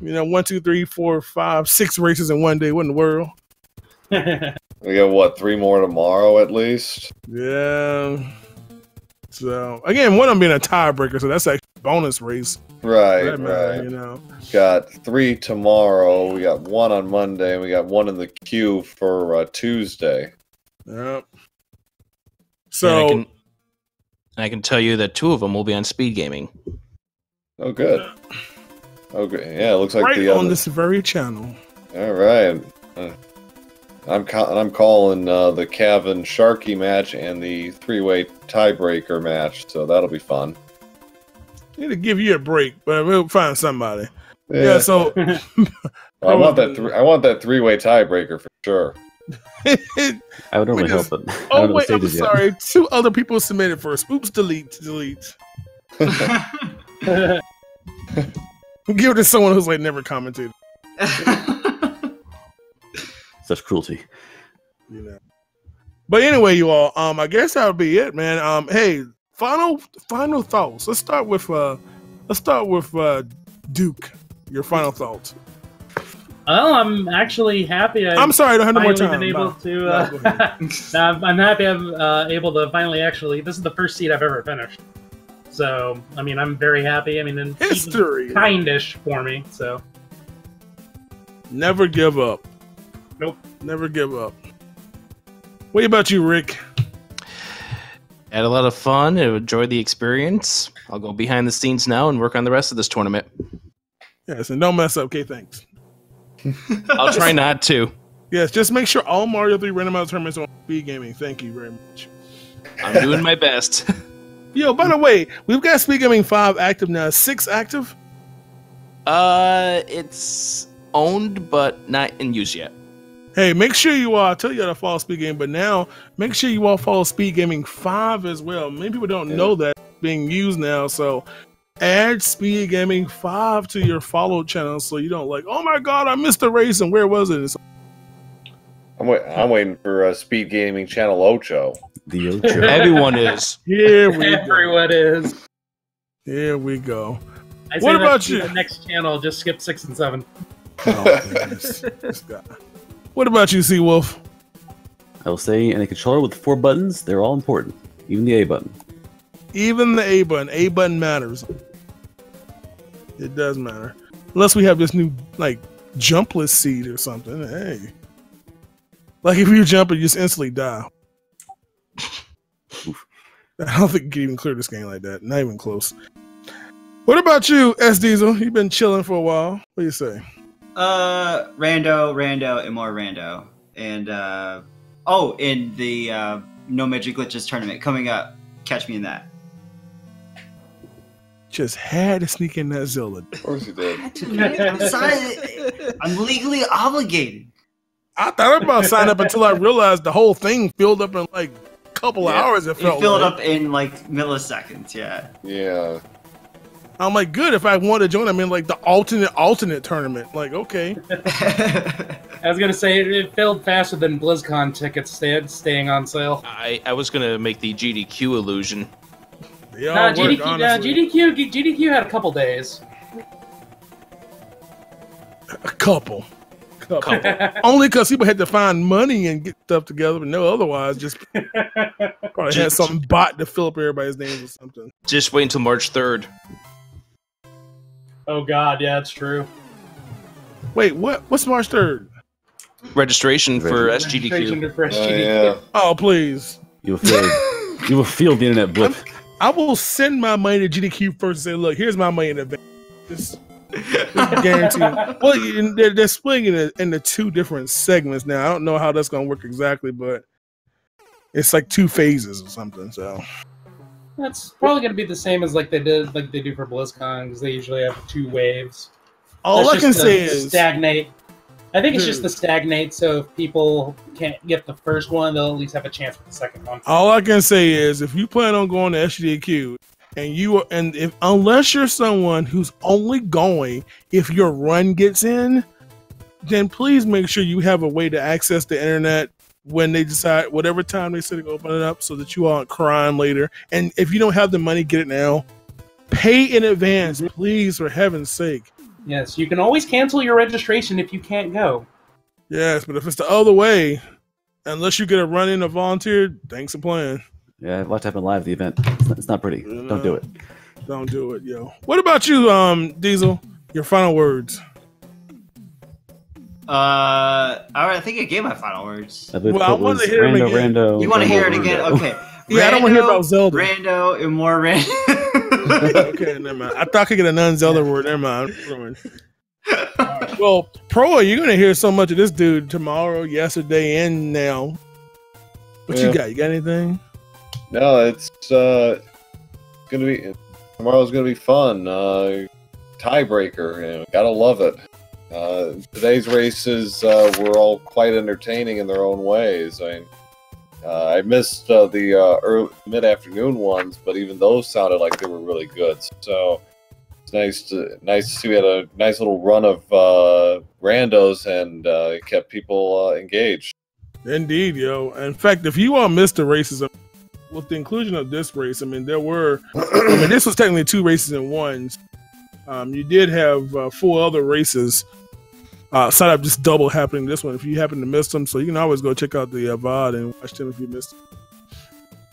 Speaker 1: 1, 2, 3, 4, 5, 6 races in one day. What in the world?
Speaker 2: We got what, 3 more tomorrow at least?
Speaker 1: Yeah. So again, one of them being a tiebreaker, so that's actually a bonus race.
Speaker 2: Right.
Speaker 1: Matter,
Speaker 2: Got 3 tomorrow. We got 1 on Monday, and we got 1 in the queue for Tuesday.
Speaker 1: Yep. So
Speaker 4: and I can tell you that 2 of them will be on speed gaming.
Speaker 2: Oh, good. Okay, yeah, it looks like
Speaker 1: right on this very channel.
Speaker 2: All right. I'm calling the Cavan Sharky match and the 3-way tiebreaker match, so that'll be fun.
Speaker 1: Need to give you a break, but we'll find somebody. Yeah. So
Speaker 2: I want that 3-way tiebreaker for sure.
Speaker 5: I would normally help, but
Speaker 1: oh wait, I'm sorry. 2 other people submitted first. Oops, delete. Give it to someone who's like never commented.
Speaker 5: Such cruelty.
Speaker 1: But anyway, you all, I guess that'll be it, man. Hey, final thoughts. Let's start with Duke. Your final thoughts.
Speaker 6: Well, I'm actually happy.
Speaker 1: I'm sorry, I don't have no more time.
Speaker 6: Been able I'm happy I'm able to finally actually. This is the first seed I've ever finished. So, I mean, I'm very happy. I mean, and
Speaker 1: history
Speaker 6: kindish for me. So,
Speaker 1: never give up.
Speaker 6: Nope,
Speaker 1: never give up. What about you, Rick?
Speaker 4: Had a lot of fun. I enjoyed the experience. I'll go behind the scenes now and work on the rest of this tournament.
Speaker 1: Yes, and don't mess up. Okay, thanks.
Speaker 4: I'll try not to.
Speaker 1: Yes, just make sure all Mario 3 randomized tournaments are on speed gaming. Thank you very much.
Speaker 4: I'm doing my best.
Speaker 1: Yo, by the way, we've got Speed Gaming 5 active now. 6 active?
Speaker 4: It's owned but not in use yet.
Speaker 1: Hey, make sure you all, I tell you how to follow Speed Gaming, but now make sure you all follow Speed Gaming 5 as well. Many people don't know that it's being used now, so add Speed Gaming 5 to your follow channel so you don't like, oh my god, I missed the race and where was it?
Speaker 2: I'm waiting for Speed Gaming Channel Ocho.
Speaker 5: The Ocho.
Speaker 4: Everyone is.
Speaker 6: Everyone is.
Speaker 1: Here we go.
Speaker 6: What about you? The next channel, just skip 6 and 7.
Speaker 1: Oh, this guy. What about you, Seawolf?
Speaker 5: I will say, in a controller with 4 buttons, they're all important. Even the A button.
Speaker 1: Even the A button. A button matters. It does matter. Unless we have this new, jumpless seed or something. Hey. Like, if you jump, you just instantly die. I don't think you can even clear this game like that. Not even close. What about you, SDiezal? You've been chilling for a while. What do you say?
Speaker 3: Rando, and more Rando. And, in the No Magic Glitches tournament coming up. Catch me in that.
Speaker 1: Just had to sneak in that Zelda.
Speaker 2: Of course you did.
Speaker 3: I'm legally obligated.
Speaker 1: I thought about signing up until I realized the whole thing filled up in a couple of hours. It filled
Speaker 3: up in milliseconds. Yeah.
Speaker 1: I'm like, good. If I want to join, I'm in the alternate tournament. Okay.
Speaker 6: I was gonna say it filled faster than BlizzCon tickets staying on sale.
Speaker 4: I was gonna make the GDQ illusion.
Speaker 6: GDQ had a couple days.
Speaker 1: A couple. Only because people had to find money and get stuff together, but no, otherwise, just probably had some bot to fill up everybody's names or something.
Speaker 4: Just wait until March 3rd.
Speaker 6: Oh God, yeah, it's true.
Speaker 1: Wait, what? What's March 3rd?
Speaker 4: Registration for SGDQ.
Speaker 2: Yeah.
Speaker 1: Oh, please.
Speaker 5: You will feel the internet blip.
Speaker 1: I will send my money to GDQ first and say, look, here's my money in advance. Just guarantee. Well, they're splitting it into 2 different segments now. I don't know how that's going to work exactly, but it's 2 phases or something. So
Speaker 6: that's probably going to be the same as they do for BlizzCon, because they usually have 2 waves.
Speaker 1: All I can say is
Speaker 6: stagnate. I think it's just the stagnate, so if people can't get the first one, they'll at least have a chance with the second one.
Speaker 1: All I can say is, if you plan on going to SGDQ, and if unless you're someone who's only going if your run gets in, then please make sure you have a way to access the internet when they decide whatever time they say to open it up, so that you aren't crying later. And if you don't have the money, get it now. Pay in advance, please, for heaven's sake.
Speaker 6: Yes, you can always cancel your registration if you can't go.
Speaker 1: Yes, but if it's the other way, unless you get a run in or volunteer, thanks for playing.
Speaker 5: Yeah, watch happen live the event. It's not pretty. Don't do it.
Speaker 1: Don't do it, yo. What about you, Diesel? Your final words.
Speaker 3: I think I gave my final words.
Speaker 1: Well, I want to hear it again.
Speaker 5: Rando,
Speaker 3: You want to hear it again? Okay.
Speaker 1: Yeah, I don't want to hear about Zelda.
Speaker 3: Rando and more Rando.
Speaker 1: Okay, never mind. I thought I could get a non-Zelda word. Never mind. Right. Well, Pro, you're going to hear so much of this dude tomorrow, yesterday, and now. What you got? You got anything?
Speaker 2: No, it's gonna be tomorrow's gonna be fun. Tiebreaker, gotta love it. Today's races were all quite entertaining in their own ways. I missed the mid-afternoon ones, but even those sounded like they were really good. So it's nice to see we had a nice little run of randos, and it kept people engaged. Indeed, yo. In fact, if you all missed the races, with the inclusion of this race, there were, this was technically 2 races in one. You did have 4 other races set up just double happening this one if you happen to miss them. So you can always go check out the VOD and watch them if you missed them.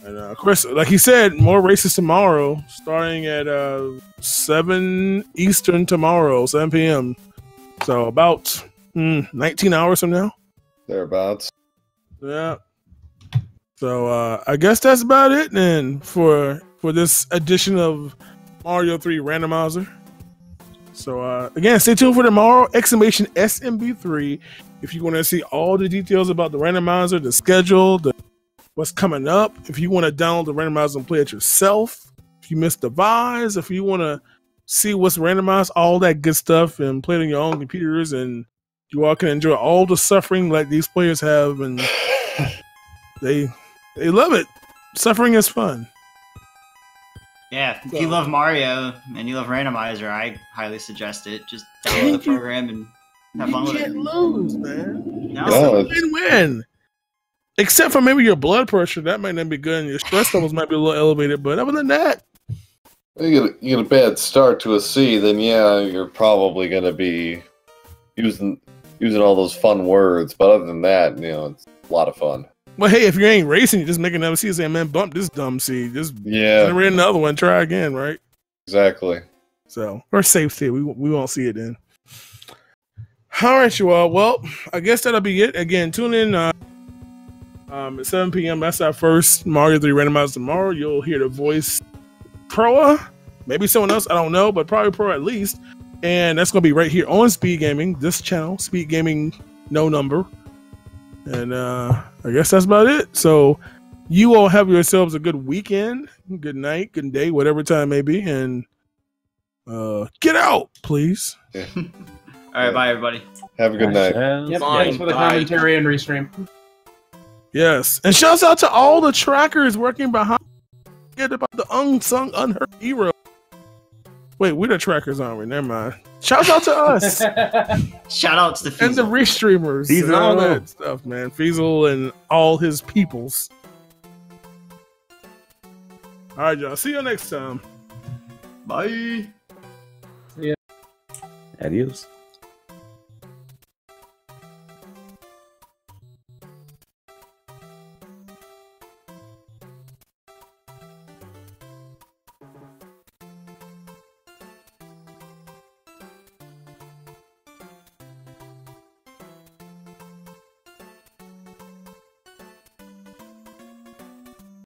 Speaker 2: And of course, like he said, more races tomorrow, starting at 7 Eastern tomorrow, 7 p.m. So about 19 hours from now. Thereabouts. Yeah. So I guess that's about it then for this edition of Mario 3 Randomizer. So again, stay tuned for tomorrow, !SMB3, if you want to see all the details about the randomizer, the schedule, what's coming up. If you want to download the randomizer and play it yourself, if you missed the vibes, if you want to see what's randomized, all that good stuff, and play it on your own computers, and you all can enjoy all the suffering like these players have, and they love it. Suffering is fun.
Speaker 3: Yeah, if you love Mario and you love Randomizer, I highly suggest it. Just download the program and have fun with it.
Speaker 1: You can't lose, man.
Speaker 3: No.
Speaker 1: It's a win-win. Except for maybe your blood pressure, that might not be good, and your stress levels might be a little elevated, but other than that...
Speaker 2: You get a bad start to a C, then yeah, you're probably going to be using all those fun words, but other than that, it's a lot of fun.
Speaker 1: Well, hey, if you ain't racing, you just make another seed and say, man, bump this dumb seed. Just generate another one, try again, right?
Speaker 2: Exactly.
Speaker 1: So, or safe seed. We won't see it then. All right, you all. Well, I guess that'll be it. Again, tune in at 7 p.m. That's our first Mario 3 Randomizer tomorrow. You'll hear the voice Proa, maybe someone else, I don't know, but probably Pro at least. And that's going to be right here on Speed Gaming, this channel, Speed Gaming, no number. And I guess that's about it. So you all have yourselves a good weekend, good night, good day, whatever time may be. And get out, please.
Speaker 3: Yeah. All right, bye, everybody.
Speaker 2: Have a good night.
Speaker 6: Yep, thanks for the commentary and restream.
Speaker 1: Yes. And shouts out to all the trackers working behind. Forget about the unsung, unheard hero. Wait, we're the trackers, aren't we? Never mind. Shouts out to us.
Speaker 3: Shout outs to Theseawolf.
Speaker 1: And the restreamers and all that stuff, man. Theseawolf and all his peoples. All right, y'all. See you next time.
Speaker 3: Bye.
Speaker 6: See ya.
Speaker 5: Adios.